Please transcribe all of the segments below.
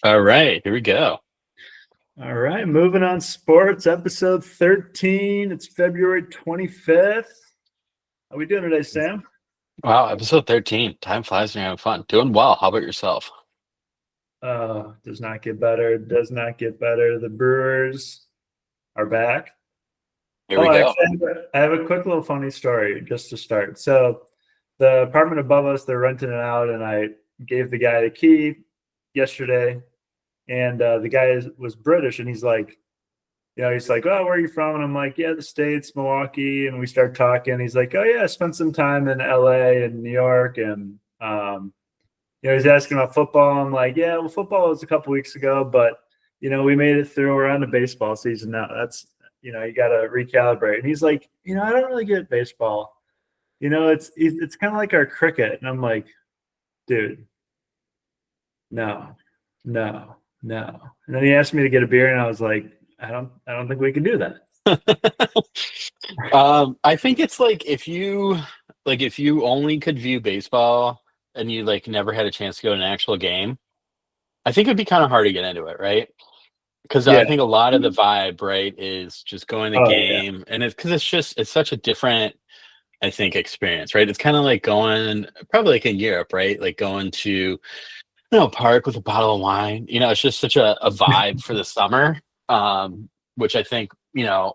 All right, here we go. All right, moving on sports, episode 13. It's February 25th. How we doing today, Sam? Wow, episode 13. Time flies when you're having fun. Doing well. How about yourself? Does not get better. Does not get better. The Brewers are back. Here Oh, we go. actually, I have a quick little funny story just to start. So, the apartment above us, they're renting it out, and I gave the guy the key yesterday, and the guy was British, and he's like, he's like, "Oh, where are you from?" And I'm like, "Yeah, the States, Milwaukee." And we start talking. He's like, "Oh yeah, I spent some time in LA and New York." And he's asking about football. I'm like, "Yeah, well, football was a couple weeks ago, but we made it through. We're on the baseball season now. That's you got to recalibrate." And he's like, "I don't really get baseball. It's kind of like our cricket." And I'm like, "Dude, no, no, no." And then he asked me to get a beer, and I was like, I don't think we can do that. I think it's like if you only could view baseball and you like never had a chance to go to an actual game, I think it'd be kind of hard to get into it, right? Because I Yeah. think a lot of the vibe, right, is just going to the Oh yeah. game, and it's such a different, I think, experience, right? It's kind of like going probably like in Europe, right? Like going to park with a bottle of wine. It's just such a vibe for the summer, which I think, Yeah.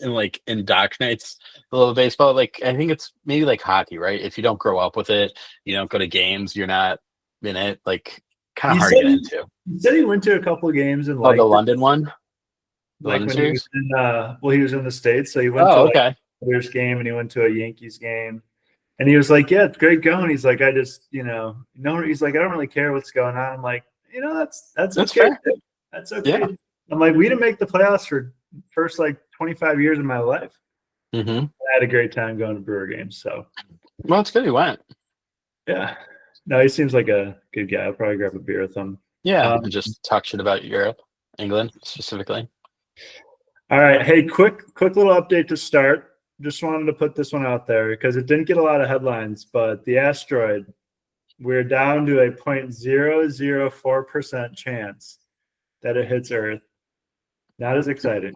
and like indoctrinates a little baseball. Like I think it's maybe like hockey, right? If you don't grow up with it, you don't go to games, you're not in it. Like kind of He hard to said get into. he said he went to a couple of games and Oh, the liked it. London one, the Like London when he was series. he was in the States, so he went to Oh, like okay. a Bears game and he went to a Yankees game. And he was like, "Yeah, it's great going." He's like, "I just, no." He's like, "I don't really care what's going on." I'm like, that's That's okay. fair. Dude. That's Yeah. okay. I'm like, we didn't make the playoffs for first like 25 years of my life. Hmm. I had a great time going to Brewer games. So Well, it's good he went. yeah, no, he seems like a good guy. I'll probably grab a beer with him. Yeah, Um, and just talk shit about Europe, England specifically. All right. Hey, quick little update to start. Just wanted to put this one out there because it didn't get a lot of headlines, but the asteroid, we're down to a 0.004% chance that it hits Earth. Not as exciting.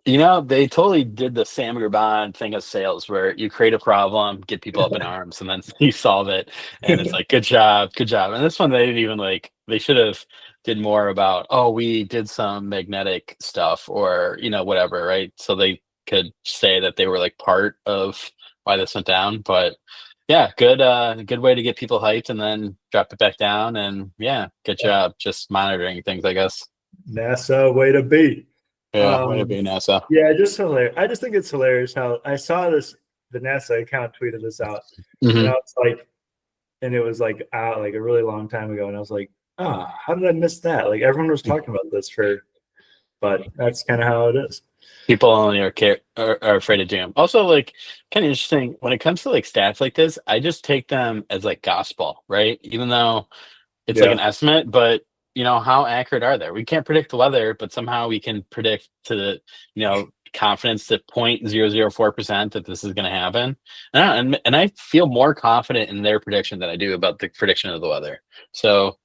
They totally did the Sam Bond thing of sales where you create a problem, get people up in arms, and then you solve it. And it's like, good job, good job. And this one, they didn't even they should have did more about, oh, we did some magnetic stuff or, whatever, right? So they could say that they were like part of why this went down. But yeah, good way to get people hyped and then drop it back down. And yeah, good job just monitoring things, I guess. NASA, way to be. Yeah, way to be NASA. Yeah, just hilarious. I just think it's hilarious how I saw this. The NASA account tweeted this out, and Hmm. I was like, and it was like out like a really long time ago, and I was like, oh, how did I miss that? Like everyone was talking about this but that's kind of how it is. People only are afraid of doom. Also, like, kind of interesting when it comes to like stats like this. I just take them as like gospel, right? Even though it's like Yeah. an estimate, but how accurate are they? We can't predict the weather, but somehow we can predict to the confidence to 0.004% that this is going to happen. And I feel more confident in their prediction than I do about the prediction of the weather. So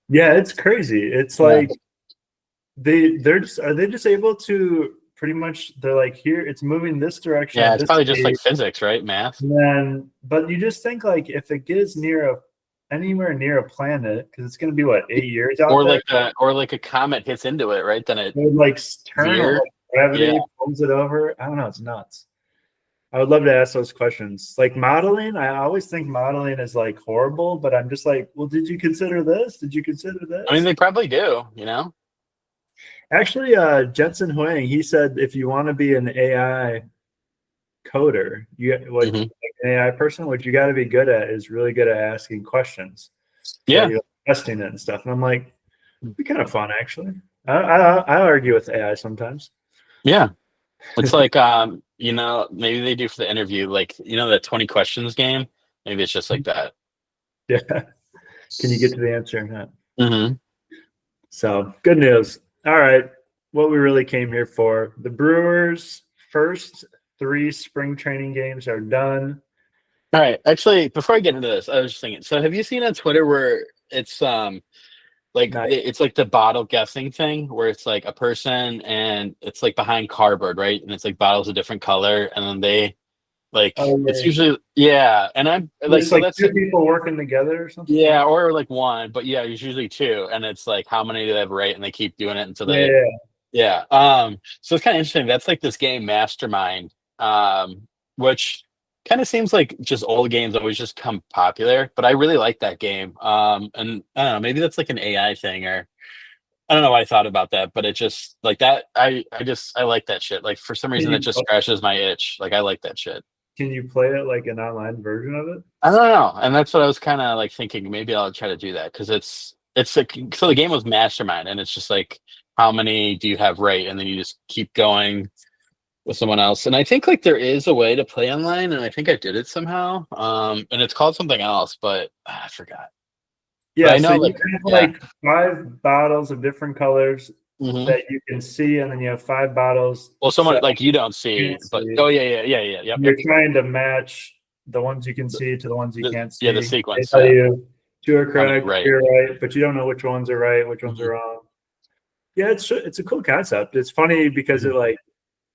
Yeah, it's crazy. It's yeah, like are they just able to pretty much they're like here it's moving this direction yeah, at it's this probably just like speed, physics, right? Math. and then but you just think like if it gets anywhere near a planet because it's going to be what 8 years out there, Or like a comet hits into it, right? Then it it would like turn or veer. like Yeah. gravity pulls it over. I don't know. It's nuts. I would love to ask those questions. Like modeling, I always think modeling is like horrible, but I'm just like, well, did you consider this? Did you consider I mean, this? they probably do. Actually, Jensen Huang, he said if you want to be an AI coder, Hmm. an AI person, what you got to be good at is really good at asking questions. So Yeah. you're testing it and stuff. And I'm like, it'd be kind of fun actually. I argue with AI sometimes. Yeah. It's like, maybe they do for the interview, like, the 20 questions game. Maybe it's just like that. Yeah. Can you get to the answer or not? Hmm. So good news. All right. What we really came here for. The Brewers' first three spring training games are done. All right. Actually, before I get into this, I was just thinking, so have you seen on Twitter where it's Like Nice. it's like the bottle guessing thing where it's like a person and it's like behind cardboard, right? And it's like bottles of different color, and then they like Oh it's yeah. usually yeah, and I'm like It's so like that's two people working together or something. yeah, Right? or like one, but yeah, it's usually two, and it's like how many do they have right, and they keep doing it until they Yeah. yeah. So it's kind of interesting. That's like this game Mastermind, which kind of seems like just old games always just come popular, but I really like that game. And I don't know, maybe that's like an AI thing or I don't know why I thought about that, but it just like that. I like that shit. Like for some Can reason, it you just scratches my itch. Like I like that shit. can you play it like an online version of it? I don't know, and that's what I was kind of like thinking. Maybe I'll try to do that because it's like so the game was Mastermind, and it's just like how many do you have right, and then you just keep going with someone else. And I think like there is a way to play online, and I think I did it somehow. And it's called something else, but I forgot. But Yeah, I so know you like have yeah. like 5 bottles of different colors Hmm. that you can see, and then you have 5 bottles Well, someone set like you don't you see, can't but see. oh yeah, yep, And yep. you're trying to match the ones you can see to the ones you can't Yeah, the see. They sequence, tell yeah. you two are How many correct, right? you're right, but you don't know which ones are right, which ones Hmm. are wrong. Yeah, it's a cool concept. It's funny because Hmm. it like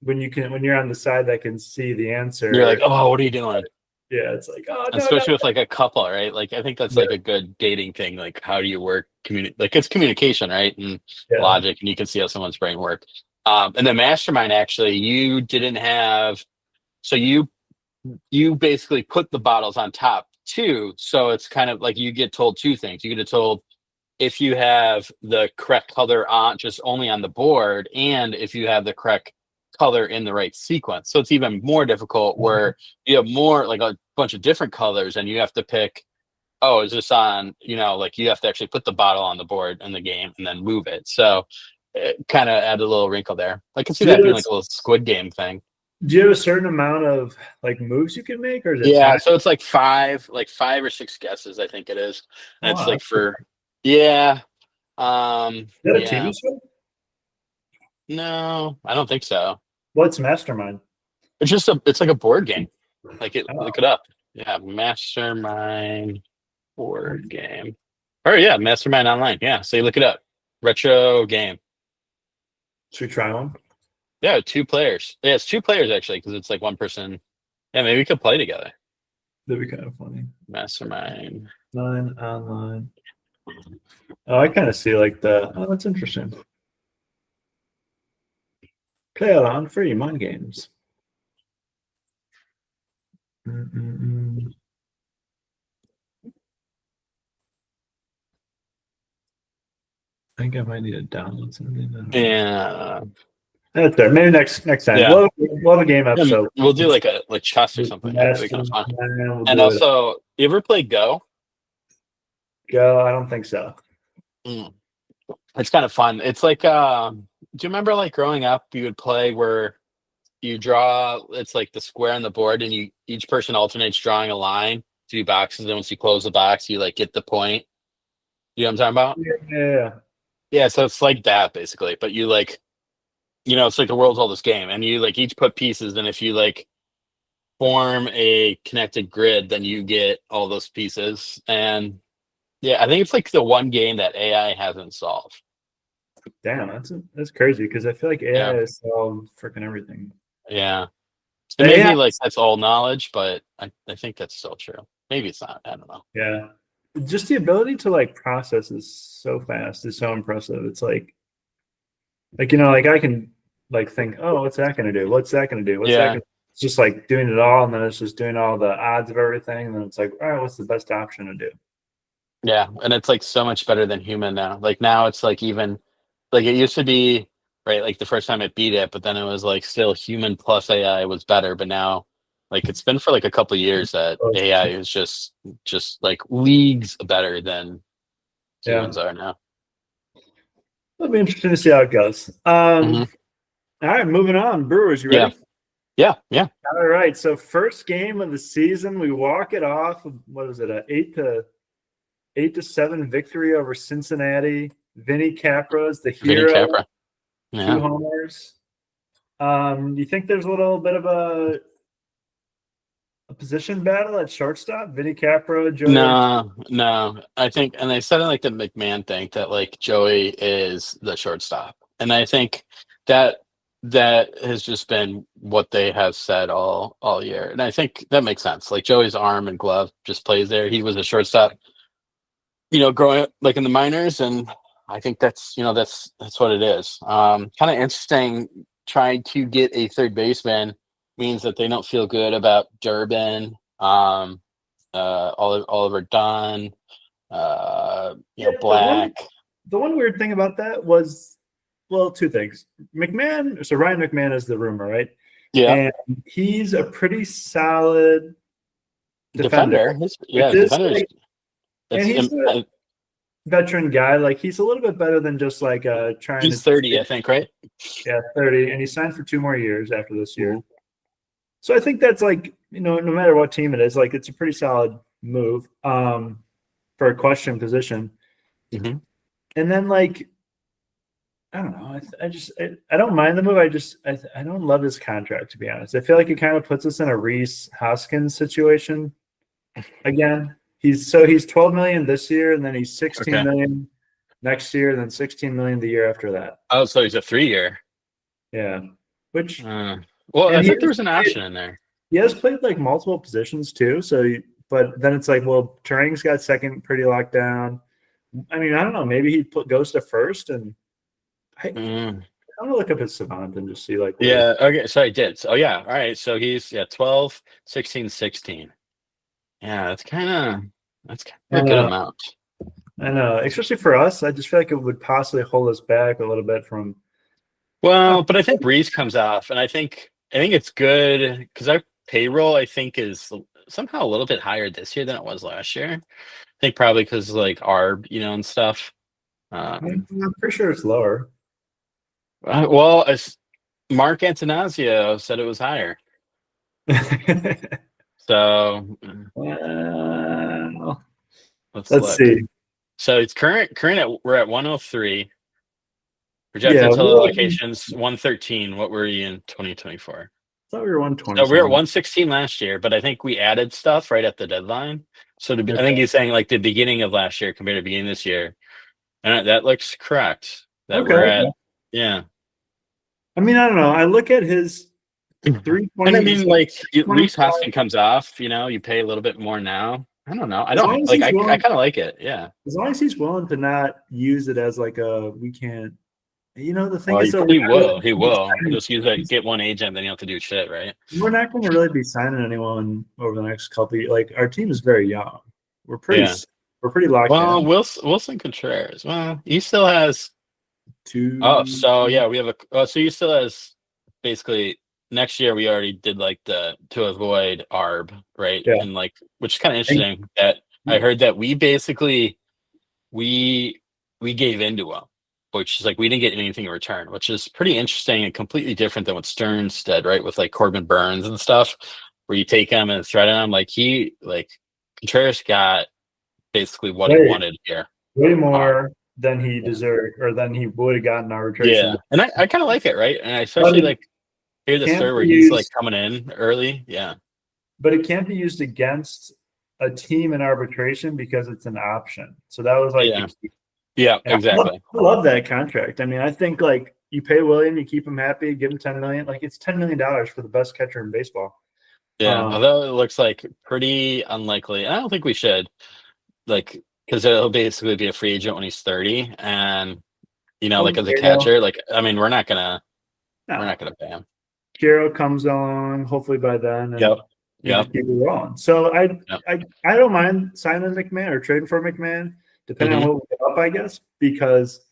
when you're on the side that can see the You're like, answer. oh, what are you doing? Yeah, it's like, oh no, no. Especially with like a couple, right? Like I think that's Yeah, like a good dating thing. Like how do you work like it's communication, right? And yeah. logic, and you can see how someone's brain work. And the mastermind actually, you didn't have so you basically put the bottles on top too. So it's kind of like you get told two things. You get told if you have the correct color on just only on the board and if you have the correct color in the right sequence. So it's even more difficult where you have more like a bunch of different colors and you have to pick, oh, is this on, like you have to actually put the bottle on the board in the game and then move it. So it kind of add a little wrinkle there. I can see Do you that have being like a little Squid Game thing. do you have a certain amount of like moves you can make, or is it Yeah, time? so it's like five or six guesses, I think it is. And Oh, it's wow, like that's cool. for yeah. Is that a Yeah. TV show? No, I don't think so. What's Mastermind? It's like a board game. Like it look Oh, it up. Yeah, Mastermind board game. Oh yeah, Mastermind Online. Yeah, so you look it up. Retro game. should we try one? Yeah, two players. Yeah, it's two players actually, because it's like one person. Yeah, maybe we could play together. That'd be kind of funny. Mastermind. Nine online. Oh, I kind of see like the. Oh, that's interesting. Play it on free mind games. Mm-mm-mm. I think I might need to download something. I don't know. Yeah. That's there. Maybe next time. Yeah. We'll have a game Yeah, episode. we'll do like a like chess or something. Yeah, that'd be kind of Mastermind. fun. We'll And do it. also, you ever play Go? Go. I don't think so. Mm. It's kind of fun. It's like, do you remember like growing up, you would play where you draw, it's like the square on the board, and each person alternates drawing a line to do boxes. And once you close the box, you like get the point. You know what I'm talking about? Yeah. Yeah. So it's like that basically, but you like, it's like the world's oldest game, and you like each put pieces, and if you like form a connected grid, then you get all those pieces. And yeah, I think it's like the one game that AI hasn't solved. Damn, that's crazy because I feel like Yeah. AI has solved freaking everything. Yeah. The And AI, maybe like that's all knowledge, but I think that's still true. Maybe it's not. I don't know. yeah, just the ability to like process is so fast is so impressive. It's like I can like think, oh, what's that going to do? What's that going to do? What's that Yeah. going to? It's just like doing it all, and then it's just doing all the odds of everything, and then it's like, all right, what's the best option to do? Yeah. And it's like so much better than human now. Like now it's like even like it used to be, right? Like the first time it beat it, but then it was like still human plus AI was better. But now like it's been for like a couple of years that Oh, AI is just like leagues better than yeah, humans are now. it'll be interesting to see how it goes. Hmm. All right, moving on. Brewers, you Yeah. ready? Yeah. Yeah. All right. So first game of the season, we walk it off. What is it? A 8-7 victory over Cincinnati. Vinny Capra's the Vinny hero. Capra. 2 Yeah. homers. Do you think there's a little bit of a position battle at shortstop? Vinny Capra, Joey. No. I think, and they said in like the McMahon thing that like Joey is the shortstop, and I think that that has just been what they have said all year, and I think that makes sense. Like Joey's arm and glove just plays there. He was a shortstop, growing up like in the minors, and I think that's what it is. Kind of interesting. Trying to get a third baseman means that they don't feel good about Durbin, Oliver Dunn, Black. The one weird thing about that was, well, two things. McMahon, so Ryan McMahon is the rumor, right? Yeah, And he's a pretty solid defender. Defender. And he's a veteran guy. Like he's a little bit better than just like trying. He's 30, I think, right? Yeah, 30, and he signed for 2 more years after this year. Mm-hmm. So I think that's like, no matter what team it is, like it's a pretty solid move for a question position. Mm-hmm. And then like, I don't know. I don't mind the move. I don't love his contract, to be honest. I feel like it kind of puts us in a Reese Hoskins situation again. He's 12 million this year, and then he's 16 million next year, and then 16 million the year after that. Oh, so he's a 3-year. Yeah. Which I think there was an option in there. He has played like multiple positions too. But then it's like, well, Turang's got second pretty locked down. I mean, I don't know. Maybe he goes to first, and I'm gonna look up his Savant and just see like. Yeah. Okay. So I did. So yeah. All right. So he's 12, 16, 16. Yeah, that's kind of a good amount. I know, especially for us. I just feel like it would possibly hold us back a little bit from. Well, but I think Reese comes off, and I think it's good because our payroll I think is somehow a little bit higher this year than it was last year. I think probably because like ARB, and stuff. I'm pretty sure it's lower. Well, as Mark Antanasio said, it was higher. So let's see. So it's current we're at 103. Projected total allocations 113. What were you in 2024? I thought we were 120. So we were at 116 last year, but I think we added stuff right at the deadline. So I think he's saying like the beginning of last year compared to the beginning of this year, and that looks correct. That we're at, yeah. I mean, I don't know. I look at his 320. And I mean, like Reese Hoskins comes off. You pay a little bit more now. I don't know. I don't like. I kind of like it. Yeah. As long as he's willing to not use it as like we can't. The thing is, he will. He'll just use it. Get one agent, then you have to do shit, right? We're not going to really be signing anyone over the next couple of years. Like our team is very young. We're pretty locked in. Well, Wilson Contreras. Well, he still has 2. Oh, so yeah, we have so he still has basically next year. We already did like to avoid ARB, right? Yeah. And like, which is kind of interesting that I heard that we basically we gave into him. Which is like we didn't get anything in return, which is pretty interesting and completely different than what Stearns did, right? With like Corbin Burns and stuff, where you take him and threaten him. Like Contreras got basically what he wanted here. Way more than he deserved or than he would have gotten arbitration. Yeah. And I kind of like it, right? And I especially like hear the story where he's like coming in early. Yeah. But it can't be used against a team in arbitration because it's an option. So that was like the key. Yeah, exactly. I love that contract. I mean, I think like you pay William, you keep him happy, give him $10 million. Like it's $10 million for the best catcher in baseball. Yeah, although it looks like pretty unlikely. I don't think we should, like, because it'll basically be a free agent when he's 30, and like as a catcher, like I mean, we're not gonna pay him. Giro comes on hopefully by then. And Yep. Keep it rolling. So I don't mind signing McMahon or trading for McMahon. Depending on what we get up, I guess, because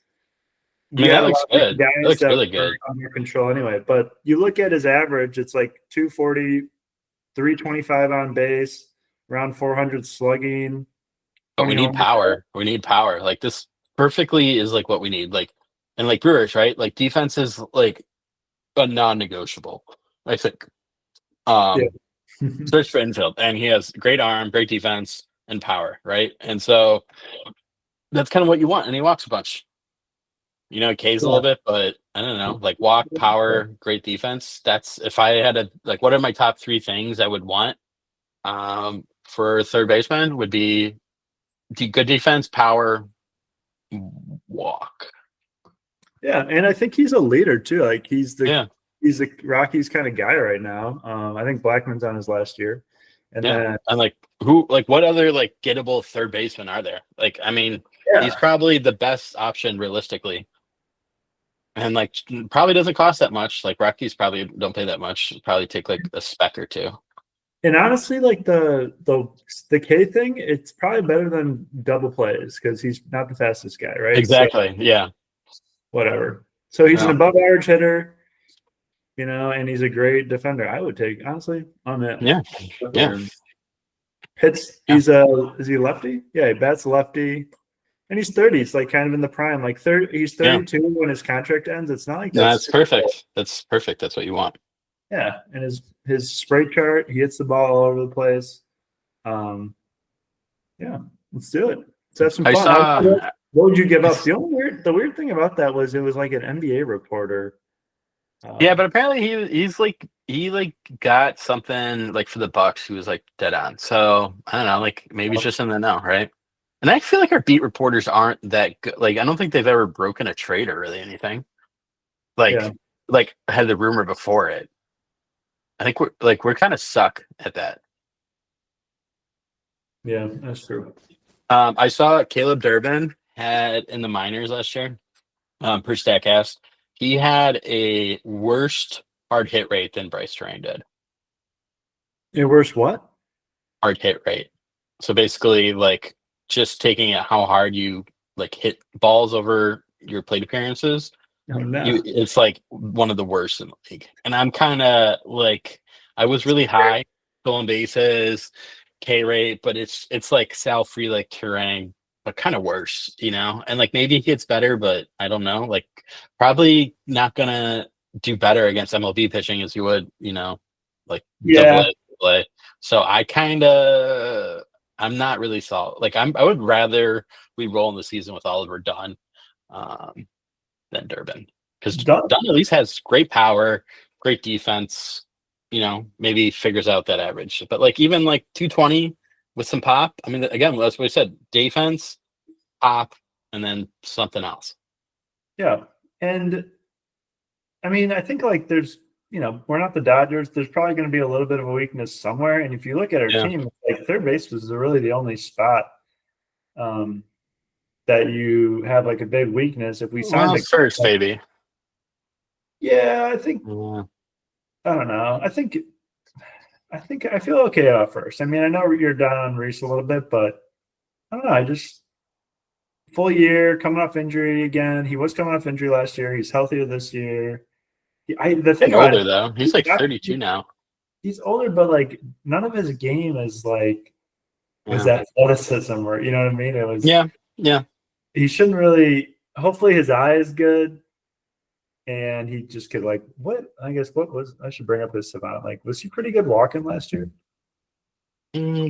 that looks good. It looks really good. Under control anyway. But you look at his average; it's like 240, 325 on base, around 400 slugging. But we need power. We need power. Like this perfectly is like what we need. Like and like Brewers, right? Like defense is like a non-negotiable. I think. Search for infield, and he has great arm, great defense, and power, right? And so. That's kind of what you want, and he walks a bunch. K's a little bit, but I don't know. Like walk, power, great defense. That's if I had what are my top 3 things I would want For third baseman would be good defense, power, walk. Yeah, and I think he's a leader too. Like Yeah, he's the Rockies kind of guy right now. I think Blackman's on his last year, and yeah. then And like who, like what other like gettable third baseman are there? Like, I mean, he's yeah, probably the best option realistically, and like probably doesn't cost that much. Like Rockies probably don't pay that much. Probably take like a spec or two. and honestly, like the K thing, it's probably better than double plays because he's not the fastest guy, right? So Exactly. Yeah. whatever. So he's an Yeah. above average hitter, and he's a great defender. I would take honestly on that. Yeah. Yeah. Hits. Yeah. Is he lefty? Yeah, he bats lefty. And he's 30. He's like kind of in the prime. Like 30, he's Yeah. 32 when his contract ends. It's not like No, that's that's perfect. That's perfect. That's what you want. yeah. And his spray chart, he hits the ball all over the place. Yeah, let's do it. Let's have some I fun. saw. What would you give up? The weird thing about that was it was like an NBA reporter. Yeah, but apparently he like got something like for the Bucks. He was like dead on. So I don't know. Like maybe it's just in the know, right? And I feel like our beat reporters aren't that good. Like I don't think they've ever broken a trade or really anything. Like Yeah. like had the rumor before it. I think we're kind of suck at that. Yeah, that's true. I saw Caleb Durbin had in the minors last year. Per Statcast, he had a worst hard hit rate than Bryce Terang did. Yeah, worse what? Hard hit rate. So basically, like just taking it how hard you like hit balls over your plate appearances. Oh, no. It's like one of the worst in the league. And I'm kind of like I was really high stolen bases, K rate, but it's like Sal Free like Terang, but kind of worse, And like maybe he gets better, but I don't know. Like probably not gonna do better against MLB pitching as you would, like Yeah. double A. So I'm not really solid. Like I would rather we roll in the season with Oliver Dunn than Durbin. Because Dunn at least has great power, great defense, maybe figures out that average. But like even like 220 with some pop, I mean, again, that's what I said, defense, pop, and then something else. Yeah. And I mean, I think like there's, we're not the Dodgers. There's probably going to be a little bit of a weakness somewhere. And if you look at our team, like third base was really the only spot that you have like a big weakness. If we signed first, baby. Yeah, I think I don't know. I think I feel okay at first. I mean, I know you're down on Reese a little bit, but I don't know. I just full year coming off injury again. He was coming off injury last year. He's healthier this year. The thing older though, he's like 32 now. He's older, but like none of his game is like was athleticism, or you know what I mean? It was yeah. He shouldn't really. Hopefully, his eye is good. And he just could like what I should bring up his savant. Like, was he pretty good walking last year?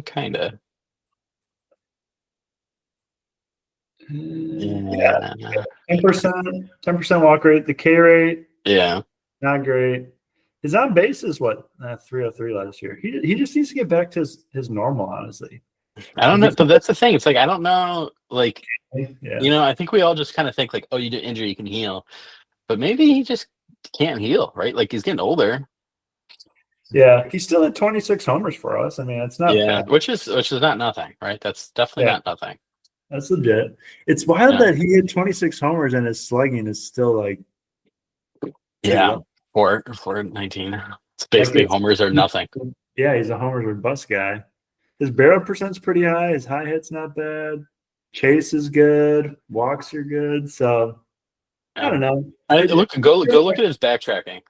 Kind of. Yeah. 10% walk rate. The K rate, not great. His on base is what 303 last year. He just needs to get back to his normal. Honestly, I don't know. But that's the thing. It's like I don't know. Like, yeah. I think we all just kind of think like, oh, you did injury, you can heal. But maybe he just can't heal, right? Like he's getting older. Yeah, he's still at 26 homers for us. I mean, it's not bad. which is not nothing, right? That's definitely not nothing. That's legit. It's wild that he had 26 homers and his slugging is still like 419. It's basically homers or nothing. Yeah, he's a homers or bust guy. His barrel percent's pretty high. His high hit's not bad. Chase is good. Walks are good. So I don't know. Go look at his backtracking.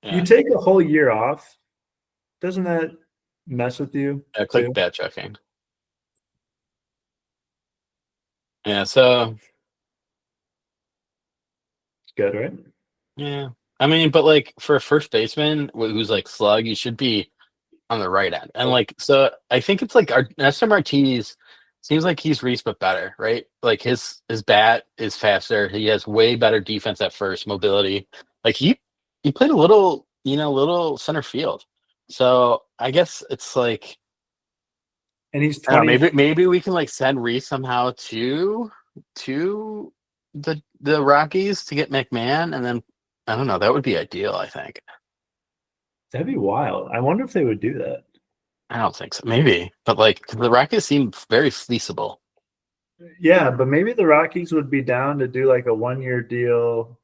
Yeah. You take a whole year off. Doesn't that mess with you? Click backtracking. Yeah, so good, right? Yeah. I mean, but like for a first baseman who's like slug, you should be on the right end. And like, so I think it's like our Nestor Martinez seems like he's Reese, but better, right? Like his bat is faster. He has way better defense at first, mobility. Like he played a little center field. So I guess it's like and he's I don't 20. know, maybe we can like send Reese somehow to the Rockies to get McMahon, and then I don't know. That would be ideal. I think. That'd be wild. I wonder if they would do that. I don't think so. Maybe, but like the Rockies seem very fleeceable. Yeah, but maybe the Rockies would be down to do like a 1-year deal.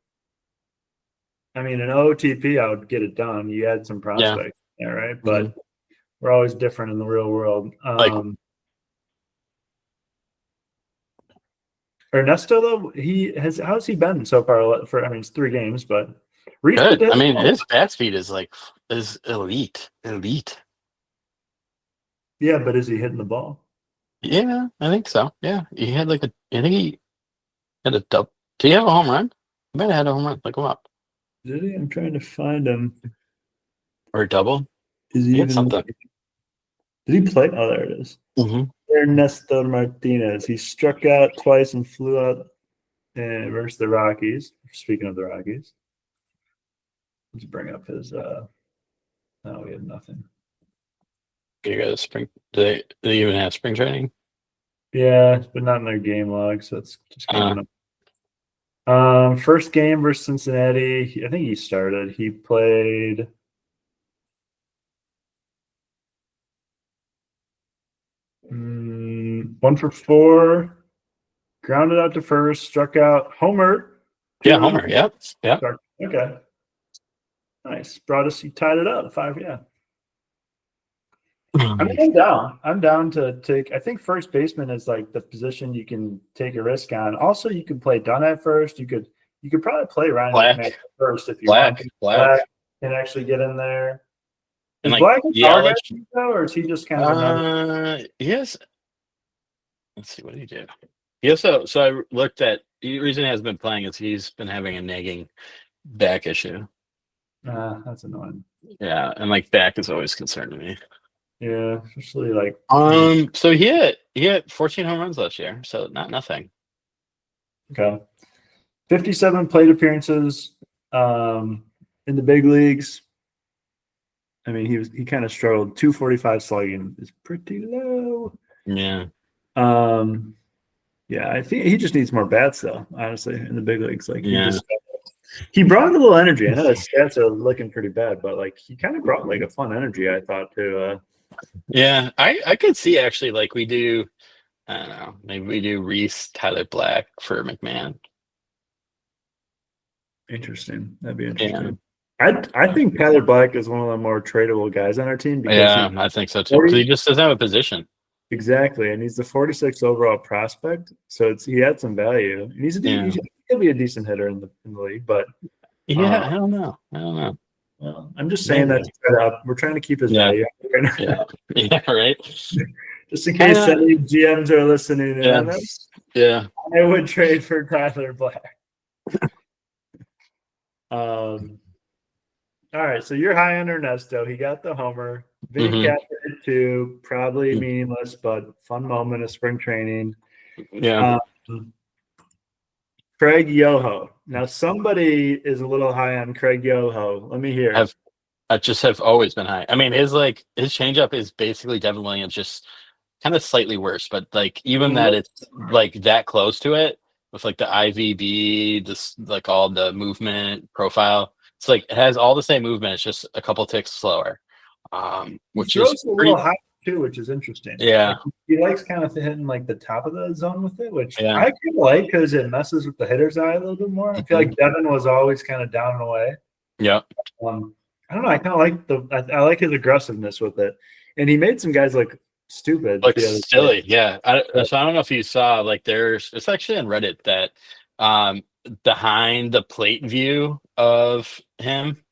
I mean, an OTP, I would get it done. You had some prospects there, right? But we're always different in the real world. Like- Ernesto, though, how's he been so far? I mean, it's 3 games, but Reese Good. did- I mean, his bat speed is elite. Yeah, but is he hitting the ball? Yeah, I think so. Yeah, he had I think he had a dub. Did he have a home run? He might have had a home run. Look him up. Did he? I'm trying to find him. Or a double. Is he He had even something. Did he play? Oh, there it is. Mm-hmm. Ernesto Martinez. He struck out twice and flew out versus the Rockies. Speaking of the Rockies, let's bring up his. No, we have nothing. You go to spring. Do they even have spring training? Yeah, but not in their game log, so it's just coming up. First game versus Cincinnati. I think he started. He played. One for 4, grounded out to first, struck out, homer. Yeah, homer. Yep. Okay. Nice. He tied it up 5. Yeah. I mean, I'm down to take. I think first baseman is like the position you can take a risk on. Also, you can play Dunn at first. You could probably play Ryan Black. McMahon first if you Black. want. Black can actually get in there. And Is like Black Yelich, or is he just kind of another? yes. Let's see, what did he do? He also, so I looked at the reason he hasn't been playing is he's been having a nagging back issue. That's annoying. Yeah, and like back is always concerning me. Yeah, especially like. So he had 14 home runs last year, so not nothing. Okay. 57 plate appearances in the big leagues. I mean, he kind of struggled. 245 slugging is pretty low. Yeah. Yeah, I think he just needs more bats, though. Honestly, in the big leagues, like Yeah. he brought a little energy. I know his stats are looking pretty bad, but like he kind of brought like a fun energy. I thought to. Yeah, I could see actually like we do. I don't know. Maybe we do Reese, Tyler Black for McMahon. Interesting. That'd be interesting. I think Tyler Black is one of the more tradable guys on our team because I think so too. Because he just doesn't have a position. Exactly, and he's the 46th overall prospect, so he had some value. And he'll be a decent hitter in the league, but I don't know. Well, I'm just saying that we're trying to keep his value right now. Yeah, right. Just in case any GMs are listening in. Yeah. I would trade for Tyler Black. All right, so you're high on Ernesto. He got the homer. Vinny Capra did too. Probably meaningless, but fun moment of spring training. Yeah. Craig Yoho. Now, somebody is a little high on Craig Yoho. Let me hear. I just have always been high. I mean, his changeup is basically Devin Williams, just kind of slightly worse. But like even that it's like that close to it with like the IVB, this like all the movement profile. It's like it has all the same movement. It's just a couple ticks slower. Which is a little high too, which is interesting. Yeah, like, he likes kind of hitting like the top of the zone with it, which Yeah. I kind of like because it messes with the hitter's eye a little bit more. I feel like Devin was always kind of down and away. Yeah. I don't know. I kind of like I like his aggressiveness with it, and he made some guys look stupid, Like silly. Yeah. So I don't know if you saw like it's actually on Reddit that behind the plate view of him,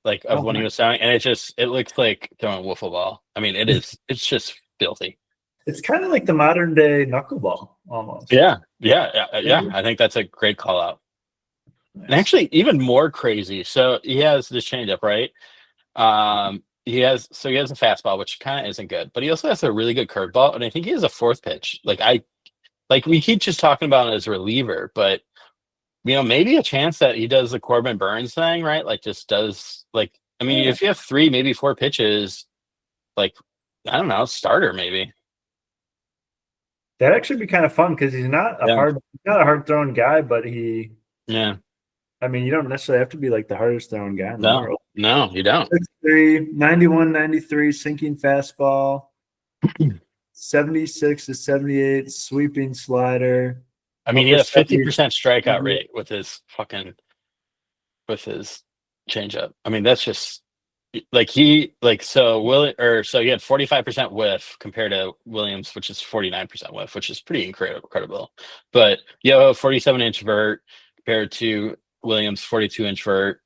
like of when he was throwing, and it looks like throwing a wiffle ball. I mean, it's just filthy. It's kind of like the modern day knuckleball almost. Yeah. I think that's a great call out. Nice. And actually, even more crazy. So he has this changeup, right? He has a fastball, which kind of isn't good, but he also has a really good curveball, and I think he has a fourth pitch. We keep just talking about it as a reliever, but maybe a chance that he does the Corbin Burns thing, right? Like just does if you have 3, maybe 4 pitches, like I don't know, starter maybe. That'd actually be kind of fun because he's not Yeah. a hard throwing guy, but Yeah. I mean, you don't necessarily have to be like the hardest throwing guy in the No, world. no, you don't. 6'3", 91, 93, sinking fastball, 76 to 78, sweeping slider. I mean, he had a 70. 50% strikeout rate with his changeup. I mean, that's just like so he had 45% whiff compared to Williams, which is 49% whiff, which is pretty incredible. But 47-inch vert compared to Williams 42-inch vert,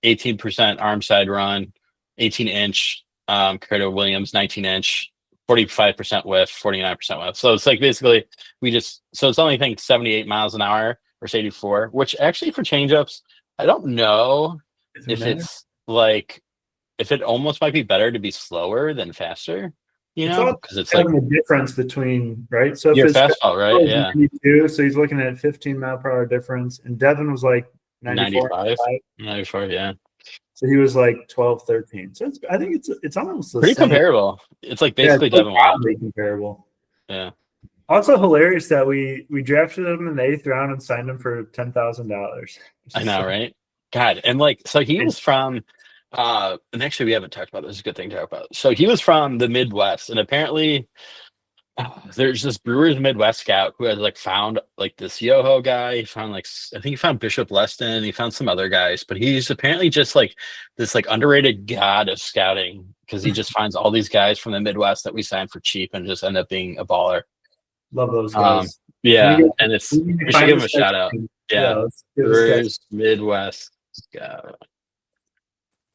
18% arm side run, 18-inch compared to Williams 19-inch, 45% whiff, 49% whiff. So it's like basically so it's only, I think, 78 miles an hour versus 84, which actually for changeups, I don't know if it's like if it almost might be better to be slower than faster, It's all because it's like having the difference between, right? So if your his fastball, right? fastball is Yeah, 92, so he's looking at 15 mile per hour difference, and Devin was like 94, 95, 95, 94, yeah, so he was like 12, 13. So I think it's almost the pretty same. comparable. It's like Yeah, basically it's like Devin White. oddly comparable. Yeah. Also hilarious that we drafted him in the 8th round and signed him for $10,000. I know, right? God, and like, so he was from, and actually we haven't talked about this. It's a good thing to talk about. So he was from the Midwest, and apparently there's this Brewers Midwest scout who has like found like this Yoho guy. He found I think he found Bishop Leston. He found some other guys, but he's apparently just like this like underrated god of scouting because he just finds all these guys from the Midwest that we signed for cheap and just end up being a baller. Love those guys. Yeah, and we should find give him this a guy's shout out. name. Yeah, let's give this guy- Brewers Midwest scout.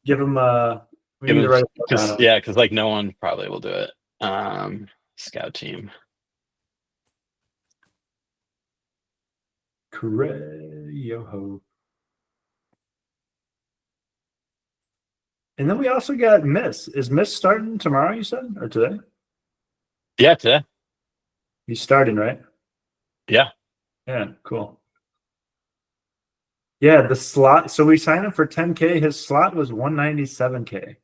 give him we Give need to him, write a book on him. because like no one probably will do it. Scout team. Yoho. And then we also got Miss. Is Miss starting tomorrow, you said? Or today? Yeah, today. He's starting, right? Yeah. Yeah, cool. Yeah, the slot. So we signed him for 10K. His slot was 197K.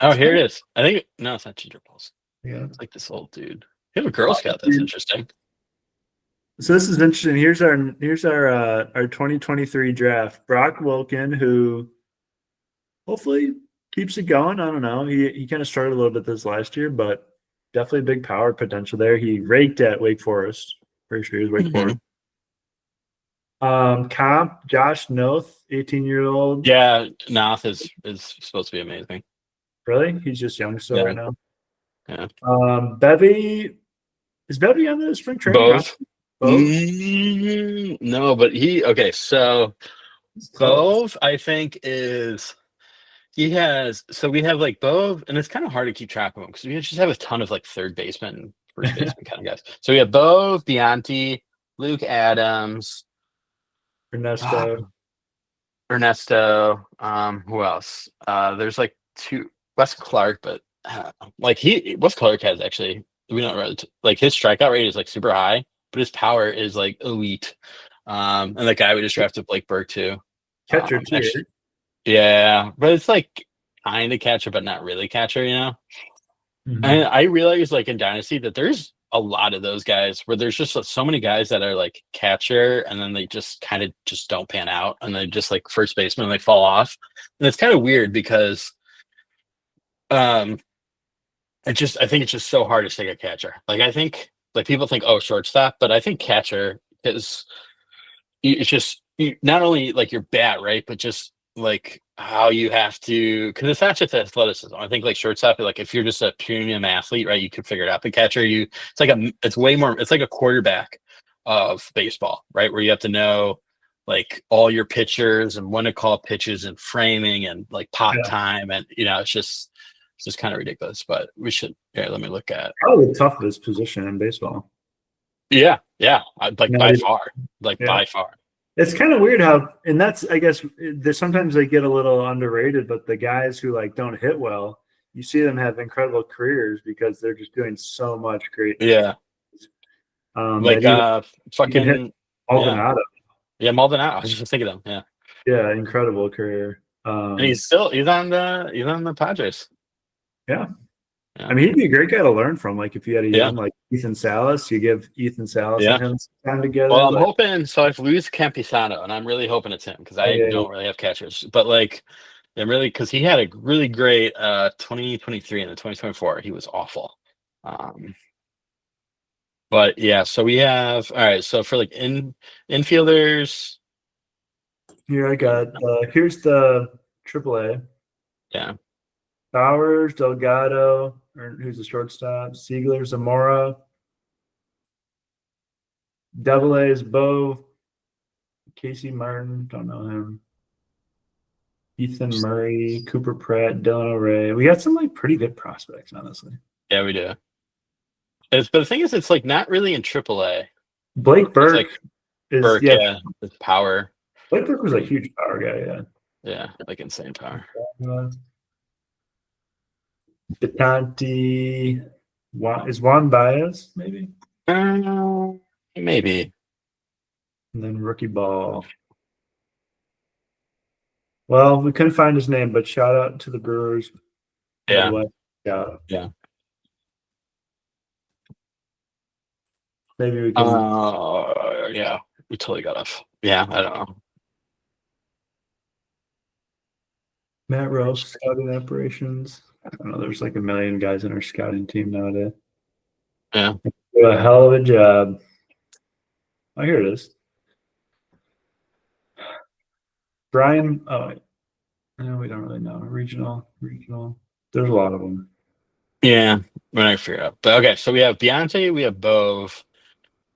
Oh, here it is. I think no, it's not Ginger Pulse. Yeah. It's like this old dude. You have a Girl Scout. That's interesting. So this is interesting. Here's our 2023 draft. Brock Wilken, who hopefully keeps it going. I don't know. He kind of started a little bit this last year, but definitely big power potential there. He raked at Wake Forest. Pretty sure he was Wake Forest. Comp, Josh Noth, 18-year-old. Yeah, Noth is supposed to be amazing. Really? He's just young still right now. Yeah. Bevy, is Bevy on the spring training? Both. No, but so Bove, I think we have like Bove, and it's kind of hard to keep track of them because we just have a ton of like third baseman, first baseman kind of guys. So we have Bove, Bianti, Luke Adams, Ernesto. Who else? There's like two, Wes Clark, but Wes Clark has actually, we don't really like his strikeout rate is like super high, but his power is like elite. And the guy we just drafted, Blake Burke, too. Catcher too. Actually, yeah, but it's like kind of catcher, but not really catcher, Mm-hmm. And I realize like in Dynasty that there's a lot of those guys where there's just so many guys that are like catcher and then they just kind of just don't pan out and they just like first baseman and they fall off. And it's kind of weird because I think it's just so hard to stick a catcher. Like I think like people think, oh, shortstop, but I think catcher is it's just not only like your bat, right, but just like how you have to, because it's not just athleticism. I think like shortstop, like if you're just a premium athlete, right, you could figure it out. The catcher, it's way more. It's like a quarterback of baseball, right, where you have to know like all your pitchers and when to call pitches and framing and like pop time, and it's just kind of ridiculous. But we should. Yeah, let me look at. Probably the toughest position in baseball. Yeah, by far. It's kind of weird how, and that's, I guess, sometimes they get a little underrated, but the guys who like don't hit well, you see them have incredible careers because they're just doing so much great. Yeah. Fucking Maldonado. Yeah, Maldonado. I was just thinking of him. Yeah. Yeah, incredible career. And he's on the Padres. Yeah. I mean, he'd be a great guy to learn from. Like if you had a Yeah. young like Ethan Salas, you give Ethan Salas Yeah. and him some time together. Well, I'm like, hoping. So I've Luis Campisano, and I'm really hoping it's him because oh, I yeah, yeah. don't really have catchers. But like, I'm really because he had a really great 2023 and the 2024. He was awful. Um, but yeah, so we have all right. So for like infielders, Here I got. Here's the AAA. yeah, Bowers, Delgado, or who's the shortstop? Siegler, Zamora. Double A is Bo. Casey Martin, don't know him. Ethan Murray, Cooper Pratt, Dylan O'Ray. We got some like pretty good prospects, honestly. yeah, we do. But the thing is, it's like not really in AAA. Blake It's Burke like is Burke, yeah. yeah, it's power, Blake Burke was a huge power guy. yeah, like insane power. Yeah. Betanti, is Juan Baez maybe, Maybe. and then rookie ball. Well, we couldn't find his name, but shout out to the Brewers. Yeah. Midwest. Yeah. Yeah. Maybe we can. Yeah, we totally got off. Yeah, I don't know. Matt Rose, scouting operations. I don't know. There's like a million guys in our scouting team nowadays. Yeah. Do a hell of a job. Oh, here it is. Brian. Oh, no, we don't really know. Regional. There's a lot of them. Yeah, we're not figure it out. But okay, so we have Beyonce, we have Bove,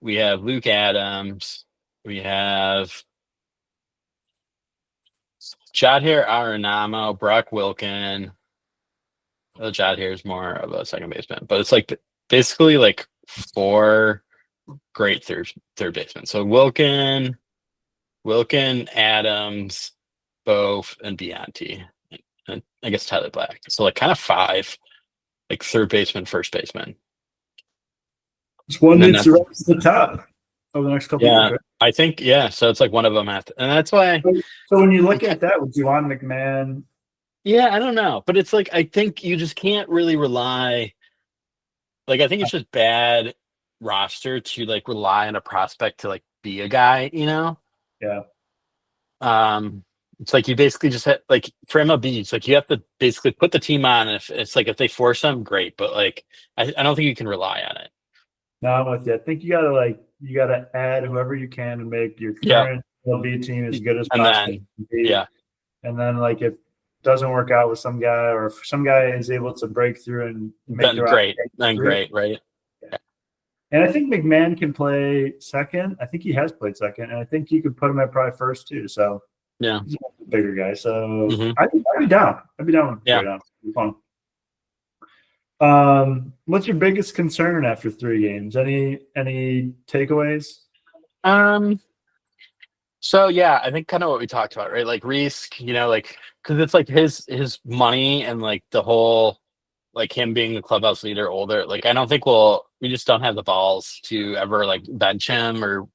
we have Luke Adams, we have Jadhair Arenamo, Brock Wilkin. Well, Jadhair is more of a second baseman, but it's like basically like four great third basemen. So Wilkin, Adams, Bove, and Beyonce. And I guess Tyler Black. So like kind of five, like third baseman, first baseman. It's one And then needs to rise to the top over the next couple Yeah, years. Right? I think so it's like one of them has to, and that's why. So when you look at that, would you want McMahon? Yeah, I don't know, but it's like I think you just can't really rely. Like I think it's just bad roster to like rely on a prospect to like be a guy, you know? Yeah. It's like you basically just have like for MLB, it's like you have to basically put the team on. If it's like if they force them, great, but like I don't think you can rely on it. No, I'm with you. I think you gotta add whoever you can and make your Yeah. current MLB team as good as And possible. then yeah, And then like if it doesn't work out with some guy, or if some guy is able to break through and make then the great, right? And I think McMahon can play second. I think he has played second, and I think you could put him at probably first too. So Yeah. he's a bigger guy. So Mhm. I'd be down. Yeah. It'd be fun. What's your biggest concern after 3 games? Any takeaways? So yeah, I think kind of what we talked about, right? Like Reese, you know, like because it's like his money and like the whole like him being the clubhouse leader older. Like I don't think we just don't have the balls to ever like bench him or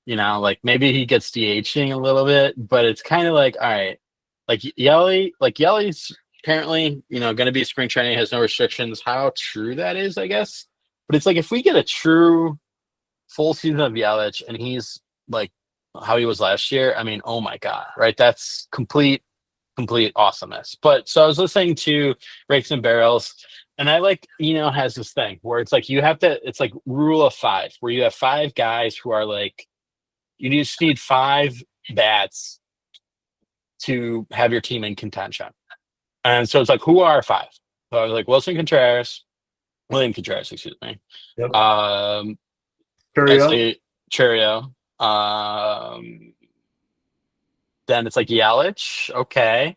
you know, like maybe he gets DHing a little bit, but it's kind of like all right, like Yelly's apparently, you know, going to be spring training, has no restrictions. How true that is, I guess. But it's like if we get a true full season of Yelich and he's like how he was last year, I mean, oh my God, right? That's complete awesomeness. But so I was listening to Rakes and Barrels, and I like, you know, has this thing where it's like it's like rule of 5, where you have 5 guys who are like, you just need 5 bats to have your team in contention. And so it's like, who are 5? So I was like, William Contreras, excuse me. Yep. Churio. Then it's like Yelich. Okay.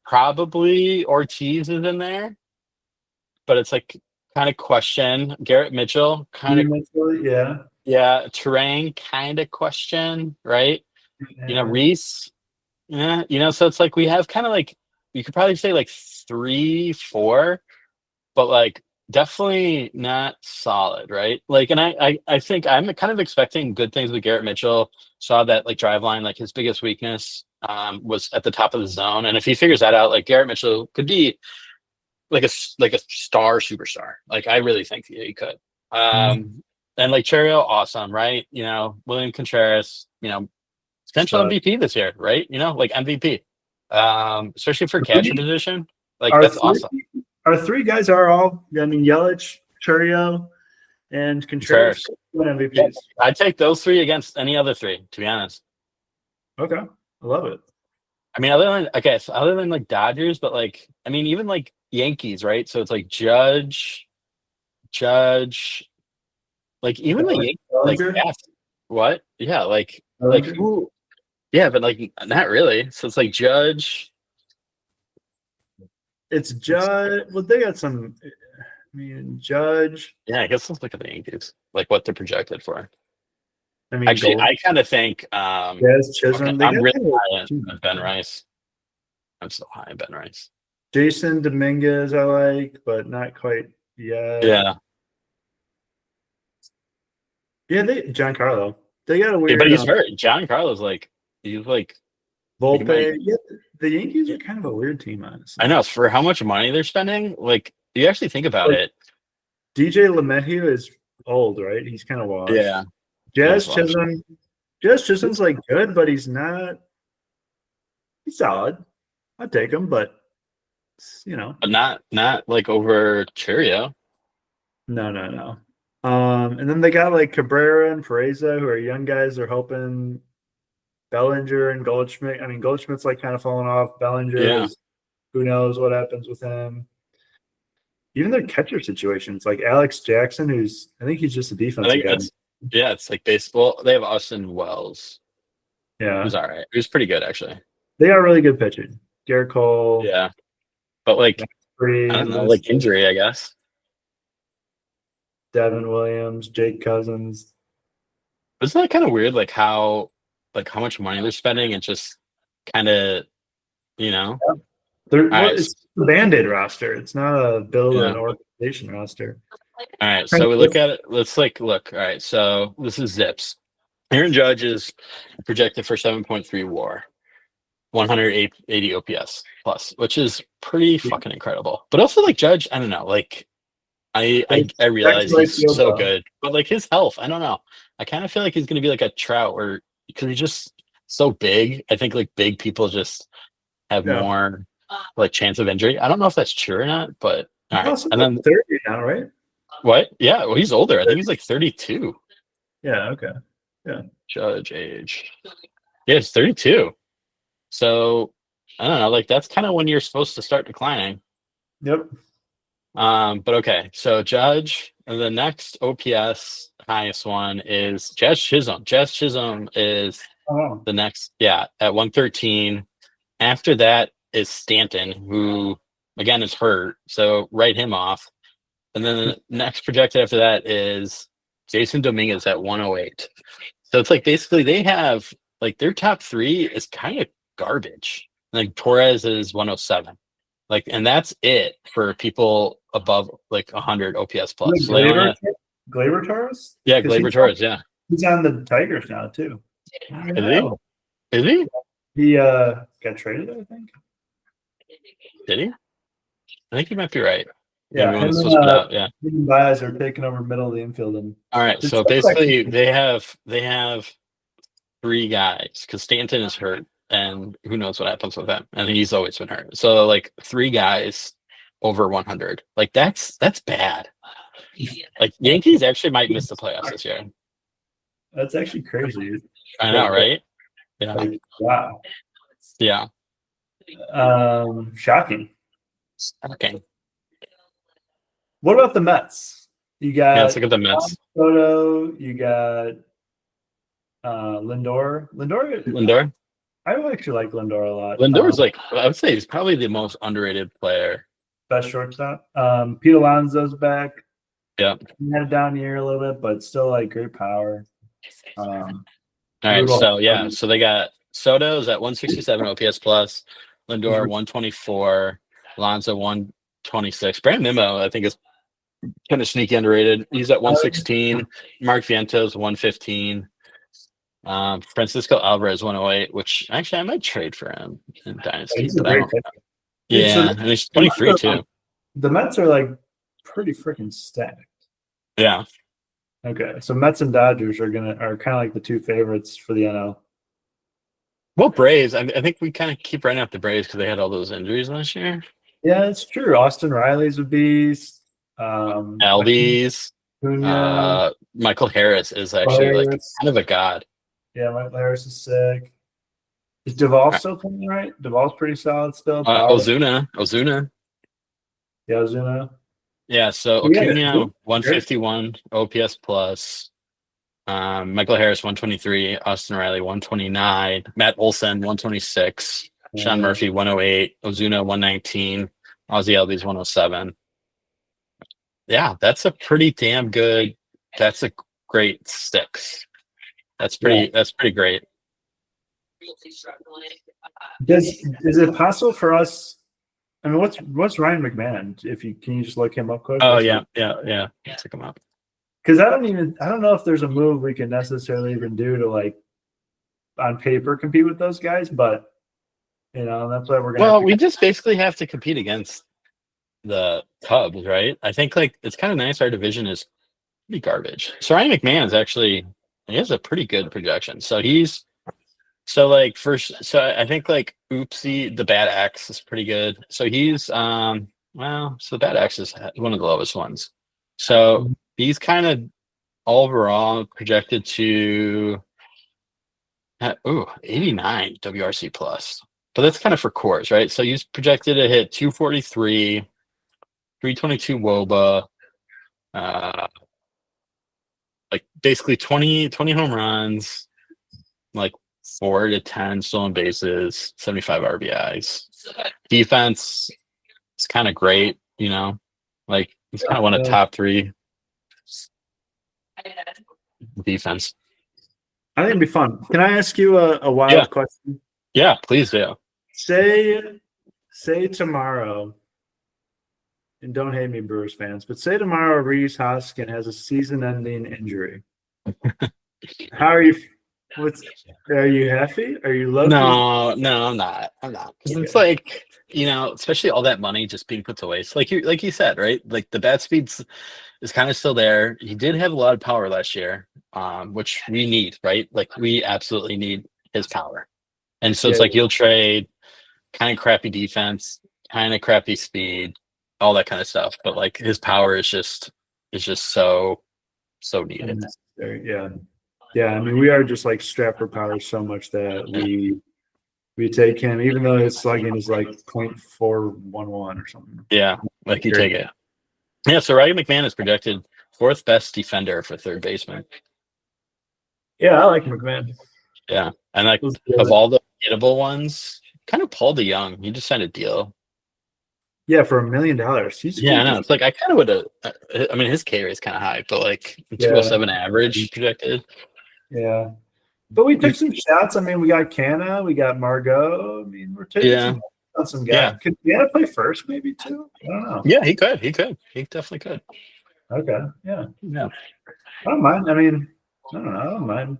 Probably Ortiz is in there, but it's like kind of question. Garrett Mitchell, kind of. Yeah. Yeah. Terrain, kind of question, right? Yeah. You know, Reese. Yeah. You know, so it's like we have kind of like, you could probably say like 3, 4, but like definitely not solid, right? Like, and I think I'm kind of expecting good things with Garrett Mitchell. Saw that like drive line, like his biggest weakness was at the top of the zone, and if he figures that out, like Garrett Mitchell could be like a star superstar. Like I really think he could. And like Cherio, awesome, right? William Contreras, potential Stud. MVP this year, right? Like MVP. Especially for catcher position. Like Our that's three, awesome. our three guys are all. I mean, Yelich, Churio, and Contreras Contreras. win Yeah, MVPs. I'd take those three against any other three, to be honest. Okay, I love it. I mean, so other than like Dodgers, but like, I mean, even like Yankees, right? So it's like Judge, like even the Yankees, like Bellinger? yeah, what? Yeah, like Bellinger? who? Yeah, but like not really. So it's like Judge. It's Judge. Well, they got some. I mean, Judge. Yeah, I guess let's look at the Yankees, like what they're projected for. I mean, Actually, Gold. I kind of think Yes, Chisholm. They I'm got really high on Ben Rice. I'm so high on Ben Rice. Jason Dominguez, I like, but not quite yet. Yeah, Yeah, Giancarlo. They got a weird. but he's hurt. John Carlos, like he's like Volpe. Yeah, the Yankees are kind of a weird team, honestly. I know for how much money they're spending. Like you actually think about Like, it. DJ LeMahieu is old, right? He's kind of washed. Yeah, Jazz He is Chisholm. Jazz Chisholm's like good, but he's not. He's solid. I'd take him, but but not like over Cheerio. no. And then they got like Cabrera and Pereza, who are young guys. They're hoping Bellinger and Goldschmidt. I mean, Goldschmidt's like kind of falling off. Bellinger is, who knows what happens with him. Even their catcher situations, like Alex Jackson, I think he's just a defensive guy. It's like baseball. They have Austin Wells. Yeah, Who's all right. He was pretty good actually. they got really good pitching. Garrett Cole. Yeah, but like I don't know, like injury, I guess. Devin Williams, Jake Cousins. Isn't that kind of weird? Like how much money they're spending and just kind of, It's a Band-Aid roster. It's not a build an Yeah. organization roster. All right, so we look at it. Let's look. All right, so this is Zips. Aaron Judge is projected for 7.3 WAR, 180 OPS plus, which is pretty fucking incredible. But also, like Judge, I don't know. Like I realize he's so good, but like his health, I don't know. I kind of feel like he's going to be like a Trout, or because he's just so big. I think like big people just have more like chance of injury. I don't know if that's true or not, but all right. And then 30 now, right? What? Yeah, well, he's older. I think he's like 32. Yeah. Okay. Yeah. Judge age. Yeah, it's 32. So I don't know. Like that's kind of when you're supposed to start declining. Yep. But okay. So Judge, and the next OPS highest one is Jazz Chisholm. Jazz Chisholm is the next. Yeah, at 113. After that is Stanton, who again is hurt. So write him off. And then the next projected after that is Jason Dominguez at 108. So it's like basically they have like their top three is kind of garbage. Like Torres is 107. Like, and that's it for people above like 100 OPS plus. So Gleyber Torres? Yeah, Gleyber Torres. Yeah. He's on the Tigers now, too. Is he? He got traded, I think. Did he? I think you might be right. Yeah, yeah. Baez are taking over middle of the infield. All right, so basically they have three guys because Stanton is hurt, and who knows what happens with him, and he's always been hurt. So like three guys over 100, like that's bad. Like Yankees actually might miss the playoffs this year. That's actually crazy. I know, right? Yeah. Like, wow. Yeah. Shocking. Okay. What about the Mets? You got let's look at the Mets. Soto, you got Lindor. Lindor? I actually like Lindor a lot. Lindor's like, I would say he's probably the most underrated player. Best shortstop. Pete Alonso's back. Yeah. He had a down year a little bit, but still like great power. All right, so they got Soto's at 167 OPS plus, Lindor 124, Alonso 126. Brandon Nimmo, I think, is kind of sneaky underrated. He's at 116. Mark Vientos 115. Francisco Alvarez 108, which actually I might trade for him in Dynasty. But I don't. Yeah, and he's 23 too. The Mets are like pretty freaking stacked. Yeah. Okay, so Mets and Dodgers are kind of like the two favorites for the NL. Well, Braves. I think we kind of keep writing out the Braves because they had all those injuries last year. Yeah, it's true. Austin Riley's a beast. Albies. Acuna, Michael Harris is actually like Harris. kind of a god. Yeah, Michael Harris is sick. Is Duvall still playing right? Duvall's pretty solid still. Ozuna. Yeah, Ozuna. Yeah, so Yeah, Acuna great. 151 OPS plus. Michael Harris 123, Austin Riley 129, Matt Olson 126, Sean Murphy 108, Ozuna 119, Ozzy Albies 107. Yeah, that's a pretty damn good. That's a great sticks. That's pretty great. Is it possible for us? I mean, what's Ryan McMahon? Can you just look him up quick? Oh yeah. Check him out. Because I don't know if there's a move we can necessarily even do to like on paper compete with those guys, but that's why we're gonna. Well, we just basically have to compete against the Cubs, right? I think like it's kind of nice. Our division is pretty garbage. So Ryan McMahon is actually he has a pretty good projection. So I think like Oopsie the Bad Axe is pretty good. So he's so the Bad Axe is one of the lowest ones. So he's kind of overall projected to 89 WRC plus. But that's kind of for cores, right? So he's projected to hit 243, 322 WOBA, like basically 20 home runs, like 4 to 10 stolen bases, 75 RBIs. Defense is kind of great, like he's kind of one of top 3 defense. I think it'd be fun. Can I ask you a wild question? Yeah, please do. Say tomorrow, and don't hate me, Brewers fans, but say tomorrow Reese Hoskin has a season-ending injury. How are you? Are you happy? Are you low? No, I'm not. Because it's like, especially all that money just being put to waste. Like you said, right? Like the bat speeds is kind of still there. He did have a lot of power last year, which we need, right? Like we absolutely need his power. And so it's like you'll trade kind of crappy defense, kind of crappy speed, all that kind of stuff. But like his power is just so needed. Yeah. I mean, we are just like strapped for power so much that we take him, even though his slugging is like 0.411 or something. Yeah, like you take it. Yeah, so Ryan McMahon is projected 4th best defender for third baseman. Yeah, I like McMahon. Yeah, and like of all the gettable ones, kind of Paul DeYoung. He just signed a deal. Yeah, for $1 million. I know. It's like I kind of would have. I mean, his K rate is kind of high, but like 207 average projected. Yeah, but we took some shots. I mean, we got Canna, we got Margot. I mean, we're taking some guys. Yeah. Could Canna play first, maybe too? I don't know. Yeah, he could. He definitely could. Okay. Yeah. Yeah. I don't mind. I mean, I don't know. I don't mind.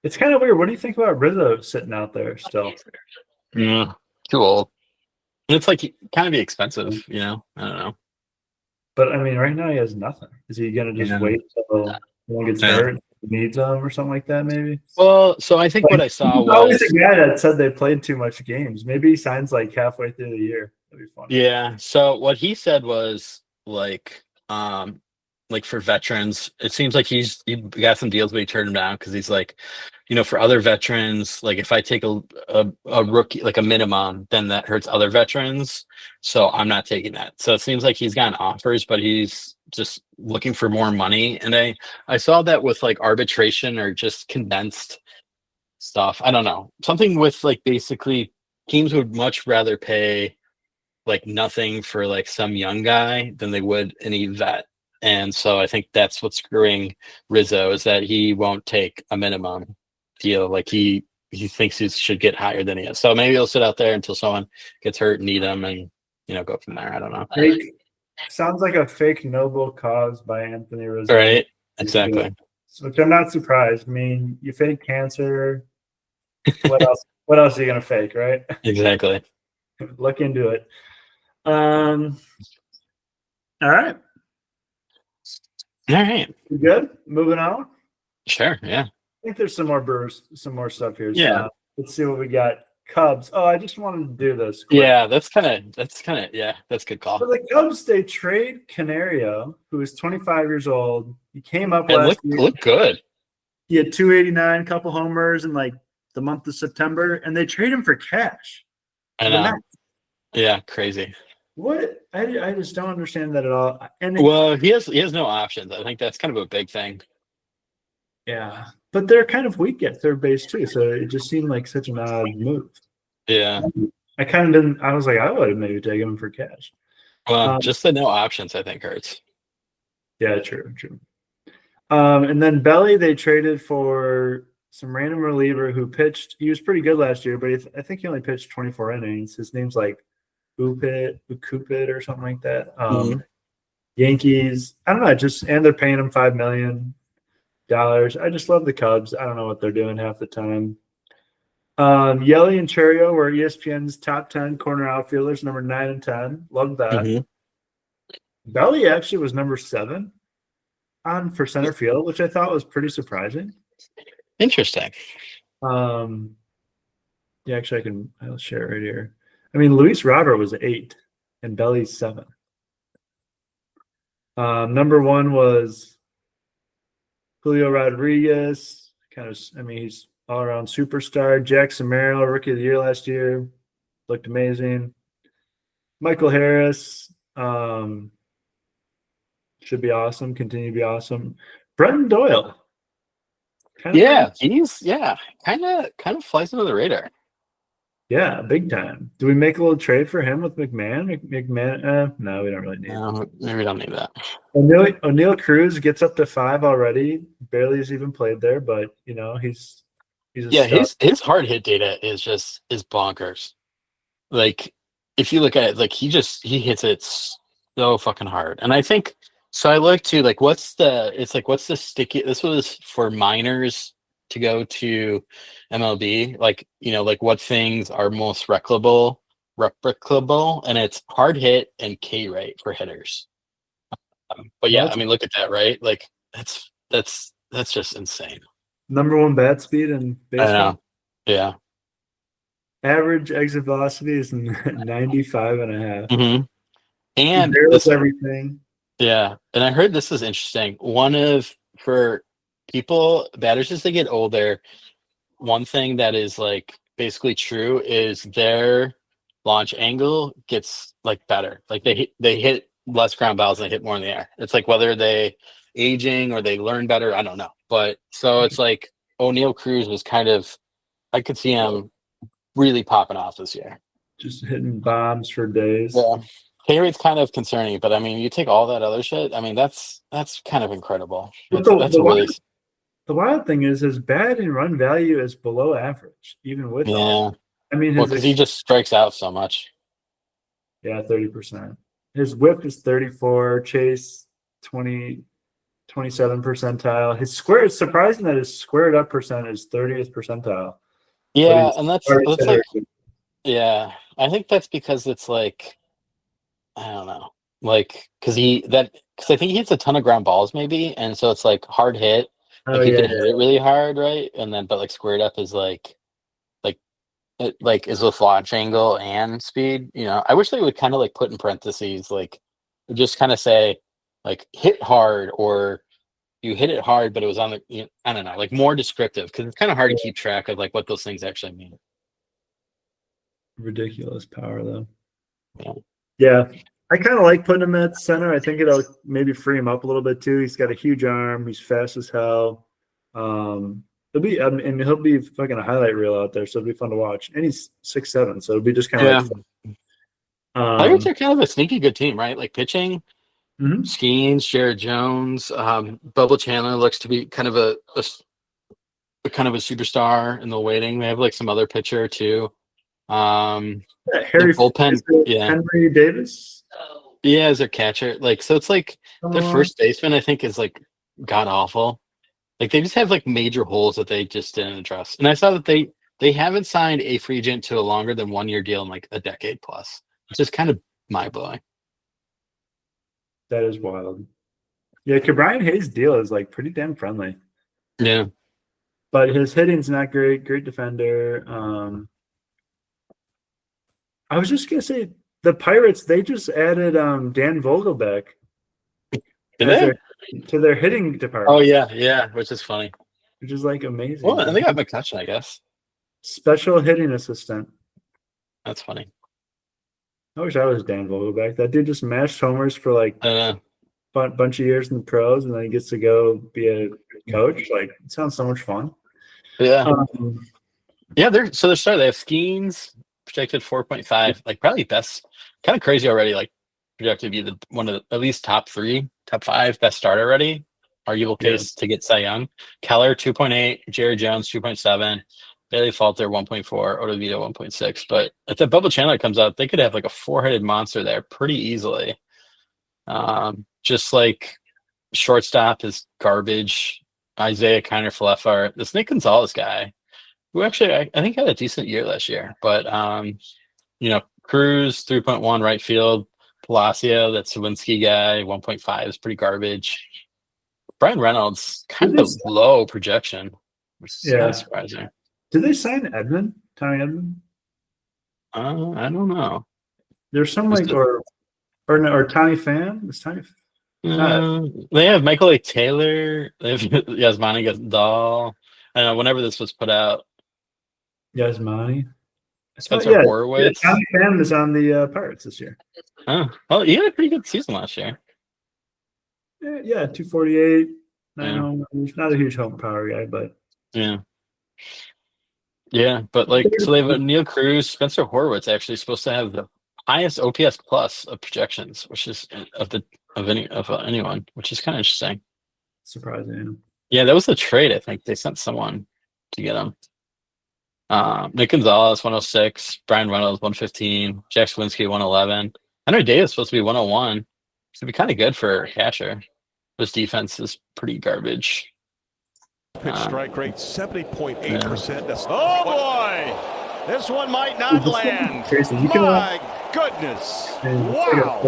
It's kind of weird. What do you think about Rizzo sitting out there still? Yeah, too old. And it's like kind of be expensive, I don't know. But I mean, right now he has nothing. Is he gonna just wait till one gets hurt, needs him, or something like that? Maybe. Well, so I think what I saw was always a guy that said they played too much games. Maybe he signs like halfway through the year. That'd be fun. Yeah. So what he said was like for veterans, it seems like he got some deals, but he turned them down because he's like, for other veterans, like if I take a rookie, like a minimum, then that hurts other veterans. So I'm not taking that. So it seems like he's gotten offers, but he's just looking for more money. And I saw that with like arbitration or just condensed stuff. I don't know. Something with like basically teams would much rather pay like nothing for like some young guy than they would any vet. And so I think that's what's screwing Rizzo is that he won't take a minimum deal. Like he thinks he should get higher than he is. So maybe he'll sit out there until someone gets hurt and need him and, go from there. I don't know. Sounds like a fake noble cause by Anthony Rizzo. Right. Exactly. Which I'm not surprised. I mean, you fake cancer. What else are you going to fake, right? Exactly. Look into it. All right. All right. You good? Moving on. Sure. Yeah. I think there's some more Brewers, some more stuff here. Yeah. So let's see what we got. Cubs. Oh, I just wanted to do this quick. Yeah. That's kind of, yeah, that's a good call. For the Cubs, they trade Canario, who is 25 years old. He came up And last year. look good. He had 289, couple homers in like the month of September, and they trade him for cash. I know. Yeah, crazy. What? I just don't understand that at all. And Well, he has no options. I think that's kind of a big thing. yeah, but they're kind of weak at third base too, so it just seemed like such an odd move. Yeah. I kind of didn't. I was like, I would have maybe taken him for cash. Well, just the no options, I think, hurts. Yeah, true. And then Belly, they traded for some random reliever who pitched. He was pretty good last year, but I think he only pitched 24 innings. His name's like Ukupit or something like that. Yankees. I don't know. And they're paying him $5 million. I just love the Cubs. I don't know what they're doing half the time. Yelly and Cherio were ESPN's top 10 corner outfielders, number 9 and 10. Love that. Mm-hmm. Belly actually was number 7 on for center field, which I thought was pretty surprising. Interesting. Yeah, actually, I'll share it right here. I mean, Luis Robert was 8 and Belly's 7. Number 1 was Julio Rodriguez. He's all-around superstar. Jackson Merrill, rookie of the year last year. Looked amazing. Michael Harris should be awesome. Continue to be awesome. Brenton Doyle. Kind of flies under the radar. Yeah, big time. Do we make a little trade for him with McMahon? No, we don't really need it. Maybe we don't need that. O'Neal Cruz gets up to 5 already. Barely has even played there, but he's his hard hit data is bonkers. Like if you look at it, like he hits it so fucking hard. And I think so. I look to like what's the sticky? This was for minors to go to MLB. Like like what things are most replicable, and it's hard hit and K rate for hitters. But yeah, I mean, look at that, right? Like that's just insane. Number 1 bat speed in baseball. I know. Yeah. Average exit velocity is 95.5. Mm-hmm. And this everything. Yeah, and I heard this is interesting. For people, batters as they get older, one thing that is like basically true is their launch angle gets like better. Like they hit less ground balls and they hit more in the air. It's like whether they aging or they learn better, I don't know. But so it's like O'Neal Cruz was kind of, I could see him really popping off this year. Just hitting bombs for days. Yeah. K rate's kind of concerning, but I mean, you take all that other shit. I mean, that's kind of incredible. The wild thing is his batting run value is below average, even with all. I mean, because he just strikes out so much. Yeah, 30%. His whip is 34. Chase 27 percentile. His square. It's surprising that his squared up percent is 30th percentile. Yeah, and that's like, yeah, I think that's because it's like, I don't know, like because I think he hits a ton of ground balls maybe, and so it's like hard hit. Like you can hit it really hard, right? And then but like squared up is like is with launch angle and speed. I wish they would kind of like put in parentheses like just kind of say like hit hard or you hit it hard, but it was on the I don't know, like more descriptive because it's kind of hard to keep track of like what those things actually mean. Ridiculous power though. Yeah. I kind of like putting him at center. I think it'll maybe free him up a little bit too. He's got a huge arm. He's fast as hell. He'll be fucking a highlight reel out there, so it'll be fun to watch. And he's 6'7", so it'll be just kind of like fun. Pirates are kind of a sneaky good team, right? Like pitching, Skeens, Jared Jones, Bubble Chandler looks to be kind of a superstar in the waiting. They have like some other pitcher too. Harry bullpen, Henry Davis. Yeah, as their catcher. Like so, it's like their first baseman. I think is like god awful. Like they just have like major holes that they just didn't address. And I saw that they haven't signed a free agent to a longer than 1 year deal in like a decade plus. It's just kind of mind blowing. That is wild. Yeah, Brian Hayes' deal is like pretty damn friendly, Yeah. but his hitting's not great. Great defender. I was just gonna say the Pirates, they just added Dan Vogelback Did as they? to their hitting Oh department, yeah, which is funny. which is like amazing. Well, they got McCutcheon, I guess. Special hitting assistant. That's funny. I wish I was Dan Vogelback. That dude just mashed homers for like I don't a bunch of years in the pros, and then he gets to go be a coach. Like, it sounds so much fun. know. Yeah. Um, Yeah, they're started. They have Skeens projected 4.5, like probably best, kind of crazy already. Like projected to be one of the, at least top 3, top 5 best start already. Arguable Yeah. case to get Cy Young. Keller 2.8, Jerry Jones 2.7, Bailey Falter 1.4, Ottavito 1.6. But if the Bubba Chandler comes out, they could have like a 4-headed monster there pretty easily. Just like shortstop is garbage. Isaiah Kiner Falefa, this Nick Gonzalez guy, who actually I think had a decent year last year. But Cruz 3.1 right field, Palacio, that Sawinski guy 1.5 is pretty garbage. Brian Reynolds kind of low projection, which is kind of surprising. Did they sign Edmund? Tommy Edmund? I don't know. There's some like or Tommy Pham? Is Tommy? They have Michael A. Taylor. They have Yasmani Gadal. I don't know. Whenever this was put out, Yasmani. Spencer Horwitz. Yeah, Tommy Pham is on the Pirates this year. Oh, well, he had a pretty good season last year. Yeah, 248. He's not a huge home power guy, but yeah, but like, so they have Neil Cruz, Spencer Horwitz actually supposed to have the highest OPS plus of projections, which is of anyone, which is kind of interesting. Surprising. Yeah, that was the trade. I think they sent someone to get him. Nick Gonzalez 106, Brian Reynolds 115, Jack Swinsky 111. Henry Davis supposed to be 101. Should be kind of good for catcher. His defense is pretty garbage. Pitch strike rate 70.8%. That's oh boy, this one might not land. My goodness! Wow.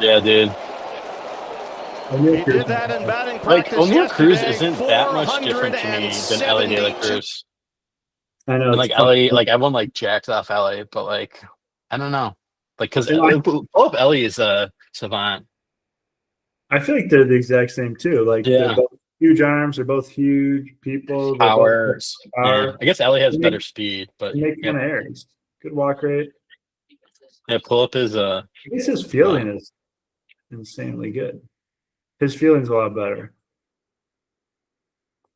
Yeah, dude. He did that in batting practice. Like O'Neal Cruz isn't that much different to me than Ellie De La Cruz. I know. And like Ellie, like everyone like jacks off Ellie, but like I don't know, like because both Ellie is a savant. I feel like they're the exact same too. Like they're both huge arms. They're both huge people. Power. Yeah. I guess Ellie has better speed, but make kind of errors. Good walk rate. Yeah, pull up is I guess his fielding is insanely good. His fielding's a lot better.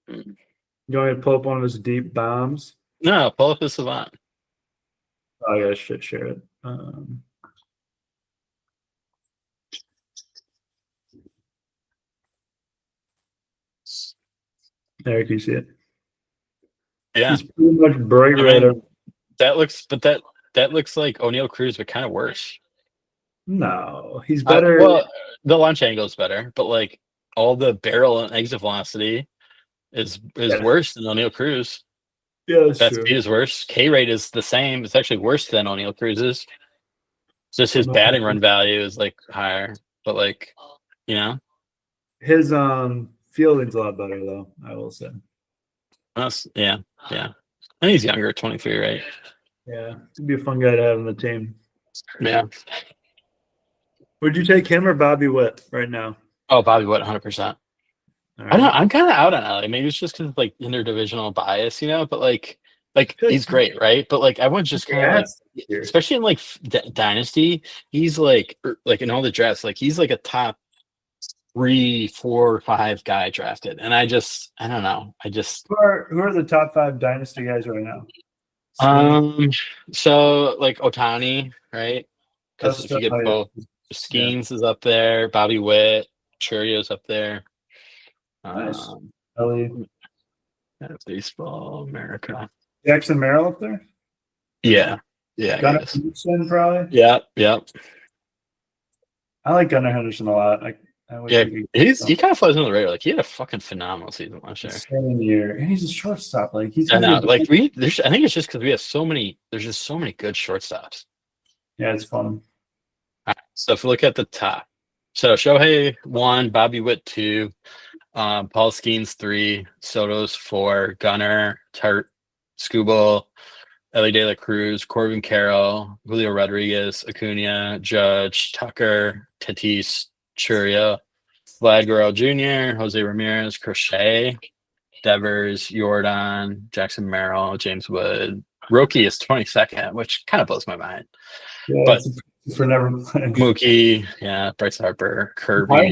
You want me to pull up one of his deep bombs? No, pull up is savant. Oh, I gotta share it. There, can you see it? Yeah, he's pretty much bright red. That looks like O'Neal Cruz, but kind of worse. No, he's better. Well, the launch angle is better, but like all the barrel and exit velocity is worse than O'Neal Cruz. Yeah, that speed is worse. K rate is the same. It's actually worse than O'Neal Cruz's. Just his batting run value is like higher, but like his fielding's a lot better though. I will say. Yeah. And he's younger, 23, right? Yeah, it'd be a fun guy to have on the team. Yeah. Would you take him or Bobby Witt right now? Oh, Bobby Witt, 100%. Right. I don't know. I'm kind of out on Ellie. Maybe it's just because of like interdivisional bias, but like he's great, right? But like I would just kind of especially in like Dynasty, he's like in all the drafts, like he's like a top 3, 4, 5 guy drafted, and I don't know. Who are the top 5 Dynasty guys right now? So like Ohtani, right? Because if you get both, Skeens is up there, Bobby Witt, Churio's up there. Nice. Ellie. Baseball America. Jackson Merrill up there? Yeah. Gunnar Henderson, probably? Yeah. I like Gunnar Henderson a lot. He kind of flies under the radar. Like he had a fucking phenomenal season last year. Same year, and he's a shortstop. Like he's. I know. Like I think it's just because we have so many. There's just so many good shortstops. Yeah, it's fun. So if we look at the top, so Shohei 1, Bobby Witt 2, Paul Skeens 3, Soto's 4, Gunnar, Tart, Skubal, Ellie De La Cruz, Corbin Carroll, Julio Rodriguez, Acuna, Judge, Tucker, Tatis, Churia, Vlad Guerrero Jr., Jose Ramirez, Crochet, Devers, Jordan, Jackson Merrill, James Wood. Roki is 22nd, which kind of blows my mind. Yeah, But for never playing. Mookie, yeah, Bryce Harper, Kirby. I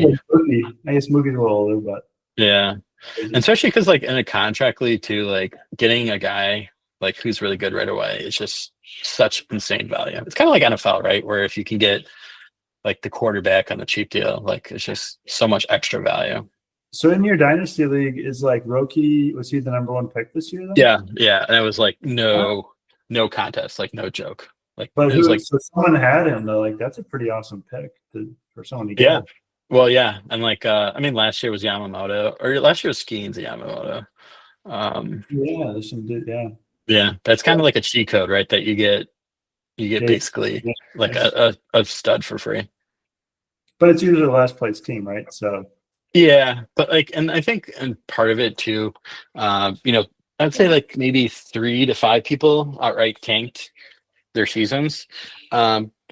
guess Mookie's a little older, but yeah. And especially because like in a contract league too, like getting a guy like who's really good right away is just such insane value. It's kind of like NFL, right? Where if you can get like the quarterback on the cheap deal, like it's just so much extra value. So in your dynasty league, is like Roki, was he the number 1 pick this year? Then? Yeah, and it was like no contest, like no joke. Like, but it was like so someone had him though. Like that's a pretty awesome pick for someone to get. Yeah. Well, yeah, and like I mean, last year was Yamamoto, or last year was Skeens and Yamamoto. Yeah, there's some dude. Yeah. Yeah, that's kind of like a cheat code, right? That you get basically like a stud for free. But it's usually the last place team, right? So yeah, but like, and I think, and part of it too, I'd say like maybe 3 to 5 people outright tanked their seasons.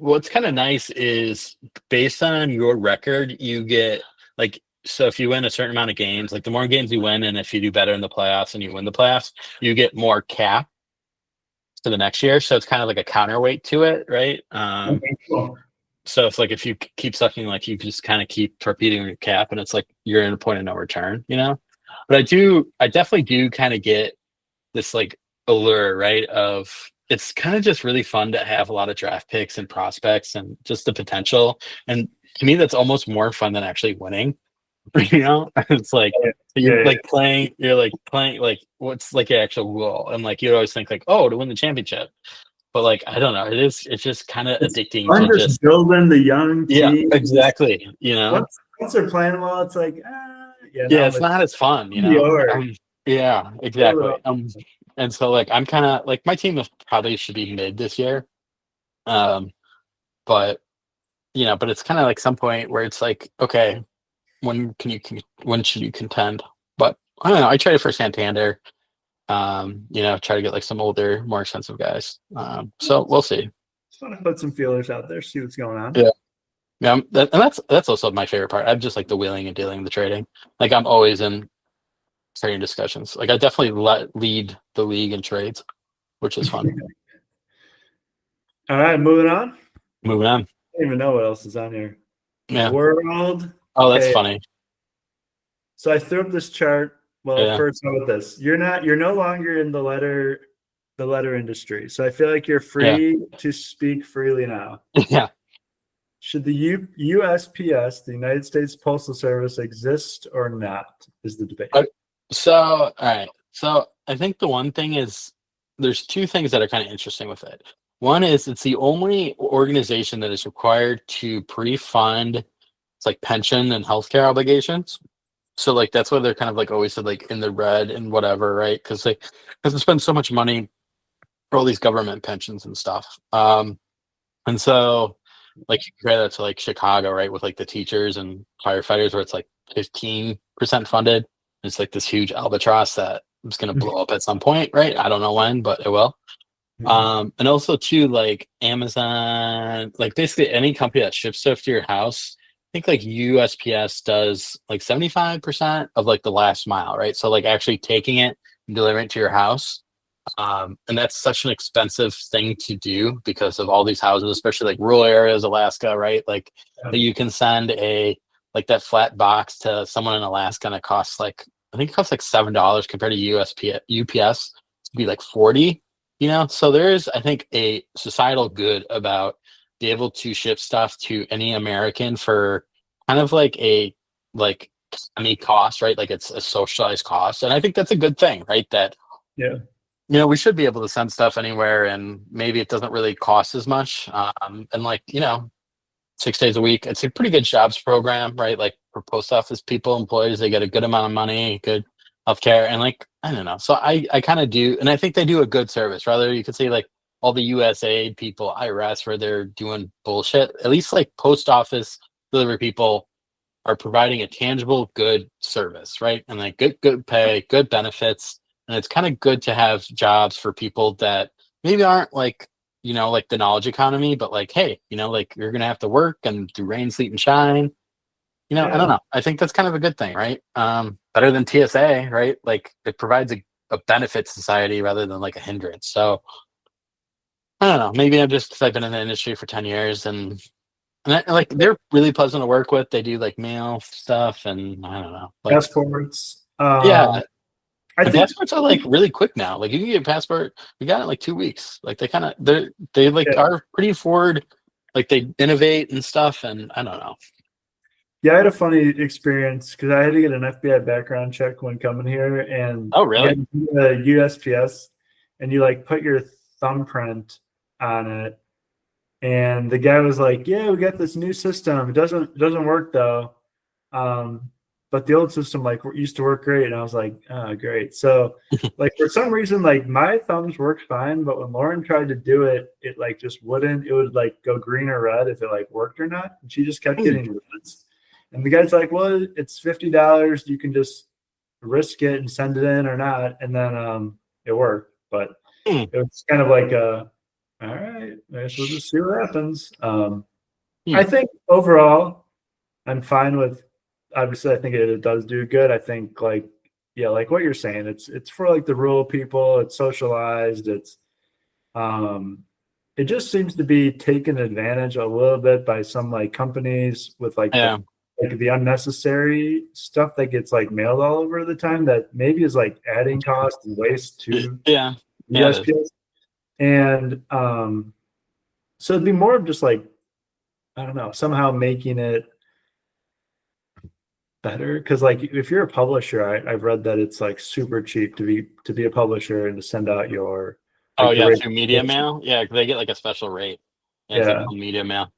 What's kind of nice is based on your record, you get like, so if you win a certain amount of games, like the more games you win, and if you do better in the playoffs and you win the playoffs, you get more cap to the next year. So it's kind of like a counterweight to it, right? cool. So it's like if you keep sucking, like you just kind of keep torpedoing your cap, and it's like you're in a point of no return, But I definitely do kind of get this like allure, right? Of it's kind of just really fun to have a lot of draft picks and prospects and just the potential. And to me, that's almost more fun than actually winning. It's like you're playing like what's like the actual goal, and like you always think like, oh, to win the championship. But like I don't know, it's just kind of addicting to just building the young team. Yeah, exactly. Once they're playing well, it's like it's not as fun, yeah, exactly. And so like I'm kind of like my team probably should be mid this year, but but it's kind of like some point where it's like, okay, when should you contend? But I don't know. I traded for Santander. Try to get like some older, more expensive guys. So we'll see. Just want to put some feelers out there, see what's going on. Yeah, that's also my favorite part. I'm just like the wheeling and dealing, the trading. Like I'm always in trading discussions. Like I definitely lead the league in trades, which is fun. All right, moving on. I don't even know what else is on here. Yeah. World. Oh, that's funny. So I threw up this chart. Well, first, how about this? You're no longer in the letter industry. So I feel like you're free to speak freely now. Yeah. Should the USPS, the United States Postal Service, exist or not? Is the debate. So, all right. So I think the one thing is there's 2 things that are kind of interesting with it. One is it's the only organization that is required to pre-fund it's like pension and healthcare obligations. So like that's why they're kind of like always said like in the red and whatever, right? Because they spend so much money for all these government pensions and stuff. And so like you compare that to like Chicago, right, with like the teachers and firefighters, where it's like 15% funded. It's like this huge albatross that is going to blow up at some point, right? I don't know when, but it will. And also too, like Amazon, like basically any company that ships stuff to your house. I think like USPS does like 75% of like the last mile, right? So like actually taking it and delivering it to your house. And that's such an expensive thing to do because of all these houses, especially like rural areas, Alaska, right? Like that you can send like that flat box to someone in Alaska and it costs like, I think it costs like $7 compared to UPS to be like 40, So there is, I think, a societal good about be able to ship stuff to any American for kind of like a cost, right? Like it's a socialized cost. And I think that's a good thing, right? That we should be able to send stuff anywhere and maybe it doesn't really cost as much. And like, 6 days a week, it's a pretty good jobs program, right? Like for post office employees, they get a good amount of money, good healthcare, and like, I don't know. So I kind of do, and I think they do a good service. Rather, you could say like all the USAID people, IRS, where they're doing bullshit. At least like post office delivery people are providing a tangible, good service, right? And like good pay, good benefits. And it's kind of good to have jobs for people that maybe aren't like, like the knowledge economy, but like, hey, like you're gonna have to work and do rain, sleet, and shine. I don't Yeah. know. I think that's kind of a good thing, right? Better than TSA, right? Like it provides a benefit to society rather than like a hindrance. So I don't know. Maybe I'm just because I've been in the industry for 10 years like they're really pleasant to work with. They do like mail stuff and I don't know. Like Passports. yeah, I the think passports are like really quick now. Like you can get a passport. We got it in like 2 weeks. Like they like yeah, are pretty forward. Like they innovate and stuff. And I don't know. yeah, I had a funny experience because I had to get an FBI background check when coming here, and Oh really? you get the USPS, and you like put your thumbprint on it, and the guy was like, "Yeah, we got this new system. It doesn't work though, but the old system like used to work great." And I was like, "Oh, great." So like for some reason, like my thumbs worked fine, but when Lauren tried to do it, it like just wouldn't. It would like go green or red if it like worked or not, and she just kept getting reds. And the guy's like, "Well, it's $50. You can just risk it and send it in or not." And then it worked, but Hmm. it was kind of like all right, I guess we'll just see what happens. Hmm. I think overall, I'm fine with. Obviously, I think it does do good. I think like like what you're saying, it's for like the rural people. It's socialized. Um, it just seems to be taken advantage a little bit by some like companies with like Yeah. the unnecessary stuff that gets like mailed all over the time that maybe is like adding cost and waste to Yeah. Yeah. It is. USPS. And so it'd be more of just like, I don't know, somehow making it better. Because like if you're a publisher, I've read that it's like super cheap to be a publisher and to send out your Oh like the yeah, rate. through media mail. Yeah, 'cause they get like a special rate. Yeah, it's like Yeah, on media mail.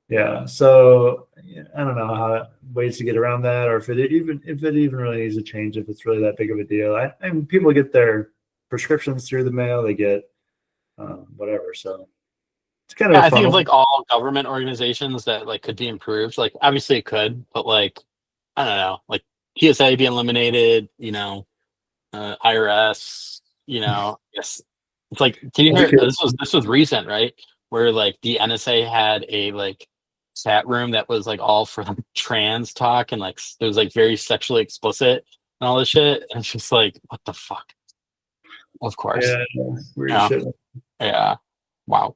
yeah. So yeah, I don't know how ways to get around that, or if it even really needs to change, if it's really that big of a deal. I mean, people get their prescriptions through the mail, they get whatever. So it's kind of Yeah, a I think fun of one. like all government organizations that like could be improved. Like obviously it could, but like I don't know, like TSA being eliminated, IRS, yes. It's like can you hear this was recent, right? Where like the NSA had a like chat room that was like all for like trans talk and like it was like very sexually explicit and all this shit. And it's just like, what the fuck? Of course. Yeah, weird Yeah. shit. Yeah. Wow.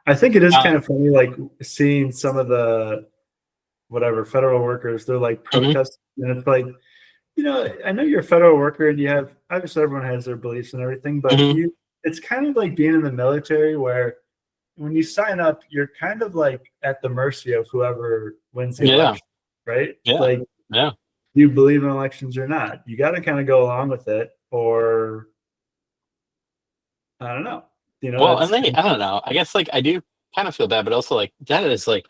I think it is Uh, kind of funny, like seeing some of the whatever federal workers, they're like mhm, protesting, and it's like, I know you're a federal worker and you have obviously everyone has their beliefs and everything, but mhm. it's kind of like being in the military where when you sign up, you're kind of like at the mercy of whoever wins the Yeah. election, right? Yeah. Like, Yeah. do you believe in elections or not? You got to kind of go along with it, or I don't know. Well, and It's I don't know. I guess like I do kind of feel bad, but also like that is like,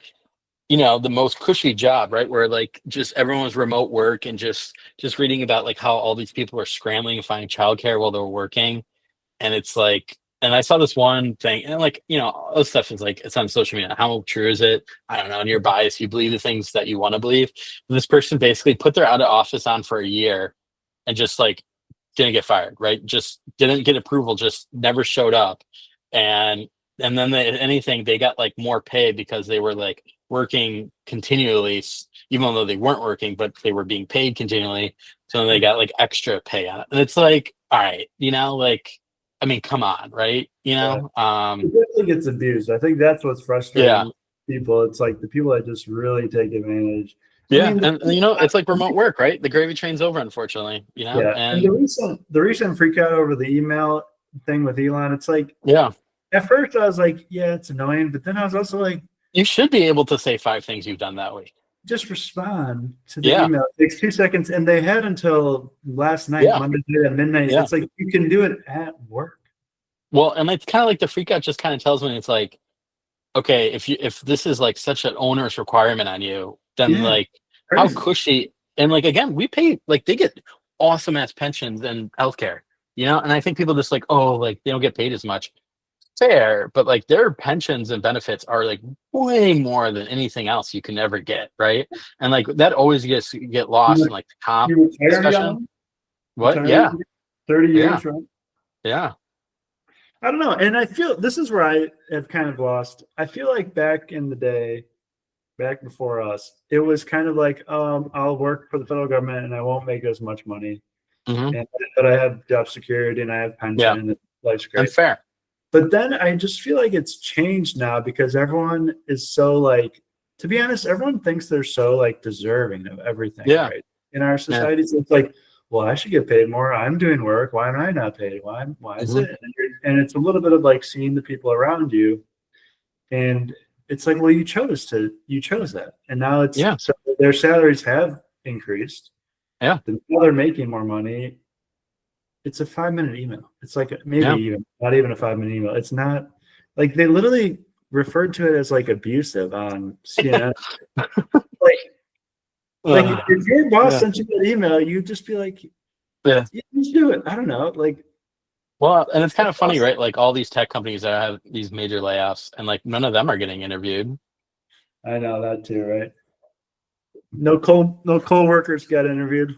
the most cushy job, right? Where like just everyone's remote work and just reading about like how all these people are scrambling to find childcare while they're working. And it's like, and I saw this one thing, and like, all this stuff is like it's on social media. How true is it? I don't know. And you're biased. You believe the things that you want to believe. This person basically put their out of office on for a year and just like didn't get fired, right? Just didn't get approval, just never showed up. And then if anything, they got like more pay because they were like working continually, even though they weren't working, but they were being paid continually. So they got like extra pay on it. And it's like, all right, like, I mean, come on, right? yeah. It definitely gets abused. I think that's what's Yeah. frustrating people. It's like the people that just really take advantage. I Yeah. mean, And it's like remote work, right? The gravy train's over, unfortunately, yeah. And and the recent freak out over the email thing with Elon, it's like yeah, at first I was like, yeah, it's annoying, but then I was also like, you should be able to say 5 things you've done that week. just respond to the Yeah. email. It takes 2 seconds, and they had until last night, Yeah. Monday night at midnight. Yeah. It's like you can do it at work. Well, and it's kind of like the freak out just kind of tells me it's like, okay, if this is like such an onerous requirement on you, then Yeah, like how crazy. cushy and like again, we pay like they get awesome ass pensions and healthcare, and I think people just like, oh, like they don't get paid as much. fair, but like their pensions and benefits are like way more than anything else you can ever get, right? And like that always get lost in like the comp You retired discussion. young? What? Retired Yeah, 30 yeah, years, right? yeah. I don't know. And I feel this is where I have kind of lost. I feel like back in the day, back before us, it was kind of like, I'll work for the federal government and I won't make as much money. Hmm. But I have job security and I have pension Yeah. and life's And great. fair. But then I just feel like it's changed now because everyone is so like, to be honest, everyone thinks they're so like deserving of everything, Yeah. right? In our society, so it's like, well, I should get paid more. I'm doing work. Why am I not paid? Why is Mhm. it? And it's a little bit of like seeing the people around you, and it's like, well, you chose that, and now it's Yeah. so their salaries have increased. Yeah. Now they're making more money. It's a 5-minute email. It's like maybe Yeah. even not even a 5-minute email. It's not like they literally referred to it as like abusive on CNN. like if your boss Yeah. sent you that email, you'd just be like, Yeah. "Yeah, just do it." I don't know. Like, Well, and it's kind of funny, right? Like all these tech companies that have these major layoffs, and like none of them are getting interviewed. I know that too, right? No coal workers got interviewed.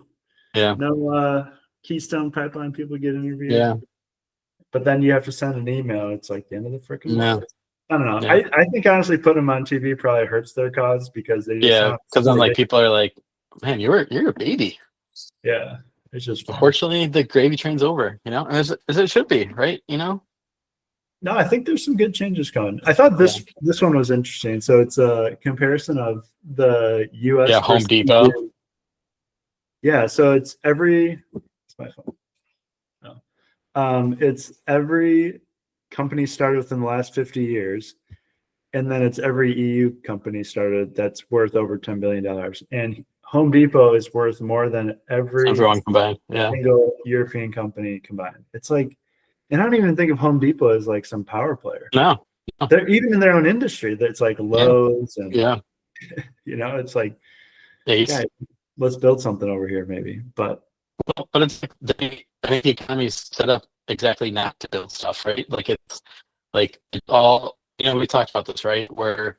Yeah. No Keystone Pipeline people get interviewed. Yeah. But then you have to send an email. It's like the end of the freaking Yeah. world. I don't know. Yeah. I think honestly putting them on TV probably hurts their cause because they just Yeah. sound Because then like silly. people are like, man, you're a baby. Yeah, it's just fun. Unfortunately, the gravy train's over, you know, as it should be, right? You know? No, I think there's some good changes coming. I thought this one was interesting. So it's a comparison of the U.S. Yeah, Home versus Depot. EU. Yeah, so it's every. It's my phone. No. It's every company started within the last 50 years, and then it's every EU company started that's worth over $10 billion. And Home Depot is worth more than Everyone combined. Yeah. single European company combined. It's like, and I don't even think of Home Depot as like some power player. No. They're even in their own industry. That's like Lowe's and Yeah. it's like, Yeah. guys, let's build something over here, maybe. But it's like I think the economy's set up exactly not to build stuff, right? Like it's all, you know, we talked about this, right? Where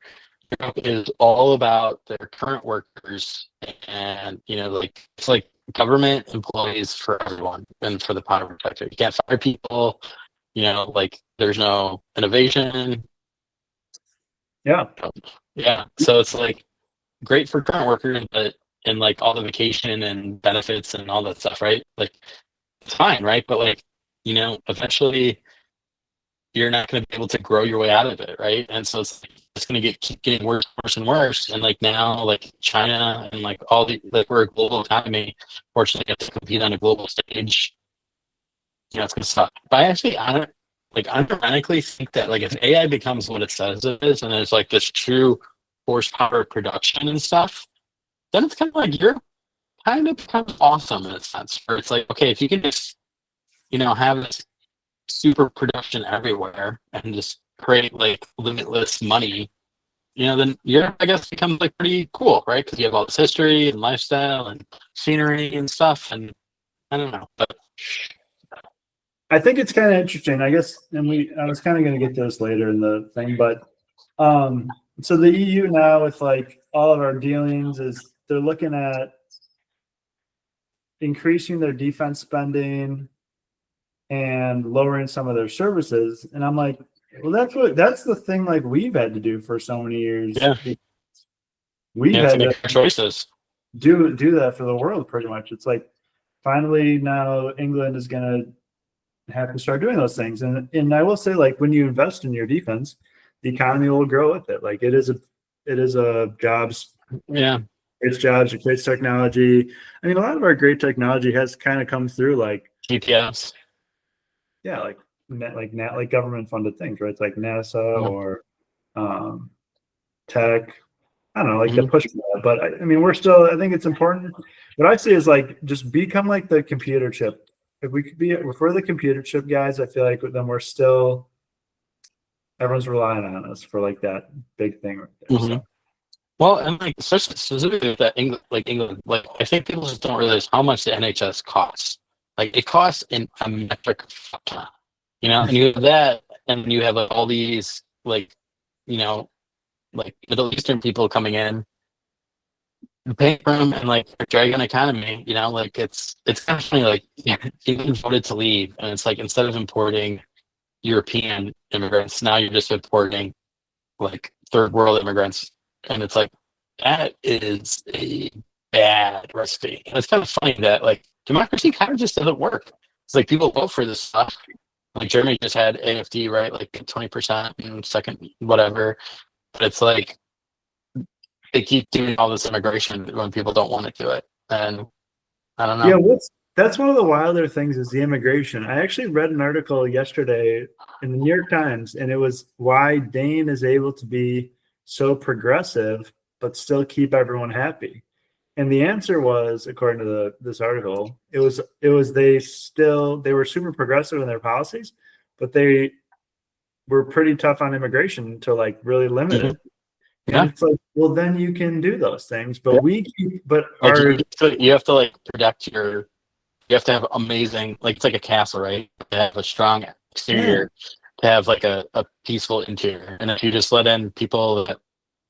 Europe is all about their current workers, and you know, like it's like government employees for everyone and for the private sector. You can't fire people, you know, like there's no innovation. yeah, Yeah. So it's like great for current workers, but and like all the vacation and benefits and all that stuff, right? Like it's fine, right? But like, you know, eventually you're not going to be able to grow your way out of it, right? And so it's going to keep getting worse, worse, and worse. And like now, like China and like all the like we're a global economy. Fortunately, you have to compete on a global stage. You know, it's going to suck. But I ironically think that like if AI becomes what it says it is, and there's like this true horsepower production and stuff, then it's kind of like Europe kind of becomes awesome in a sense. Where it's like, okay, if you can just, you know, have this super production everywhere and just create like limitless money, you know, then Europe, I guess, becomes like pretty cool, right? Because you have all this history and lifestyle and scenery and stuff. And I don't know, but I think it's kind of interesting. I guess, and I was kind of going to get to this later in the thing, but so the EU now with like all of our dealings is they're looking at increasing their defense spending and lowering some of their services. And I'm like, well, that's the thing like we've had to do for so many years. Yeah. We've you have had to make choices. do that for the world pretty much. It's like finally now England is gonna have to start doing those things. And I will say, like, when you invest in your defense, the economy will grow with it. Like it is a jobs. Yeah. Creates jobs, it creates technology. I mean, a lot of our great technology has kind of come through like GPS. Yeah, like government funded things, right? It's like NASA or tech. I don't know, like the push for that. But I mean, I think it's important. What I say is like just become like the computer chip. If we're the computer chip guys, I feel like then everyone's relying on us for like that big thing right there. So. Well, and like specifically with that England, like I think people just don't realize how much the NHS costs. Like it costs a metric ton, you know, and you have that, and you have like, all these like, you know, like Middle Eastern people coming in, paying for them, and like a dragon economy. Like it's kind of funny. Like even voted to leave, and it's like instead of importing European immigrants, now you're just importing like third world immigrants, and it's like that is a bad recipe. And it's kind of funny that like democracy kind of just doesn't work. It's like people vote for this stuff. Like Germany just had AFD, right? Like 20% and second whatever. But it's like they keep doing all this immigration when people don't want to do it. And I don't know. Yeah, that's one of the wilder things is the immigration. I actually read an article yesterday in the New York Times, and it was why Dane is able to be so progressive but still keep everyone happy. And the answer was, according to this article, it was they were super progressive in their policies, but they were pretty tough on immigration to like really limit it. Yeah. And it's like, well, then you can do those things, but Like, you have to like protect you have to have amazing, like it's like a castle, right? To have a strong exterior, to have like a peaceful interior. And if you just let in people that,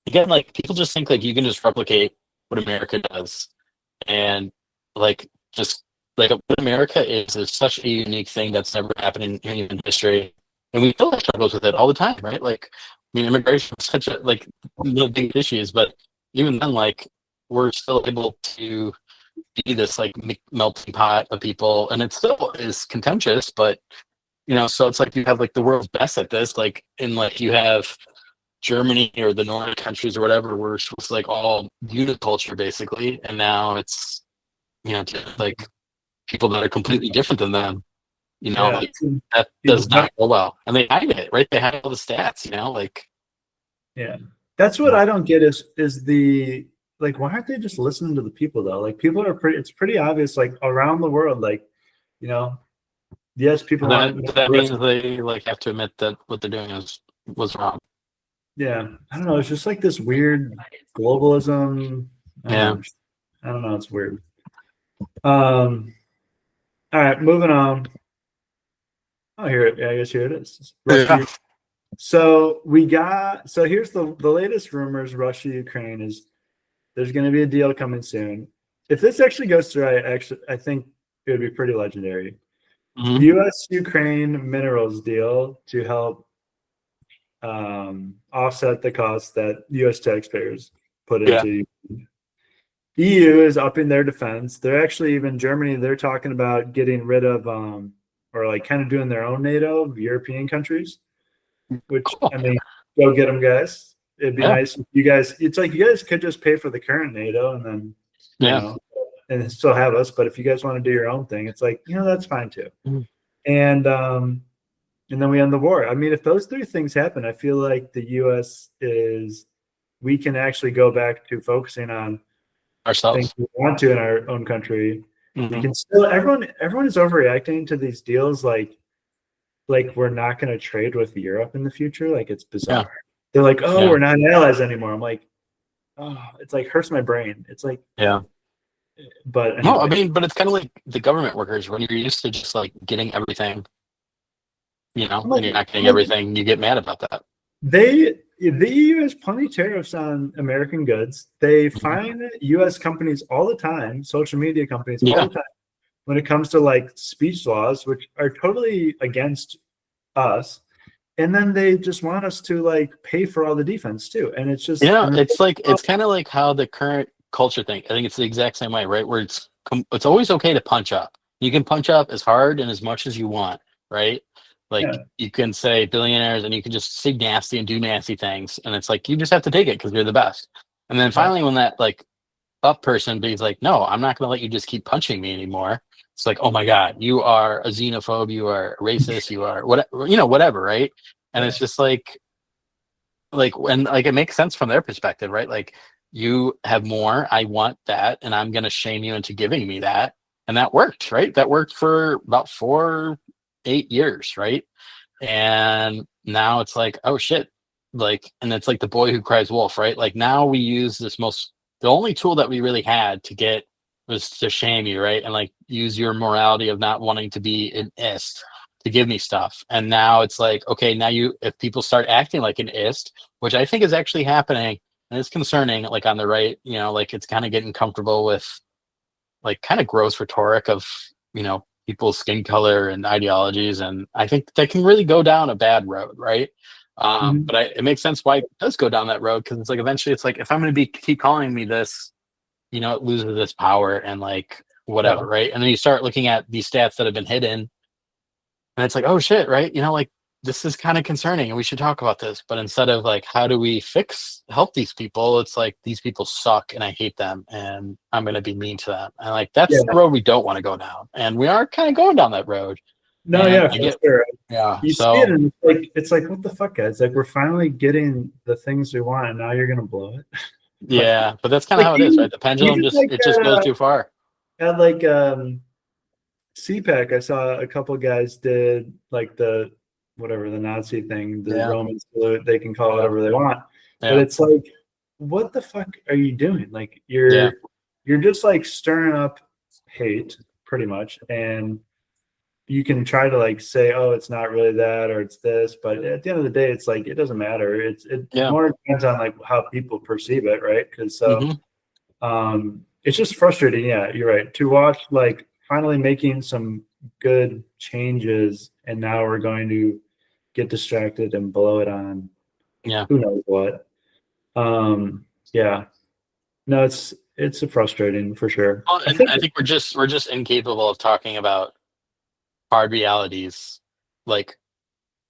again, like people just think like you can just replicate what America does. And like just like what America is such a unique thing that's never happened in human history. And we still have struggles with it all the time, right? Like, I mean, immigration is such a like no big issues, but even then, like we're still able to be this like melting pot of people, and it still is contentious, but so it's like you have like the world's best at this, like in like you have Germany or the Nordic countries or whatever, where it's like all uniculture basically, and now it's just, like people that are completely different than them, like that does not go well, and they hide it, right? They hide all the stats, like that's what I don't get is the like, why aren't they just listening to the people though? Like people are it's pretty obvious, like around the world, like yes, people that means they like have to admit that what they're doing was wrong. Yeah, I don't know. It's just like this weird globalism. I don't know. It's weird. All right, moving on. Oh, here it. Yeah, I guess here it is. Yeah. So here's the latest rumors. Russia, Ukraine is there's going to be a deal coming soon. If this actually goes through, I think it would be pretty legendary. Mm-hmm. U.S. Ukraine minerals deal to help offset the costs that U.S. taxpayers put into. EU is upping their defense. They're actually, even Germany, they're talking about getting rid of or like kind of doing their own NATO, European countries, which I mean, go get them, guys. It'd be nice if you guys, it's like you guys could just pay for the current NATO and then, and still have us. But if you guys want to do your own thing, it's like, that's fine too. Mm-hmm. And then we end the war. I mean, if those three things happen, I feel like the U.S. we can actually go back to focusing on ourselves, things we want to in our own country. Mm-hmm. We can still, everyone is overreacting to these deals. Like we're not going to trade with Europe in the future. Like it's bizarre. Yeah. They're like, we're not allies anymore. I'm like, it's like hurts my brain. It's like, but anyway. No, I mean, but it's kind of like the government workers when you're used to just like getting everything, and you're not getting everything, you get mad about that. The EU has plenty of tariffs on American goods. They find U.S. companies all the time, social media companies all the time, when it comes to like speech laws, which are totally against us. And then they just want us to like pay for all the defense too. And it's just, it's like, it's kind of like how the current culture thing, I think it's the exact same way, right? Where it's always okay to punch up. You can punch up as hard and as much as you want, right? Like you can say billionaires and you can just say nasty and do nasty things. And it's like, you just have to take it because you're the best. And then finally, when that like up person being like, no, I'm not going to let you just keep punching me anymore. It's like, oh my God, you are a xenophobe. You are a racist. You are whatever. Right. And it's just like, and like, it makes sense from their perspective, right? Like you have more, I want that. And I'm going to shame you into giving me that. And that worked, right? That worked for about 8 years, right? And now it's like, oh shit, like, and it's like the boy who cries wolf, right? Like now we use the only tool that we really had to get was to shame you, right? And like use your morality of not wanting to be an ist to give me stuff. And now it's like, okay, now if people start acting like an ist, which I think is actually happening, and it's concerning, like on the right, like it's kind of getting comfortable with like kind of gross rhetoric of, people's skin color and ideologies. And I think that can really go down a bad road, right? Mhm. But it makes sense why it does go down that road, because it's like eventually it's like, if I'm going to keep calling me this, it loses its power and like whatever, Yeah. right? And then you start looking at these stats that have been hidden, and it's like, oh shit, right? Like this is kind of concerning and we should talk about this. But instead of like, how do we help these people? It's like, these people suck and I hate them and I'm going to be mean to them. And like, that's Yeah. the road we don't want to go down. And we are kind of going down that road. No, And yeah, I for get, sure. yeah. You see So it, and it's like, what the fuck, guys? Like, we're finally getting the things we want, and now you're gonna blow it. yeah, but that's kind of Like how it is, right? The you pendulum just just, like it just goes too far. at like CPAC, I saw a couple guys did like the whatever the Nazi thing, the Yeah. Roman salute. They can call it whatever they want, but Yeah. it's like, what the fuck are you doing? Like Yeah. you're just like stirring up hate, pretty much, and you can try to like say, oh, it's not really that or it's this, but at the end of the day, it's like it doesn't matter. It Yeah. more depends on like how people perceive it, right? Because Mhm. it's just frustrating. Yeah, you're right. To watch like finally making some good changes, and now we're going to get distracted and blow it on Yeah. who knows what. Yeah, no, it's frustrating for sure. Well, I and think I think we're just incapable of talking about hard realities, like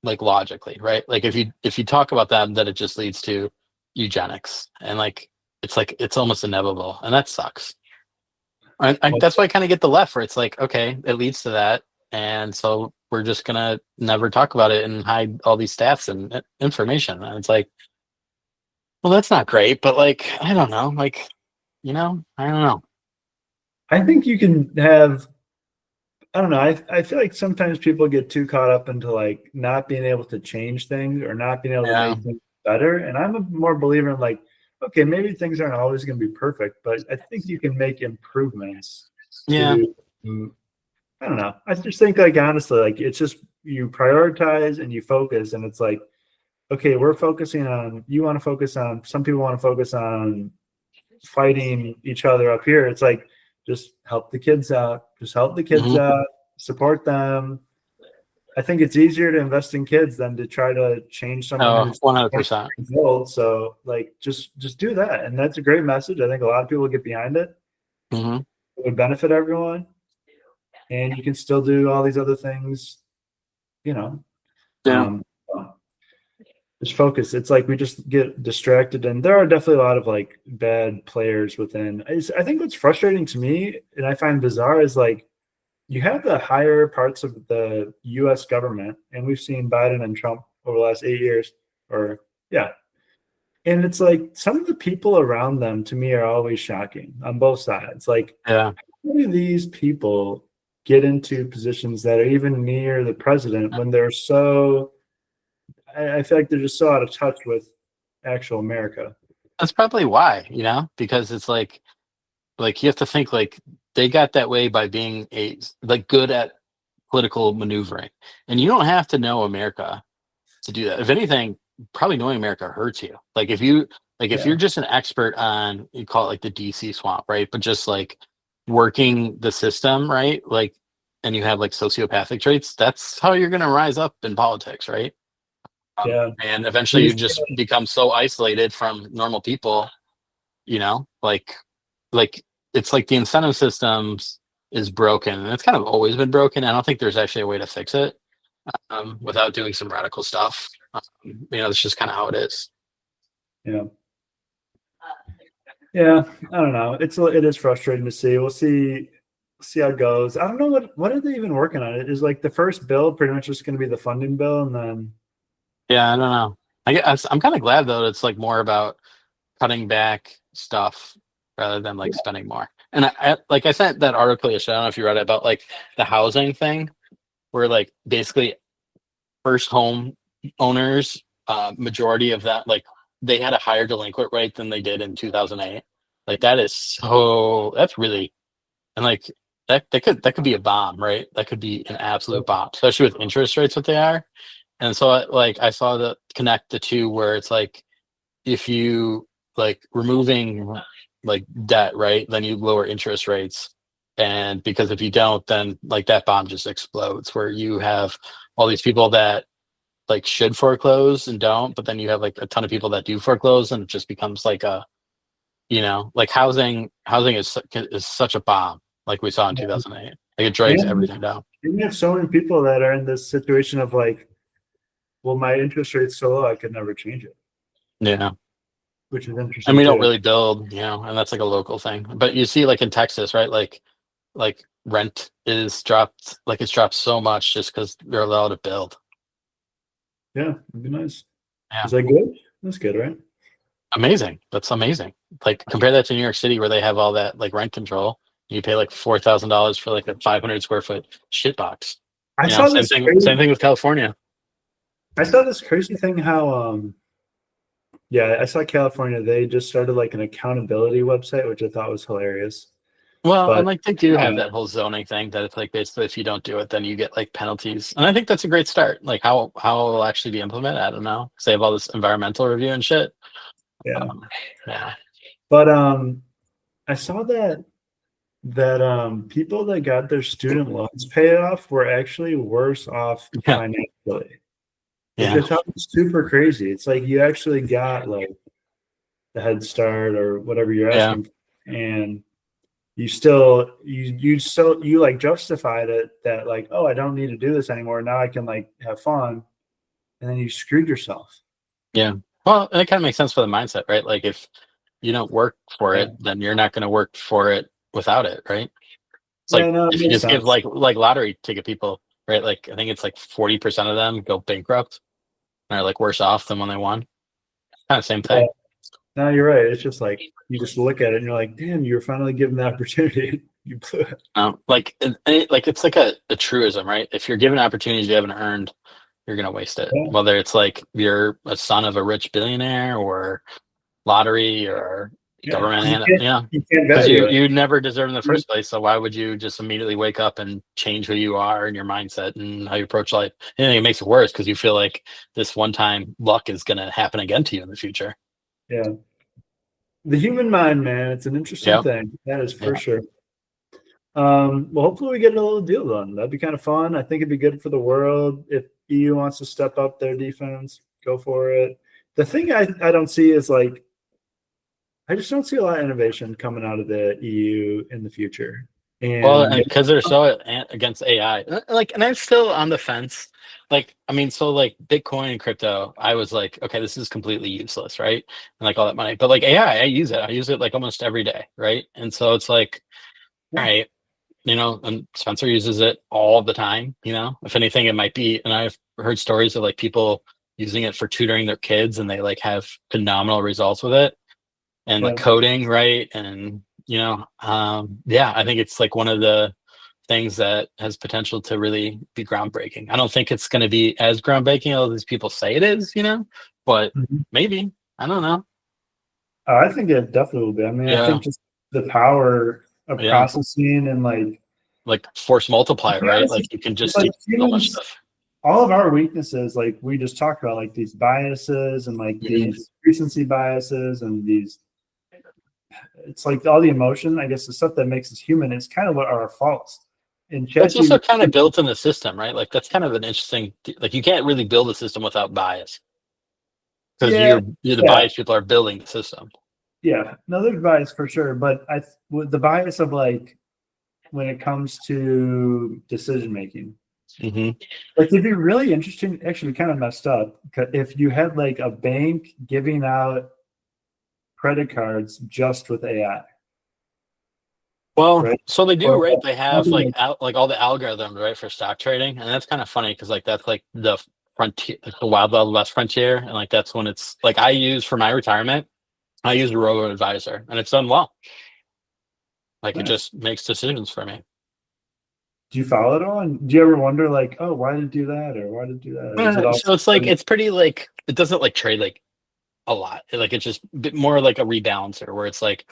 logically, right? Like if you talk about them, then it just leads to eugenics, and like it's almost inevitable, and that sucks. That's why I kind of get the left, where it's like, okay, it leads to that, and so we're just gonna never talk about it and hide all these stats and information, and it's like, well, that's not great, but like, I don't know, like, I don't know. I think you can have. I don't know. I feel like sometimes people get too caught up into like not being able to change things or not being able to Yeah, make things better. And I'm a more believer in like, okay, maybe things aren't always going to be perfect, but I think you can make improvements yeah, to, I don't know. I just think like honestly, like it's just you prioritize and you focus, and it's like, okay, we're focusing on, you want to focus on, some people want to focus on fighting each other up here. It's like, just help the kids out. Just help the kids hmm out. Support them. I think it's easier to invest in kids than to try to change someone oh, who's 100%. years old. So like, just do that, and that's a great message. I think a lot of people get behind it. hmm It would benefit everyone, and you can still do all these other things. You know, Yeah, um, just focus. It's like we just get distracted, and there are definitely a lot of like bad players within. I think what's frustrating to me, and I find bizarre, is like you have the higher parts of the U.S. government, and we've seen Biden and Trump over the last 8 years, or yeah, and it's like some of the people around them to me are always shocking on both sides. Like, yeah. how do these people get into positions that are even near the president when they're so? I feel like they're just so out of touch with actual America. That's probably why, because it's like you have to think like they got that way by being like good at political maneuvering, and you don't have to know America to do that. If anything, probably knowing America hurts you. Like if Yeah, you're just an expert on, you call it like the DC swamp, right? But just like working the system, right? Like, and you have like sociopathic traits, that's how you're going to rise up in politics, right? yeah. And eventually You you just just become so isolated from normal people, like it's like the incentive systems is broken, and it's kind of always been broken. I don't think there's actually a way to fix it without doing some radical stuff. It's just kind of how it is. yeah. Yeah, I don't know. It is frustrating to see. We'll see how it goes. I don't know what are they even working on. It is like the first bill pretty much just going to be the funding bill, and then Yeah, I don't know. I'm kind of glad though. It's like more about cutting back stuff rather than like spending more. And like I sent that article yesterday. I don't know if you read it, about like the housing thing, where like basically first home owners, majority of that, like they had a higher delinquent rate than they did in 2008. Like that's really, and like that could be a bomb, right? That could be an absolute bomb, especially with interest rates what they are. And so like I saw the connect the two where it's like if you like removing like debt, right, then you lower interest rates. And because if you don't, then like that bomb just explodes where you have all these people that like should foreclose and don't, but then you have like a ton of people that do foreclose and it just becomes like a, like housing is such a bomb like we saw in 2008. Like it drags everything down. And you have so many people that are in this situation of like, well, my interest rate's so low, I could never change it, Yeah. which is interesting. And we don't too. really build, and that's like a local thing. But you see like in Texas, right? Like rent is dropped, like it's dropped so much just because they're allowed to build. Yeah, it'd be nice. Yeah. Is that good? That's good, right? Amazing. That's amazing. Like compare that to New York City where they have all that like rent control. You pay like $4,000 for like a 500 square foot shit box. I saw Same this thing. crazy, Same thing with California. I saw this crazy thing how I saw California, they just started like an accountability website, which I thought was hilarious. Well, But and like they do have that whole zoning thing that it's like basically if you don't do it, then you get like penalties. And I think that's a great start. Like how it'll actually be implemented, I don't know. 'Cause they have all this environmental review and shit. yeah. Yeah. But I saw that people that got their student loans paid off were actually worse off Yeah. financially. Yeah. Like, it's super crazy. It's like you actually got like the Head Start or whatever you're Yeah. asking for, and you still you like justified it that like, oh, I don't need to do this anymore. Now I can like have fun, and then you screwed yourself. Yeah. Well, and it kind of makes sense for the mindset, right? Like if you don't work for it, then you're not going to work for it without it, right? It's like no, it if you makes just give sense. like lottery ticket people, right? Like I think it's like 40% of them go bankrupt and are like worse off than when they won. Kind of same thing. No, you're right. It's just like you just look at it and you're like, damn, you're finally given the opportunity. You blew it. Like it's like a truism, right? If you're given opportunities you haven't earned, you're gonna waste it. Yeah. Whether it's like you're a son of a rich billionaire or lottery or government, You can't because value it. you never deserve in the first place. So why would you just immediately wake up and change who you are and your mindset and how you approach life? And I think it makes it worse because you feel like this one time luck is gonna happen again to you in the future. Yeah. The human mind, man, it's an interesting Yeah. thing. That is for Yeah. sure. Well, hopefully we get a little deal done. That'd be kind of fun. I think it'd be good for the world. If EU wants to step up their defense, go for it. The thing I don't see is like, I just don't see a lot of innovation coming out of the EU in the future. Well, And and because they're so against AI, like, and I'm still on the fence. Like, I mean, so like Bitcoin and crypto, I was like, okay, this is completely useless, right? And like all that money, but like AI, I use it. I use it like almost every day, right? And so it's like, all right, and Spencer uses it all the time. If anything, it might be. And I've heard stories of like people using it for tutoring their kids, and they like have phenomenal results with it, and like coding, right? And I think it's like one of the things that has potential to really be groundbreaking. I don't think it's going to be as groundbreaking as these people say it is, but maybe. I don't know. I think it definitely will be. I mean, I think just the power of processing and like force multiplier, right? Like you can just like do so much stuff. All of our weaknesses, like we just talked about, like these biases and like these recency biases and these, it's like all the emotion, I guess the stuff that makes us human is kind of what are our faults. And it's also kind of built in the system, right? Like that's kind of an interesting, like you can't really build a system without bias. Because you're the biased people are building the system. Yeah, no, there's bias for sure, but the bias of like when it comes to decision making, like it'd be really interesting. Actually, kind of messed up if you had like a bank giving out credit cards just with AI. Well, right? So they do, right? They have like all the algorithms, right, for stock trading, and that's kind of funny because like that's like the frontier, like the wild west frontier, and like that's when it's like I use for my retirement, I use a robo advisor, and it's done well. Like it just makes decisions for me. Do you follow it all? And do you ever wonder like, oh, why did it do that, or why did it do that? So it's like it's pretty like it doesn't like trade like a lot. Like it's just a bit more like a rebalancer where it's like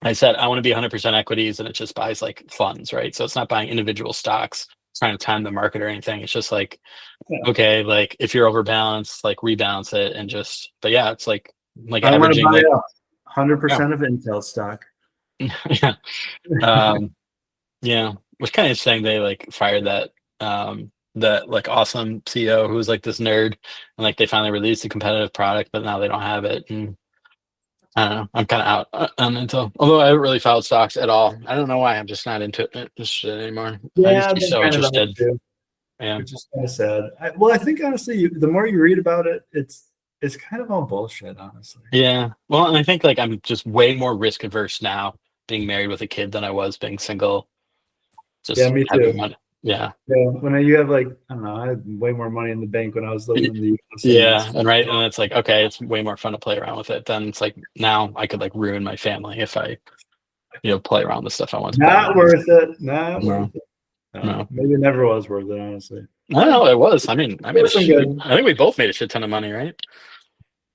I said I want to be 100% equities, and it just buys like funds, right? So it's not buying individual stocks, trying to time the market or anything. It's just like, Yeah. okay, like if you're overbalanced, like rebalance it and just. But yeah, it's like I want to averaging buy like 100% of Intel stock. yeah, yeah. Which kind of interesting. They like fired that like awesome CEO who was like this nerd, and like they finally released a competitive product, but now they don't have it. And I don't know. I'm kind of out on Intel. Although I haven't really followed stocks at all. I don't know why. I'm just not into it this shit anymore. I used Yeah, to I've be been so kind of out interested. too, Yeah. which is kind of sad. Well, I think honestly, the more you read about it, it's kind of all bullshit, honestly. Yeah. Well, and I think like I'm just way more risk averse now being married with a kid than I was being single. Yeah, Just me having too. money. Yeah. Yeah, when you have like, I don't know, I had way more money in the bank when I was living in the US. Yeah. And right. And it's like, okay, it's way more fun to play around with it. Then it's like now I could like ruin my family if I, play around with stuff I want to play Not around with. worth it. Not No. worth it. No, No. maybe it never was worth it, honestly. I don't know. It was. I mean, I There's some good. think we both made a shit ton of money, right?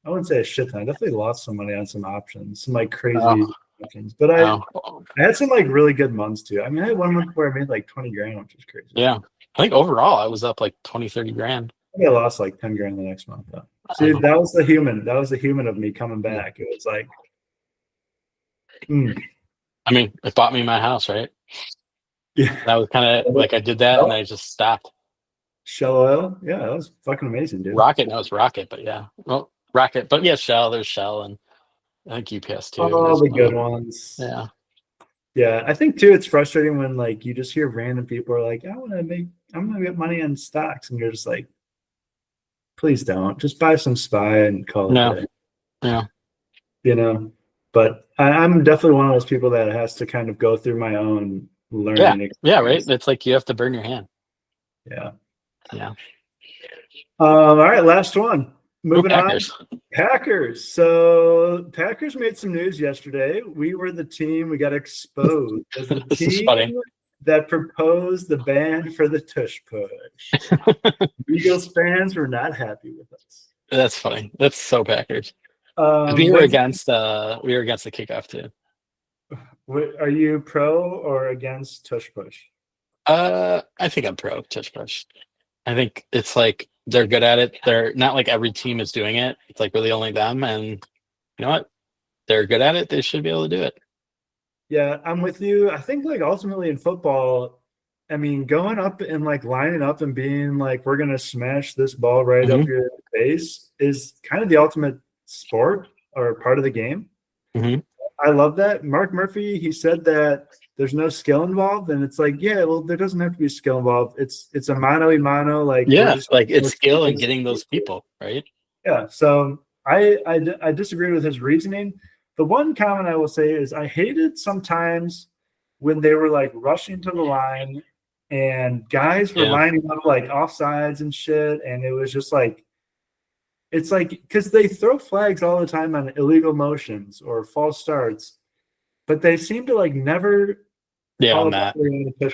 I wouldn't say a shit ton. I definitely lost some money on some options, some like crazy Oh. options. But I Oh. had some like really good months too. I mean, I had one month where I made like 20 grand, which is crazy. Yeah. I think overall I was up like 20, 30 grand. I think I lost like 10 grand the next month though. See, that was the human. That was the human of me coming back. It was like, I mean, it bought me my house, right? yeah. That was kind of like I did that and I just stopped. Shell Oil, yeah, that was fucking amazing, dude. Rocket, no, it's Rocket, but yeah, well, Rocket, but yeah, Shell. There's Shell, and I think UPS too. All the good ones. Yeah, yeah. I think too, it's frustrating when like you just hear random people are like, I'm gonna get money on stocks, and you're just like, please don't, just buy some SPY and call it a day. Yeah. But I'm definitely one of those people that has to kind of go through my own learning. Yeah, right. It's like you have to burn your hand. Yeah. All right, last one. Moving on. Packers. Packers. So Packers made some news yesterday. We were the team we got exposed as the team that proposed the ban for the tush push. Eagles fans were not happy with us. That's funny. That's so Packers. We were against the kickoff too. Are you pro or against tush push? I think I'm pro tush push. I think it's like they're good at it. They're not like every team is doing it. It's like really only them, and you know what? They're good at it. They should be able to do it. Yeah, I'm with you. I think like ultimately in football, I mean, going up and like lining up and being like, we're gonna smash this ball right up your face is kind of the ultimate sport or part of the game. I love that. Mark Murphy, he said that there's no skill involved, and it's like, yeah, well, there doesn't have to be skill involved. It's a mano, like like it's skill in getting those people right. Yeah, so I disagree with his reasoning. The one comment I will say is I hated sometimes when they were like rushing to the line and guys were lining up like offsides and shit, and it was just like, it's like, because they throw flags all the time on illegal motions or false starts, but they seem to like never on that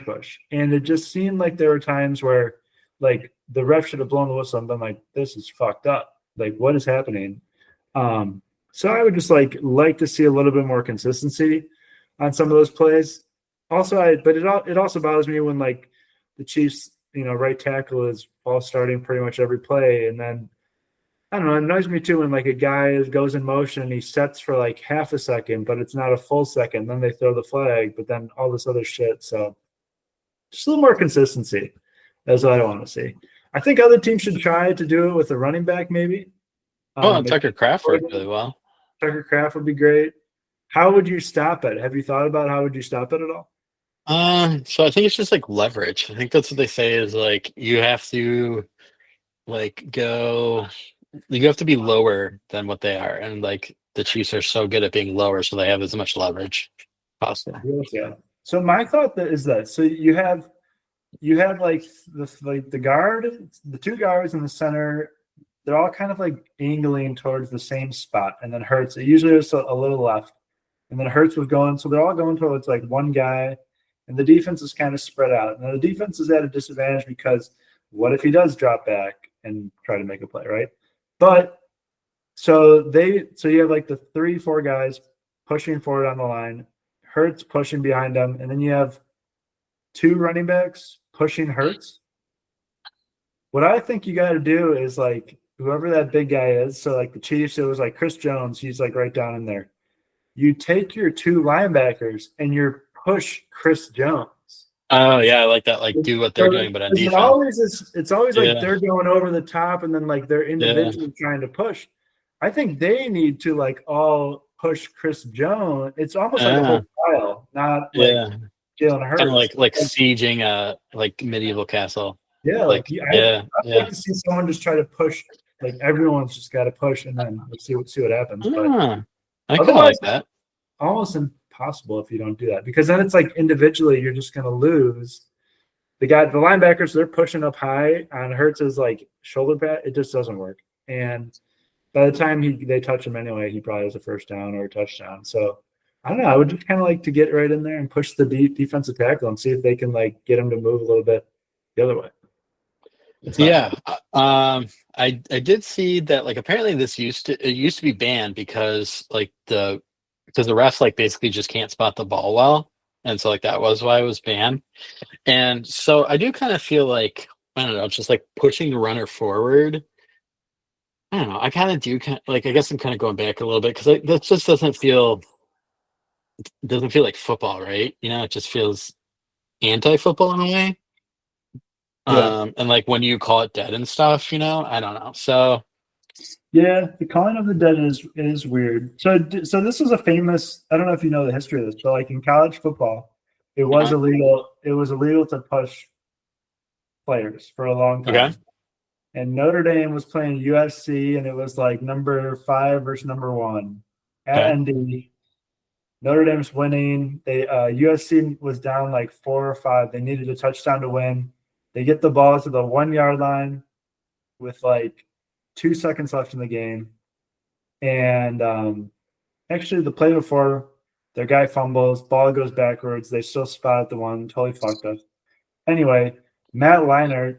push. And it just seemed like there were times where like the ref should have blown the whistle and been like, this is fucked up. Like, what is happening? So I would just like to see a little bit more consistency on some of those plays. Also, but it also bothers me when like the Chiefs, right tackle is false starting pretty much every play, and then I don't know, it annoys me too when like a guy goes in motion and he sets for like half a second, but it's not a full second. Then they throw the flag, but then all this other shit. So just a little more consistency. That's what I want to see. I think other teams should try to do it with a running back, maybe. Tucker Kraft worked really well. Tucker Kraft would be great. How would you stop it? Have you thought about how would you stop it at all? So I think it's just like leverage. I think that's what they say is like you have to like you have to be lower than what they are, and like the Chiefs are so good at being lower, so they have as much leverage possible. Yeah. So my thought is that so you have like the guard, the two guards in the center. They're all kind of like angling towards the same spot, and then Hurts. It usually is a little left, and then Hurts was going. So they're all going towards like one guy, and the defense is kind of spread out. Now the defense is at a disadvantage because what if he does drop back and try to make a play, right? But so you have like the 3-4 guys pushing forward on the line. Hurts pushing behind him, and then you have 2 running backs pushing Hurts. What I think you got to do is like whoever that big guy is. So like the Chiefs, it was like Chris Jones. He's like right down in there. You take your 2 linebackers and you push Chris Jones. Oh yeah, I like that. Like do what they're doing, but on defense. It's always like they're going over the top, and then like they're individually trying to push. I think they need to like all push Chris Jones. It's almost like a whole trial, not like Jalen Hurts. Kind of like sieging a like medieval castle. Yeah, I'd like to see someone just try to push. Like everyone's just got to push, and then we'll see what happens. But I kind of like that. Almost impossible if you don't do that, because then it's like individually you're just going to lose. The linebackers, they're pushing up high on Hurts's like shoulder pad. It just doesn't work. And by the time they touch him anyway, he probably has a first down or a touchdown. So I don't know. I would just kind of like to get right in there and push the defensive tackle and see if they can like get him to move a little bit the other way. I did see that like apparently this used to be banned because the refs like basically just can't spot the ball well, and so like that was why it was banned. And so I do kind of feel like, I don't know, it's just like pushing the runner forward. I don't know. I kind of do I guess I'm kind of going back a little bit because that just doesn't feel like football, right? You know, it just feels anti-football in a way. And like when you call it dead and stuff, you know, I don't know. So yeah, the calling of the dead is weird. So this is a famous. I don't know if you know the history of this, but like in college football, it was illegal. It was illegal to push players for a long time. Okay. And Notre Dame was playing USC, and it was like number 5 versus number 1 at ND. Notre Dame's winning. USC was down like 4 or 5. They needed a touchdown to win. They get the ball to the 1-yard line with like 2 seconds left in the game. And actually the play before, their guy fumbles, ball goes backwards. They still spot at the 1, totally fucked us. Anyway, Matt Leinart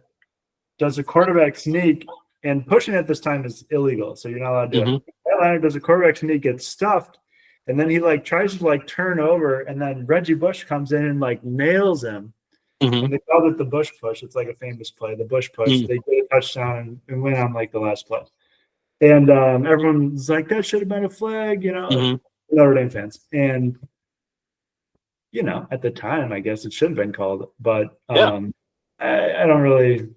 does a quarterback sneak, and pushing at this time is illegal, so you're not allowed to do it. Matt Leinart does a quarterback sneak, gets stuffed, and then he like tries to like turn over, and then Reggie Bush comes in and like nails him. And they called it the Bush push. It's like a famous play, the Bush push. They get a touchdown and win on like the last play. And everyone's like, that should have been a flag, you know, Notre Dame fans. And, you know, at the time, I guess it should have been called. But I don't really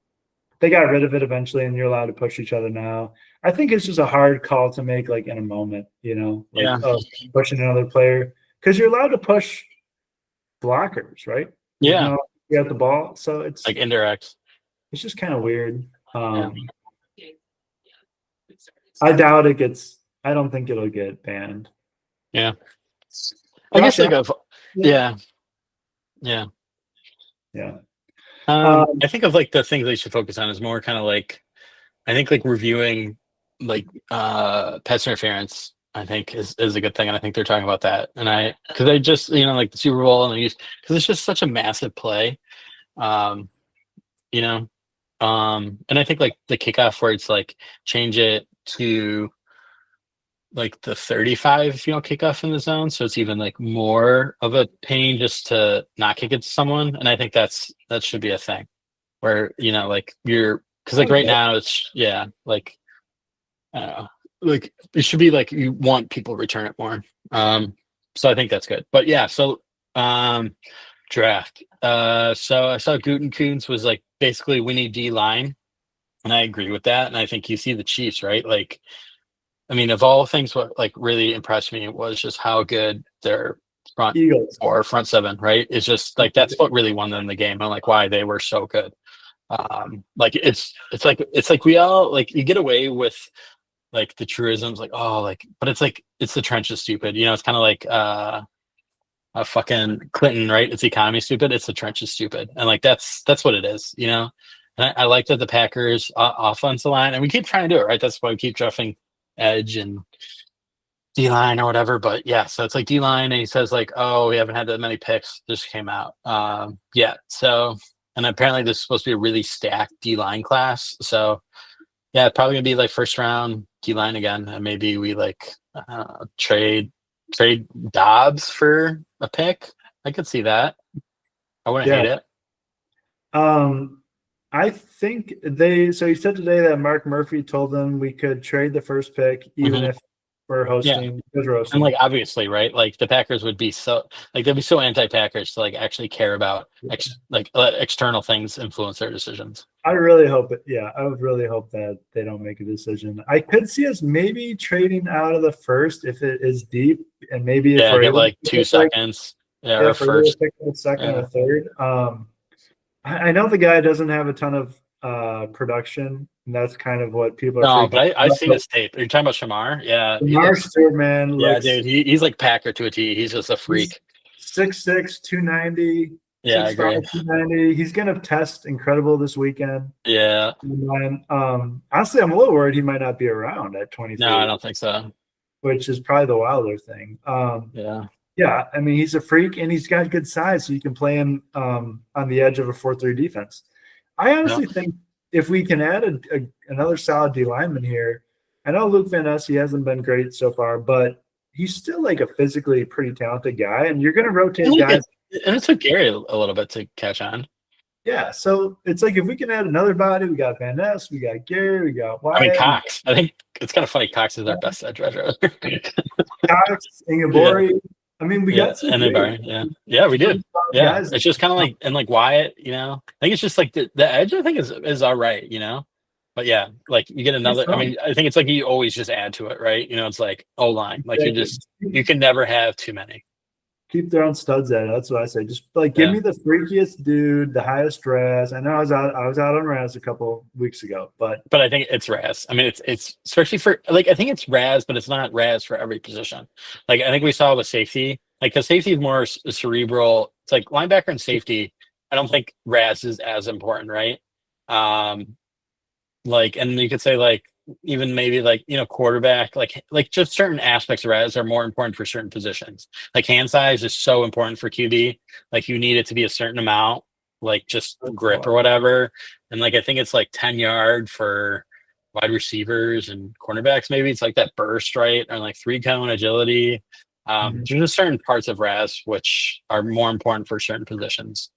– they got rid of it eventually, and you're allowed to push each other now. I think it's just a hard call to make like in a moment, you know, like pushing another player. Because you're allowed to push blockers, right? Yeah. You know, you got the ball. So it's like indirect. It's just kind of weird. I doubt it gets – I don't think it'll get banned. Yeah. I guess like I think of like the things they should focus on is more kind of like, I think like reviewing like pass interference, I think is a good thing. And I think they're talking about that. And because I just, you know, like the Super Bowl and because it's just such a massive play, you know, and I think like the kickoff where it's like change it to like the 35 if you don't kick off in the zone, so it's even like more of a pain just to not kick it to someone. And I think that should be a thing where, you know, like because like right now it's like I don't know, like it should be like you want people to return it more. So I think that's good. But yeah, so draft. So I saw Gutekunst was like basically we need D-line, and I agree with that. And I think you see the Chiefs, right? Like, I mean, of all things, what like really impressed me was just how good their front or front seven, right? It's just like that's what really won them the game, and like why they were so good. Like it's like we all like you get away with like the truisms, like but it's like it's the trenches stupid. You know, it's kind of like a fucking Clinton, right? It's the economy stupid. It's the trenches stupid, and like that's what it is. You know, and I like that the Packers offensive line, and we keep trying to do it, right? That's why we keep drafting edge and D-line or whatever. But yeah, so it's like D-line, and he says like, oh, we haven't had that many picks. This came out. So and apparently this is supposed to be a really stacked D-line class. So yeah, probably gonna be like first round D-line again, and maybe we like trade trade Dobbs for a pick. I could see that. I wouldn't hate it. I think so he said today that Mark Murphy told them we could trade the first pick even if we're hosting. And like obviously, right? Like the Packers would be they'd be so anti-Packers to like actually care about external things influence their decisions. I really hope it. Yeah, I would really hope that they don't make a decision. I could see us maybe trading out of the first if it is deep, and maybe if we're get like 2 seconds. Or first, pick the second or third. I know the guy doesn't have a ton of production, and that's kind of what people are. No, but I've seen his tape. Are you talking about Shamar? Yeah, Shamar Stewart, man. Yeah, dude, he's like Packer to a T. He's just a freak. 6'6", 290. Yeah, I agree. 290. He's gonna test incredible this weekend. Yeah. And, honestly, I'm a little worried he might not be around at 23. No, I don't think so. Which is probably the Wilder thing. Yeah, I mean, he's a freak, and he's got good size, so you can play him on the edge of a 4-3 defense. I honestly think if we can add another solid D lineman here, I know Luke Van Ness, he hasn't been great so far, but he's still like a physically pretty talented guy, and you're going to rotate guys. And it took Gary a little bit to catch on. Yeah, so it's like if we can add another body, we got Van Ness, we got Gary, we got Wyatt. I mean, Cox. I think it's kind of funny. Cox is our best edge rusher. Cox, Ingabori. Yeah. I mean, we got some. And then yeah, we did. Yeah, guys. It's just kind of like and like Wyatt. I think it's just like the edge. I think is all right. But yeah, like you get another. I mean, I think it's like you always just add to it, right? It's like O-line. Like you can never have too many. Keep throwing studs at it. That's what I say. Just like give me the freakiest dude, the highest Raz. I know I was out on Raz a couple weeks ago, but I think it's Raz. I mean, it's especially for like I think it's Raz, but it's not Raz for every position. Like I think we saw with safety, like because safety is more cerebral. It's like linebacker and safety. I don't think Raz is as important, right? Like, and you could say like even maybe like quarterback, like just certain aspects of Raz are more important for certain positions. Like hand size is so important for QB. Like you need it to be a certain amount, like just grip or whatever. And like I think it's like 10-yard for wide receivers and cornerbacks. Maybe it's like that burst, right? Or like 3-cone agility. There's just certain parts of Raz which are more important for certain positions.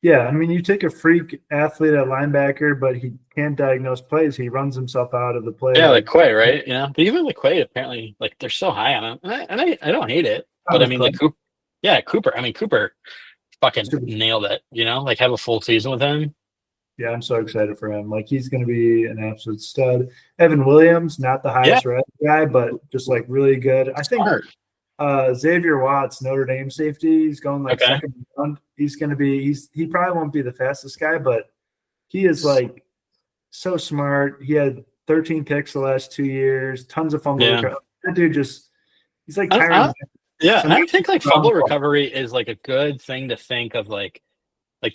Yeah, I mean, you take a freak athlete at linebacker, but he can't diagnose plays. He runs himself out of the play. Yeah, like Quay, right? But even like Quay, apparently, like they're so high on him, and I don't hate it. But I mean, like Cooper. I mean, Cooper fucking nailed it. Like have a full season with him. Yeah, I'm so excited for him. Like he's going to be an absolute stud. Evan Williams, not the highest red guy, but just like really good. I think Xavier Watts, Notre Dame safety, he's going like second round. He's going to be he probably won't be the fastest guy, but he is like so smart. He had 13 picks the last 2 years, tons of fumble recovery. That dude he's like Tyron. And I think like fumble recovery is like a good thing to think of like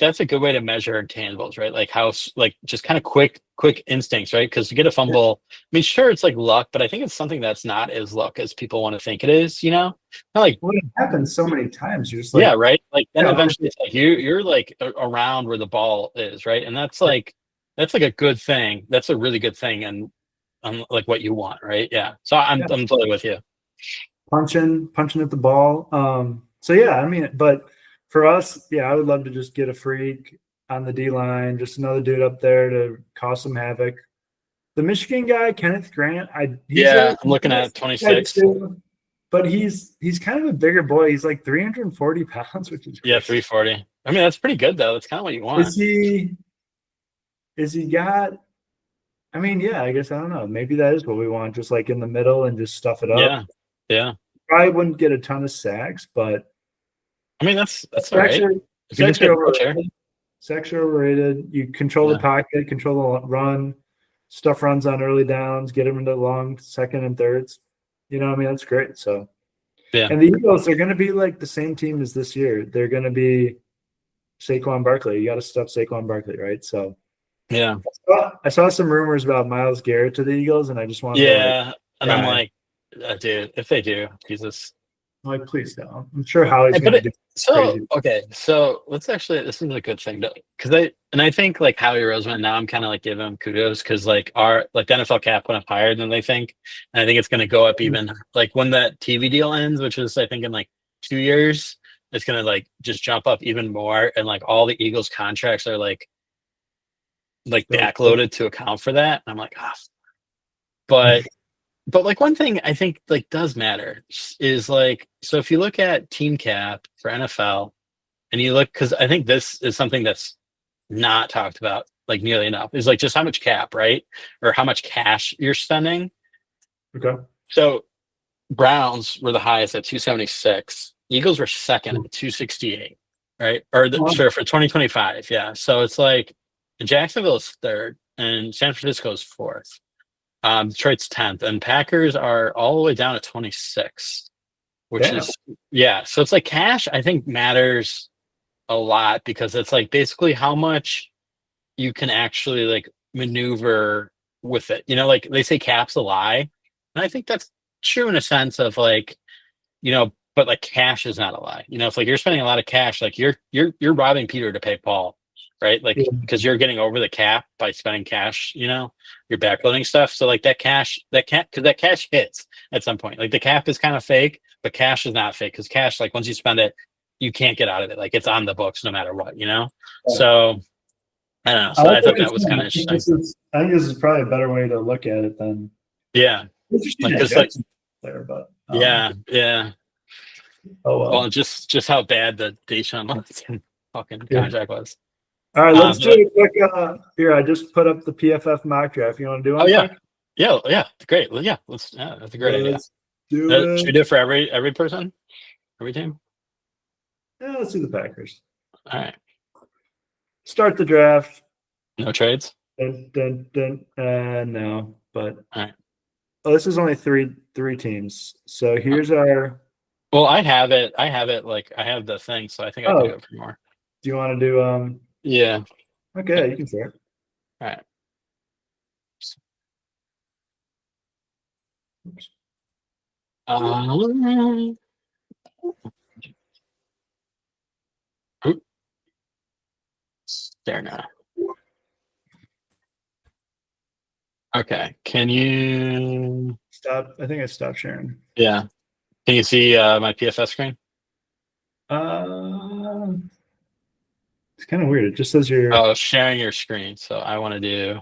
that's a good way to measure intangibles, right? Like how like just kind of quick instincts, right? Because to get a fumble, I mean, sure, it's like luck, but I think it's something that's not as luck as people want to think it is. Not like it happens so many times. You're just like, right. Like then eventually, it's like you're like around where the ball is, right? And that's like a good thing. That's a really good thing, and like what you want, right? Yeah. So I'm totally with you. Punching at the ball. So yeah, I mean, but. For us, I would love to just get a freak on the D line, just another dude up there to cause some havoc. The Michigan guy, Kenneth Grant, I'm looking at 26. But he's kind of a bigger boy. He's like 340 pounds, which is crazy. 340. I mean, that's pretty good though. That's kind of what you want. Is he got? I mean, I guess I don't know. Maybe that is what we want, just like in the middle and just stuff it up. Yeah. Probably wouldn't get a ton of sacks, but. I mean, that's all right. Sacks are overrated. You control the pocket, control the run, stuff runs on early downs, get them into long second and thirds. I mean, that's great. So, and the Eagles, they're going to be like the same team as this year. They're going to be Saquon Barkley. You got to stuff Saquon Barkley, right? So, I saw some rumors about Myles Garrett to the Eagles, and I just wanted to I'm like, dude, if they do, Jesus. I'm like, please don't. I'm sure Howie's going to do So Crazy. okay, so let's actually this is a good thing to because I think like Howie Roseman now I'm kind of like giving him kudos because like our like the NFL cap went up higher than they think, and I think it's going to go up even like when that TV deal ends, which is I think in like 2 years, it's going to like just jump up even more, and like all the Eagles contracts are like So, backloaded to account for that. And I'm like, ah, but like one thing I think like does matter is like so if you look at team cap for NFL and you look because I think this is something that's not talked about like nearly enough is like just how much cap, right? Or how much cash you're spending. okay. So Browns were the highest at 276. Eagles were second at 268, right? Or Wow. sure for 2025, yeah. So it's like Jacksonville is third and San Francisco is fourth. Detroit's 10th, and Packers are all the way down at 26, which Damn. is yeah. So it's like cash, I think matters a lot because it's like basically how much you can actually like maneuver with it. You know, like they say cap's a lie. And I think that's true in a sense of like, but like cash is not a lie. You know, if like you're spending a lot of cash, like you're robbing Peter to pay Paul, right? Like Yeah. because you're getting over the cap by spending cash, you're backloading stuff. So like because that cash hits at some point. Like the cap is kind of fake, but cash is not fake because cash, like once you spend it, you can't get out of it. Like it's on the books no matter what. So I don't know. So I thought that was kind of interesting. I think this is probably a better way to look at it than Yeah. interesting. Like, That like, Jackson there, but yeah. Oh well. Well, just how bad the Deshaun Watson fucking Yeah. contract was. All right, let's do but- a quick. Here, I just put up the PFF mock draft. You want to do one? Oh yeah, quick? yeah, great. Well, yeah, that's a great idea. Let's do Should we it. do it for every person, every team? Yeah, let's do the Packers. All right. Start the draft. No trades. No, but All right. oh, this is only three teams. So here's our. Well, I have it. Like I have the thing, so I think I can do it for more. Do you want to do? Yeah. Okay, you can start. All right. There now. Okay. Can you Stop. I think I stopped sharing. Yeah. Can you see my PFS screen? It's kind of weird. It just says you're. Oh, sharing your screen. So I want to do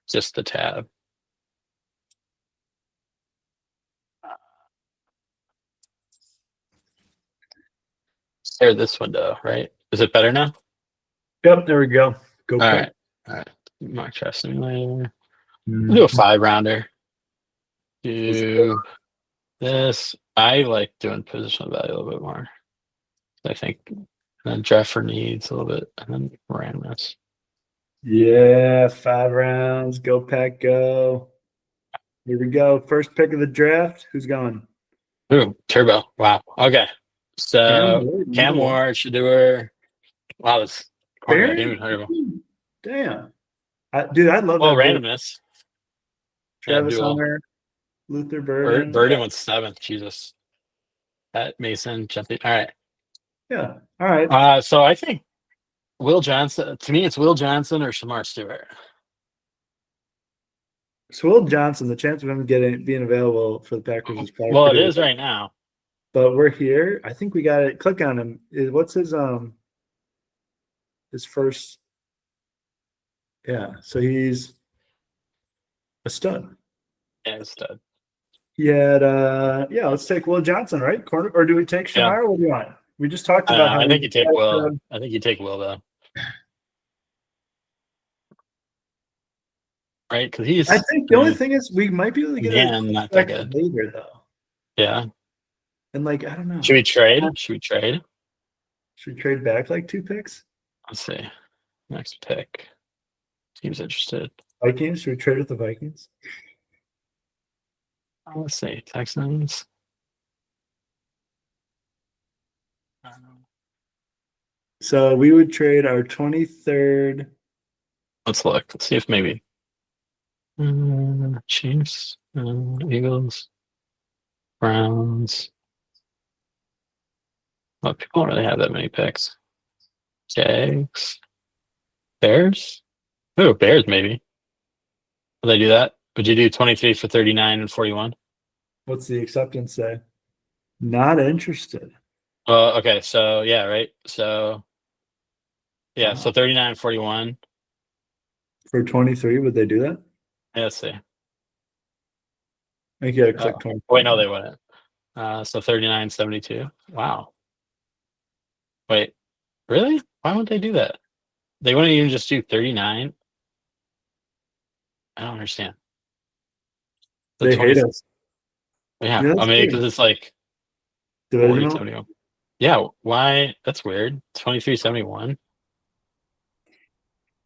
just the tab. Share this window, right? Is it better now? Yep, there we go. Go. All quick. right. Mock draft simulator. Mm. Do a 5-rounder. Do this. I like doing positional value a little bit more. I think, and then draft for needs a little bit, and then randomness. Yeah, 5 rounds. Go Pack, go. Here we go. First pick of the draft. Who's going? Ooh, turbo. Wow. Okay. So Cam Ward, Shador. Wow, this corner I didn't even heard of him. Damn. Dude, I love Well, that. randomness. Travis Yeah, Hunter, Luther Burden. Burden went 7th. Jesus. Pat Mason jumping. All right. Yeah. All right. So I think Will Johnson. To me, it's Will Johnson or Shamar Stewart. So Will Johnson, the chance of him being available for the Packers is probably Well, it pretty is good. right now. But we're here. I think we got to click on him. What's his first? Yeah. So he's a stud. Yeah, it's stud. He had let's take Will Johnson, right? Corner, or do we take Shamar? Yeah. What do you want? We just talked about how I think you take Will. I think you take Will though. Right? Because he's. I think the only thing is we might be able to get not that good. later though. Yeah. And I don't know. Should we trade? Should we trade back like 2 picks? Let's see. Next pick. Seems interested. Vikings? Should we trade with the Vikings? Let's see. Texans. So we would trade our 23rd. Let's look. Let's see if maybe Chiefs, Eagles, Browns. Well, people don't really have that many picks. Jags. Bears? Oh, Bears maybe. Would they do that? Would you do 23 for 39 and 41? What's the acceptance say? Not interested. Okay, so yeah, right. So yeah, so 39 and 41. For 23, would they do that? Yeah, let's see. I think you gotta click 20. Wait, no, they wouldn't. So 39, 72. Wow. Wait, really? Why would they do that? They wouldn't even just do 39. I don't understand. The They 20 hate us. Yeah, Yeah, I that's mean, weird. because it's like 40, Divisional? 71. Yeah, why? That's weird. 23, 71.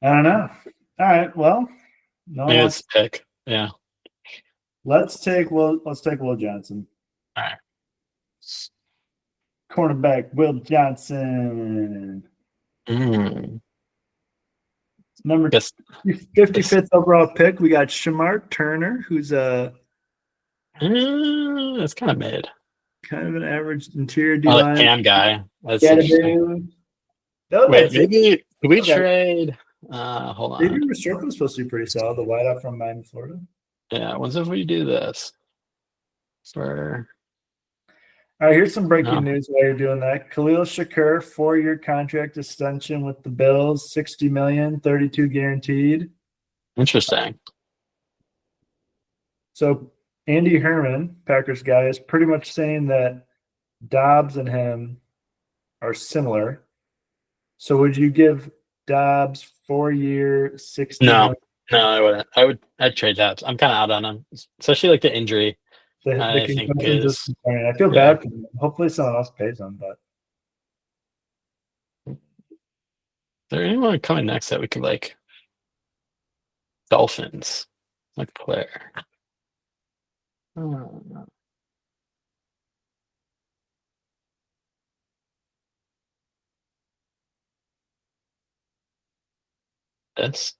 I don't know. All right. Well, no one Maybe wants. it's pick. Yeah. Let's take Will Johnson. All right. Cornerback Will Johnson. Number Guess 55th overall pick. We got Shamar Turner, who's that's kind of mid. kind of an average interior D I like line. Cam guy. That's interesting. Wait, maybe could we trade? Hold on. Maybe Restrepo was supposed to be pretty solid. The wideout from Miami, Florida. Yeah, what's if we do this? For All right, here's some breaking news while you're doing that. Khalil Shakur, 4-year contract extension with the Bills, $60 million, 32 guaranteed. interesting. So Andy Herman, Packers guy, is pretty much saying that Dobbs and him are similar. So would you give Dobbs 4-year, 60 No, I wouldn't. I'd trade that. I'm kind of out on him, especially like the injury. I think is. I feel bad for him. Hopefully someone else pays him, but Is there anyone coming next that we could like? Dolphins, like player. This.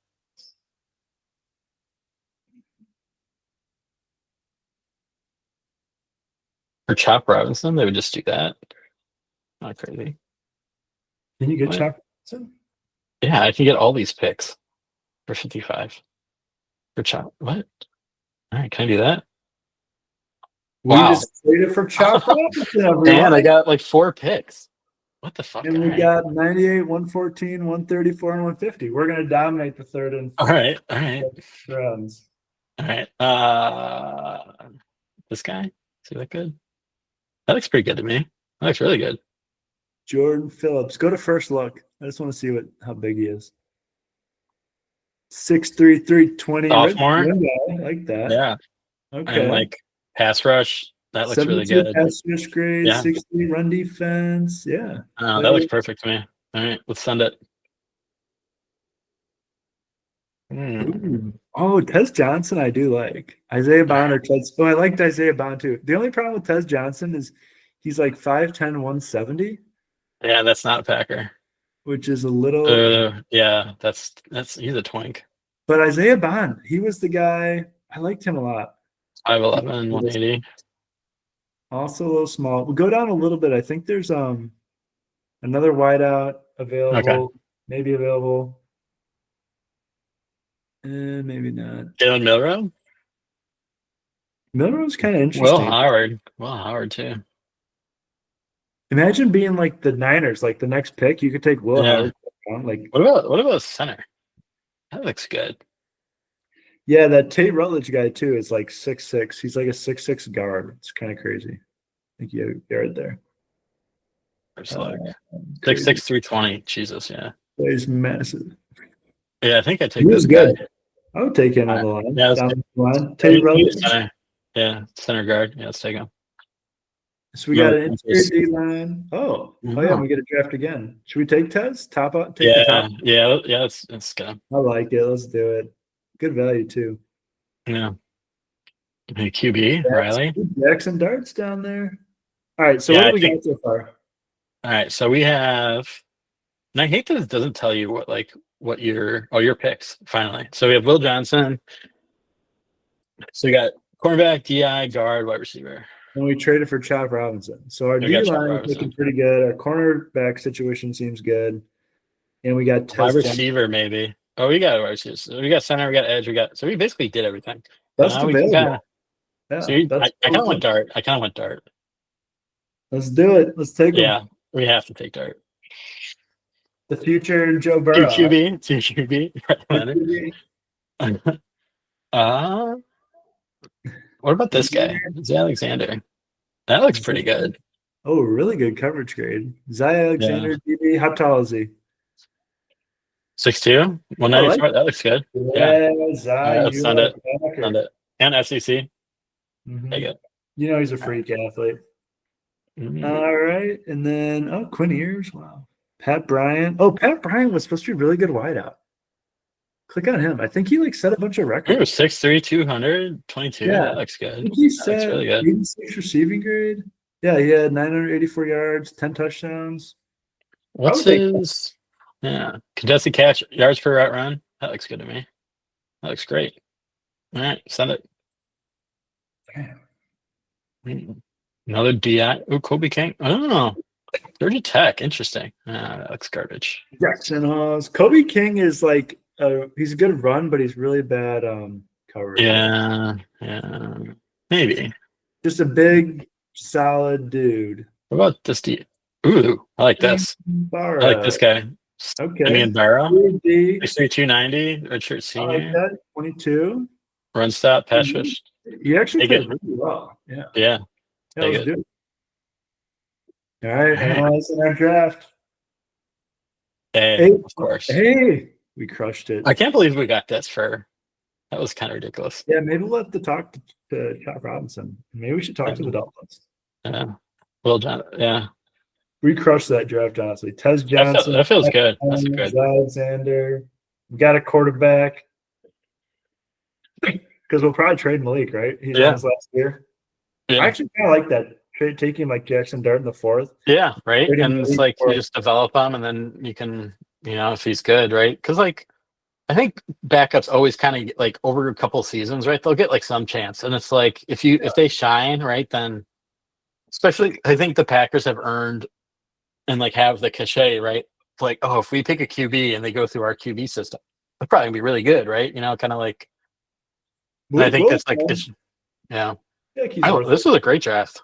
For Chop Robinson, they would just do that. Not crazy. can you get What? Chop? Yeah, I can get all these picks for 55. For Chop. What? All right, can I do that? We Wow. just traded for Chop Robinson, everyone. Man, I got like 4 picks. What the fuck? And we got 98, 114, 134, and 150. We're going to dominate the third and All right. rounds. All right. This guy? Is he look good? That looks pretty good to me. That looks really good. Jordan Phillips. Go to first look. I just want to see how big he is. 6'3", 320. Sophomore? I like that. Yeah. Okay. And like pass rush. That looks really good. Pass rush grade, Yeah. 60 run defense. Yeah. That looks perfect to me. All right, let's send it. Oh, Tez Johnson, I do like. Isaiah Bond or Tez. Oh, I liked Isaiah Bond too. The only problem with Tez Johnson is he's like 5'10", 170. Yeah, that's not a Packer. Which is a little. Yeah, that's he's a twink. But Isaiah Bond, he was the guy. I liked him a lot. 5'11", 180. Also a little small. We'll go down a little bit. I think there's another wideout available. Okay. Maybe available. Maybe not. Jalen Milroe? Milroe's kind of interesting. Will Howard too. Imagine being like the Niners, like the next pick, you could take Will Howard. Like, what about center? That looks good. Yeah, that Tate Rutledge guy too is like 6'6". He's like a 6'6" guard. It's kind of crazy. I think you have a guard there. 6'6", 320. Jesus, yeah. He's massive. Yeah, I think I take this good. guy. I would take him on the line. Yeah, down the line. Tate Rutledge. Center guard. Yeah, let's take him. So we got an interior D line. Oh yeah, we get a draft again. Should we take Tez? Top up? Take the top? Yeah. Let's go. I like it. Let's do it. Good value too. Yeah. Hey, QB Riley. Jackson Dart's down there. All right. So what do we got so far? All right. So we have. And I hate that it doesn't tell you what your picks finally. So we have Will Johnson. So we got cornerback, DI, guard, wide receiver. and we traded for Chop Robinson. So our We D got Chop line is Robinson. looking pretty good. Our cornerback situation seems good, and we got Wide Tez Johnson. receiver, maybe. Oh, we got wide receivers. We got center, we got edge, so we basically did everything. Best Now we can available. kinda, Yeah, so I that's kind of went dart. I kind of went dart. Let's do it. Let's take him. Yeah, we have to take dart. The future Joe Two Burrow. QB, two QB. What about this guy? Zay Alexander. That looks pretty good. Oh, really good coverage grade. Zay Alexander, DB. How tall is he? 6'2", 194. That looks good. Yeah, Zay. Let's send it. Send it. And FCC. Mm-hmm. Take it. You know he's a freak athlete. Mhm. All right, and then Quinn Ewers. Wow, Pat Bryant. Oh, Pat Bryant was supposed to be really good wideout. Click on him. I think he set a bunch of He records. was 6'3", 222. Yeah. That looks I good. think he That looks set really good. 86 receiving grade. Yeah, he had 984 yards, 10 touchdowns. What's his? Yeah, contested catch, yards per route run. That looks good to me. That looks great. All right, send it. Damn. Another DI. Oh, Kobe King. Oh, Georgia Tech. Interesting. That looks garbage. Jackson Hawes. Kobe King is he's a good run, but he's really bad coverage. Yeah, maybe. Just a big, solid dude. What about this? Ooh, I like this. Barra. I like this guy. Okay. Simeon Barrow. 3D. 6'3", 290. Redshirt I like senior. that. 22. Run stop. Pass rush. He actually Take played it. really well. Yeah. Yeah. Yeah, Take let's it. do it. All right, analyzing our draft. Hey, of course. Hey, we crushed it. I can't believe we got this for. That was kind of ridiculous. Yeah, maybe we'll have to talk to Chop Robinson. Maybe we should talk to the Dolphins. Yeah. Will John. Yeah. We crushed that draft, honestly. Tez Johnson. That feels good. That's good. Alexander. We got a quarterback. Because we'll probably trade Malik, right? He's on his last year. Yeah. I actually kind of like that. Taking Jackson Dart in the 4th. Yeah, right. Trading And it's Malik you just develop him, and then you can, if he's good, right? Because I think backups always kind of over a couple seasons, right? They'll get some chance, and it's if they shine, right, then especially I think the Packers have earned and have the cachet, right? If we pick a QB and they go through our QB system, they're probably gonna be really good, right? Kind of and I think that's yeah. This was a great draft.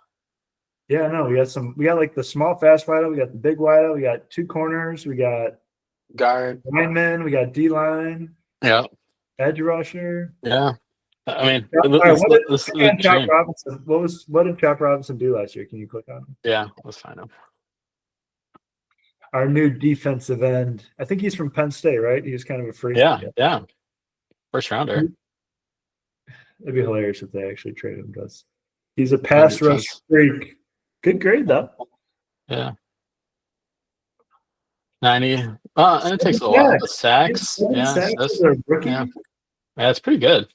Yeah, no, we got the small fast wideout, we got the big wideout, we got 2 corners, we got guard, linemen, we got D line, edge rusher. Yeah, I mean, Chop Robinson. What did Chop Robinson do last year? Can you click on him? Yeah, let's find him. Our new defensive end. I think he's from Penn State, right? He was kind of a freak. Yeah. First rounder. It'd be hilarious if they actually traded him to us. He's a pass rush freak. Good grade though. Yeah. 90. And it takes a while. The sacks. Yeah, it's pretty good.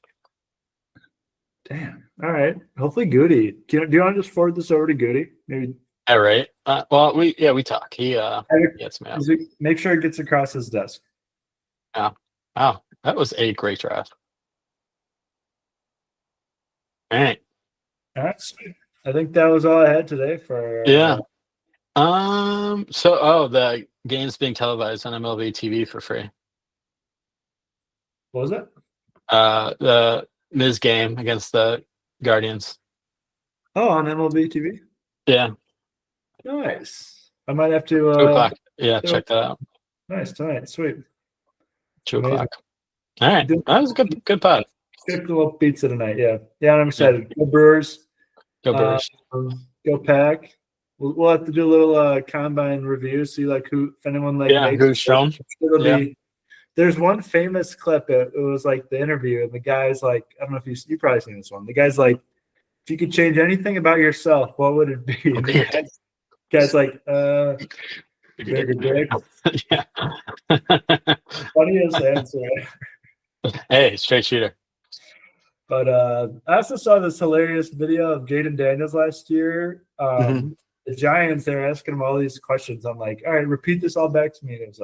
Damn. All right. Hopefully Goody. Do you want to just forward this over to Goody? Maybe. All right. Well, we talk. He gets me out. Make sure it gets across his desk. Yeah. Wow. That was a great draft. All right. Sweet. I think that was all I had today for the game's being televised on MLB TV for free. What was that? The Miz game against the Guardians. Oh, on MLB TV? Yeah. Nice. I might have to 2 o'clock. Yeah, check that out. Nice tonight. Sweet. 2 o'clock. All right. That was a good pod. Good little pizza tonight. Yeah, I'm excited. Go Brewers. Go Brewers. Go Pack. We'll have to do a little combine review. See if anyone who's shown. There's one famous clip. It was the interview, and the guy's I don't know if you probably seen this one. The guy's if you could change anything about yourself, what would it be? And the guy's bigger dick. Yeah. Funniest answer. Hey, straight shooter. But I also saw this hilarious video of Jaden Daniels last year. The Giants, they're asking him all these questions. I'm like, all right, repeat this all back to me. And it was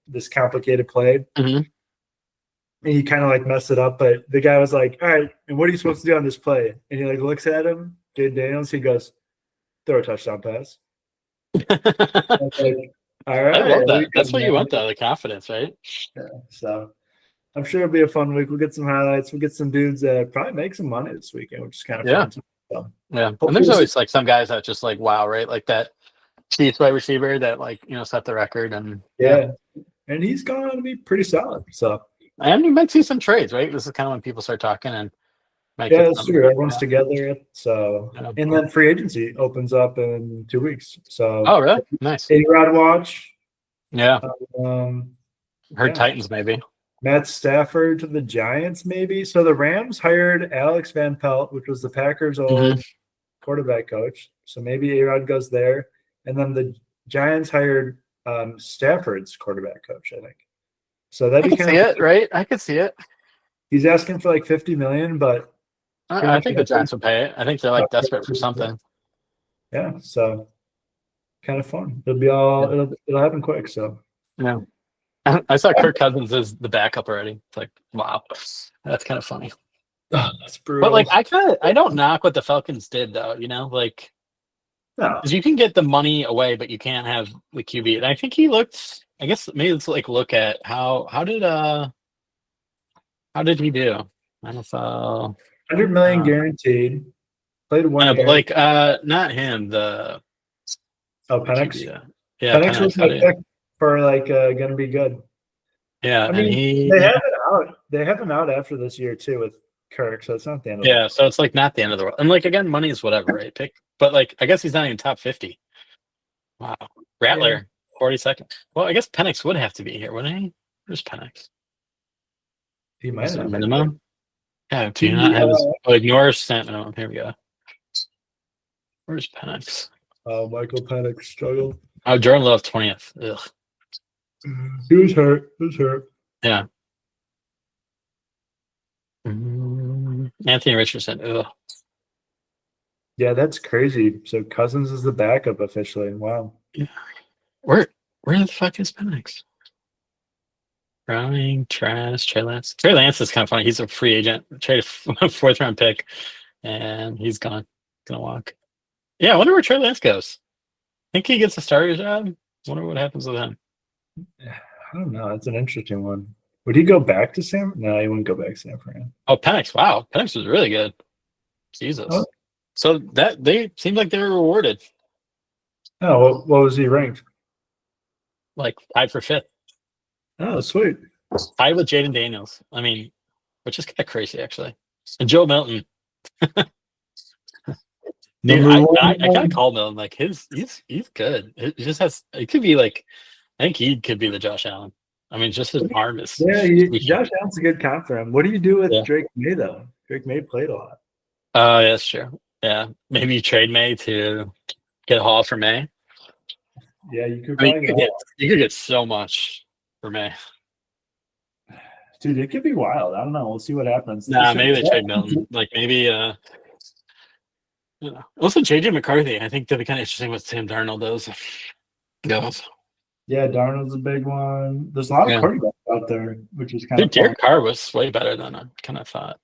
this complicated play. And he kind of messed it up. But the guy was like, all right, and what are you supposed to do on this play? And he looks at him Jay Daniels, he goes, throw a touchdown pass. I was like, all right. I love that. we That's got what you that. want, though, the confidence, right? Yeah, so I'm sure it'll be a fun week. We'll get some highlights. We'll get some dudes that probably make some money this weekend, which is kind of Yeah. fun too. So, Yeah. And hopefully there's we'll always like some guys that just like, wow, right? Like that Chiefs wide receiver that like, set the record. And yeah. And he's going to be pretty solid. So and you might see some trades, right? This is kind of when people start talking and might yeah, get that's some. true. Everyone's together. So Yeah. and then free agency opens up in 2 weeks. So Oh, really? Nice. A-Rod watch. Yeah. Yeah. Titans, maybe. Matt Stafford to the Giants, maybe. So the Rams hired Alex Van Pelt, which was the Packers' old quarterback coach. So maybe A-Rod goes there. And then the Giants hired Stafford's quarterback coach, I think. So I that'd be could kind see of it, right? I could see it. he's asking for like $50 million, but I think the Giants would pay it. I think they're like desperate for something. yeah, so kind of fun. It'll happen quick. So Yeah. I saw Kirk Cousins as the backup already. It's like, wow, that's kind of funny. that's brutal. But like, I don't knock what the Falcons did though. Like, no. 'cause you can get the money away, but you can't have the QB. And I think he looked. I guess maybe let's like look at how did he do? NFL $100 million guaranteed. Played 1 year. but like not him. The Penix. Yeah, Penix was my pick for like gonna be good. Yeah, I mean, and they have it out. They have him out after this year too with Kirk, so it's not the end of the world. so it's like not the end of the world. And like again, money is whatever, right? But like I guess he's not even top 50. Wow. Rattler, 42nd. Well, I guess Penix would have to be here, wouldn't he? Where's Penix? He might have minimum. Yeah, do you not have his ignore stat minimum? Here we go. Where's Penix? Michael Penix struggled. Oh, Jordan Love 20th. Ugh. He was hurt. Yeah. Anthony Richardson. Ugh. Yeah, that's crazy. So Cousins is the backup officially. Wow. Yeah. Where the fuck is Penix? Browning, Trask, Trey Lance. Trey Lance is kind of funny. He's a free agent. Traded a 4th round pick, and he's gone. Gonna walk. Yeah, I wonder where Trey Lance goes. Think he gets a starter job? Wonder what happens with him. I don't know. That's an interesting one. Would he go back to San? No, he wouldn't go back to San Fran. Oh, Penix. Wow, Penix was really good. Jesus. Oh. So that they seemed like they were rewarded. Oh, what was he ranked? Like tied for 5th. Oh, sweet. Tied with Jaden Daniels. I mean, which is kind of crazy actually. And Joe Milton. Dude, I kind of call Milton like he's good. It just has. It could be like. I think he could be the Josh Allen. I mean, just his arm is. Yeah, Josh Allen's a good comp for him. What do you do with Drake May though? Drake May played a lot. Oh, yeah, that's true. Yeah, maybe you trade May to get a haul for May. Yeah, you could. You could get so much for May. Dude, it could be wild. I don't know. We'll see what happens. Nah, maybe they trade Milton. Like maybe also JJ McCarthy. I think that'd be kind of interesting what Sam Darnold does. Yeah, Darnold's a big one. There's a lot of quarterbacks out there, which is kind of Derek Carr was way better than I kind of thought.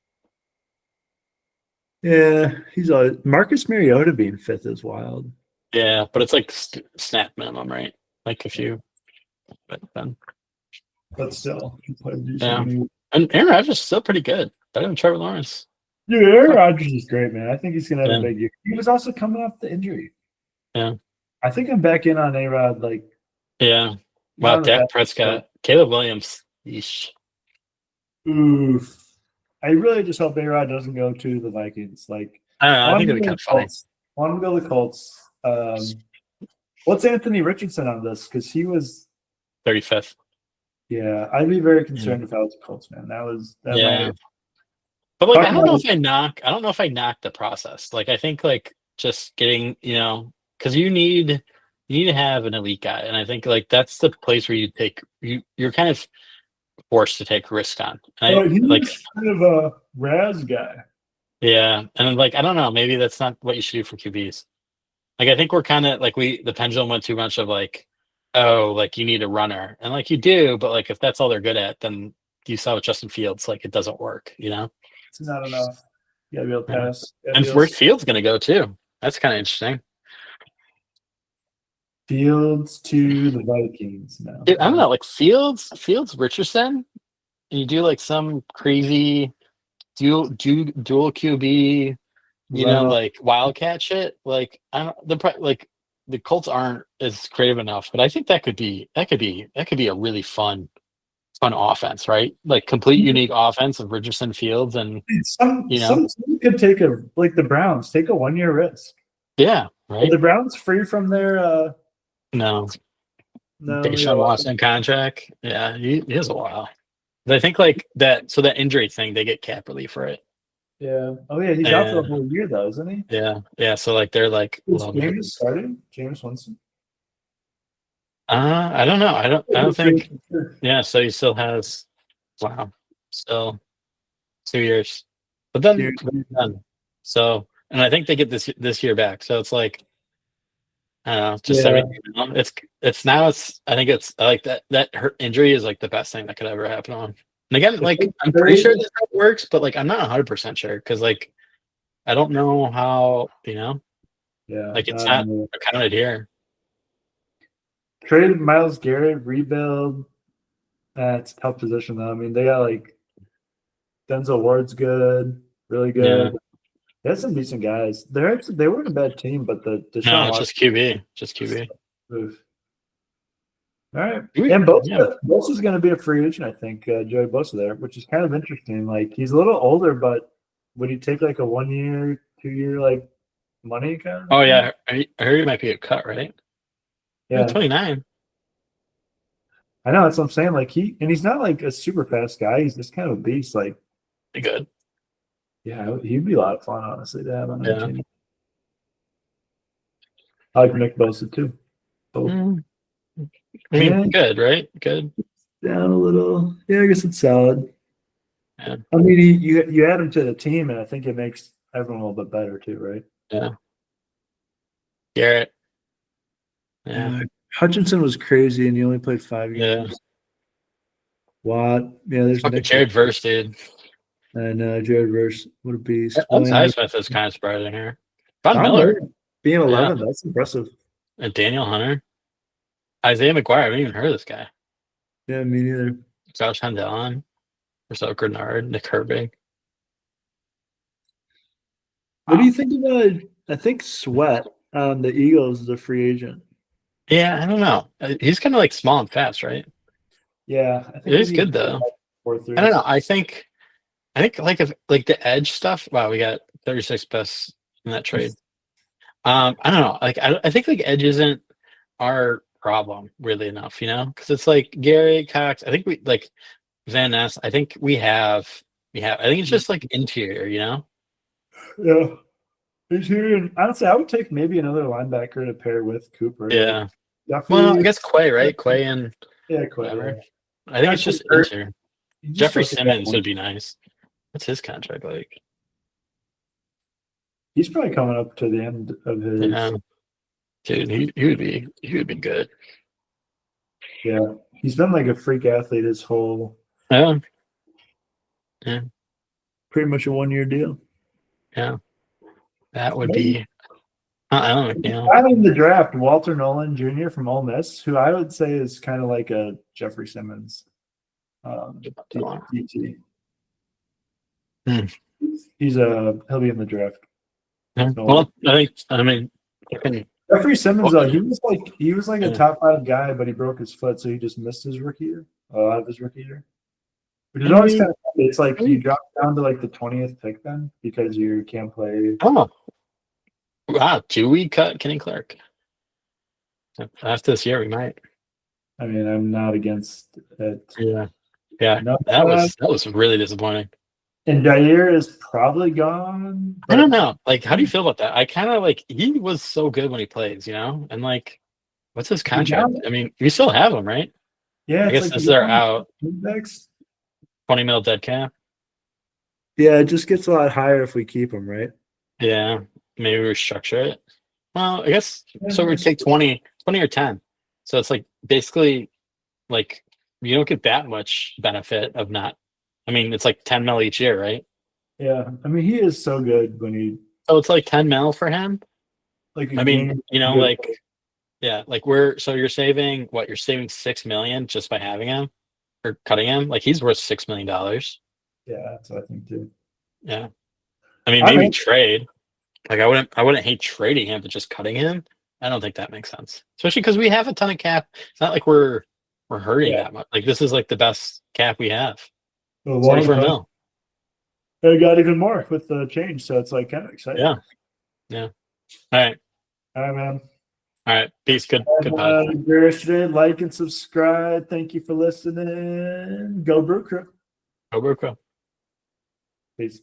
Yeah, he's Marcus Mariota being 5th is wild. Yeah, but it's like snap minimum, right? Like if you, but still, yeah. And Aaron Rodgers is still pretty good. Better than Trevor Lawrence. Dude, Aaron Rodgers is great, man. I think he's gonna have a big year. He was also coming off the injury. Yeah, I think I'm back in on A-Rod. Like, yeah. Wow, Dak Prescott, Caleb Williams. Yeesh. Oof. I really just hope A-Rod doesn't go to the Vikings. Like, I think it'd be kind of funny. I want him to go to the Colts. What's Anthony Richardson on this? Because he was 35th. Yeah, I'd be very concerned if I was the Colts, man. But like, I don't know if I knock the process. Like, I think like just getting, because you need to have an elite guy, and I think like that's the place where you're kind of forced to take risk on. He's kind of a Raz guy. Yeah, and like I don't know, maybe that's not what you should do for QBs. Like I think we're kind of like the pendulum went too much of like, oh, like you need a runner, and like you do, but like if that's all they're good at, then you saw with Justin Fields, like it doesn't work, It's not enough. You gotta be able to Yeah. pass. Gotta And be able where's to- Fields going to go too? That's kind of interesting. Fields to the Vikings now. I don't know, like Fields, Richardson, and you do like some crazy dual QB, Level. like wildcat shit. Like I don't like the Colts aren't as creative enough, but I think that could be a really fun offense, right? Like complete unique offense of Richardson, Fields, and Some team could take like the Browns, take a 1-year risk. yeah, Are right. the Browns free from their No, no Deshaun Watson contract. Yeah, he has a while. But I think like that. So that injury thing, they get cap relief for it. Yeah. Oh yeah, he's out for the And whole year though, isn't he? yeah. So like they're like, Is James starting? James Winston. I don't know. I don't think. Yeah. So he still has. Wow. Still 2 years, but then done. So and I think they get this year back. So it's like I don't know, just 70. I think it's like that hurt injury is like the best thing that could ever happen on. And again, like I'm pretty sure this works, but like I'm not 100% sure because like I don't know how Yeah. like it's not accounted here. Trade Myles Garrett, rebuild. It's a tough position though. I mean, they got like Denzel Ward's good, really good. Yeah. They had some decent guys. They weren't a bad team, but the Deshaun No, it's just QB. Just QB. Oof. All right. We- And yeah. Bosa's going to be a free agent, I think, Joey Bosa there, which is kind of interesting. Like, he's a little older, but would he take like a 1 year, 2 year, like money kind of? Oh, yeah. I heard he might be a cut, right? Yeah. 29. I know. That's what I'm saying. Like, he's not like a super fast guy. He's just kind of a beast. Like, Pretty good. yeah, he'd be a lot of fun, honestly, to have on that Yeah. team. I like Nick Bosa too. Both. I mean, Yeah. good, right? Good. Down a little. Yeah, I guess it's solid. Yeah. I mean, you add him to the team, and I think it makes everyone a little bit better too, right? Yeah. Garrett. Yeah. Hutchinson was crazy, and he only played 5 games. Yeah. Watt. Yeah, there's Fucking Nick. Jared Verse, dude. And Jared Verse. What a beast. Onside Smith is kind of surprising here. Von Von Miller being 11, that's impressive. and Daniel Hunter. Isaiah McGuire. I haven't even heard of this guy. Yeah, me neither. Josh Handelon. Marcel Grenard. Nick Herbig. What do you think about? I think Sweat on the Eagles is a free agent. Yeah, I don't know. He's kind of like small and fast, right? Yeah, I think He's good though. 4-3. I don't know. I think like if like the edge stuff. Wow, we got 36 best in that trade. I don't know. Like I think like edge isn't our problem really enough, because it's like Gary Cox. I think we like Van Ness. I think we have. I think it's just like interior, Yeah. And honestly, I would take maybe another linebacker to pair with Cooper. Yeah. Like, Well, I guess Quay, right? Quay and yeah, whatever. Quay. I think it's just interior. You just Jeffrey look at that Simmons one. would be nice. What's his contract like? He's probably coming up to the end of his. Yeah. Dude, he would be good. Yeah, he's been like a freak athlete his whole. Yeah. Pretty much a 1-year deal. Yeah. That would be. I don't know. I'm in the draft, Walter Nolan Jr. from Ole Miss, who I would say is kind of like a Jeffrey Simmons. DT. He'll be in the draft. Yeah. Well, I mean, Jeffrey Simmons, he was like a top 5 guy, but he broke his foot, so he just missed his rookie year. Out of his rookie year. Which is always kind of funny. It's like you drop down to like the 20th pick then because you can't play. oh, wow! Do we cut Kenny Clark? After this year, we might. I mean, I'm not against it. Yeah. No, That was really disappointing. And Jair is probably gone. I don't know. Like, how do you feel about that? I kind of like he was so good when he plays, and like, what's his contract? I mean, we still have him, right? Yeah, I guess since they're out, Next. 20 mil dead cap. Yeah, it just gets a lot higher if we keep him, right? Yeah, maybe restructure it. Well, I guess so. We take 20 or 10. So it's like basically like you don't get that much benefit of not. I mean, it's like 10 mil each year, right? Yeah, I mean, he is so good when he So it's like 10 mil for him. like. I mean, good. like, yeah, like so you're saving what? You're saving 6 million just by having him or cutting him. Like he's worth $6 million. Yeah, that's what I think too. Yeah. I mean, I maybe mean- trade. Like I wouldn't hate trading him, but just cutting him. I don't think that makes sense. Especially because we have a ton of cap. It's not like we're hurting Yeah. that much. Like this is like the best cap we have. A 44 mil. It got even more with the change, so it's like kind of exciting. Yeah. Yeah. All right. All right, man. All right. Peace. Good pod. Yesterday, like and subscribe. Thank you for listening. Go Brew Crew. Go Brew Crew. Peace.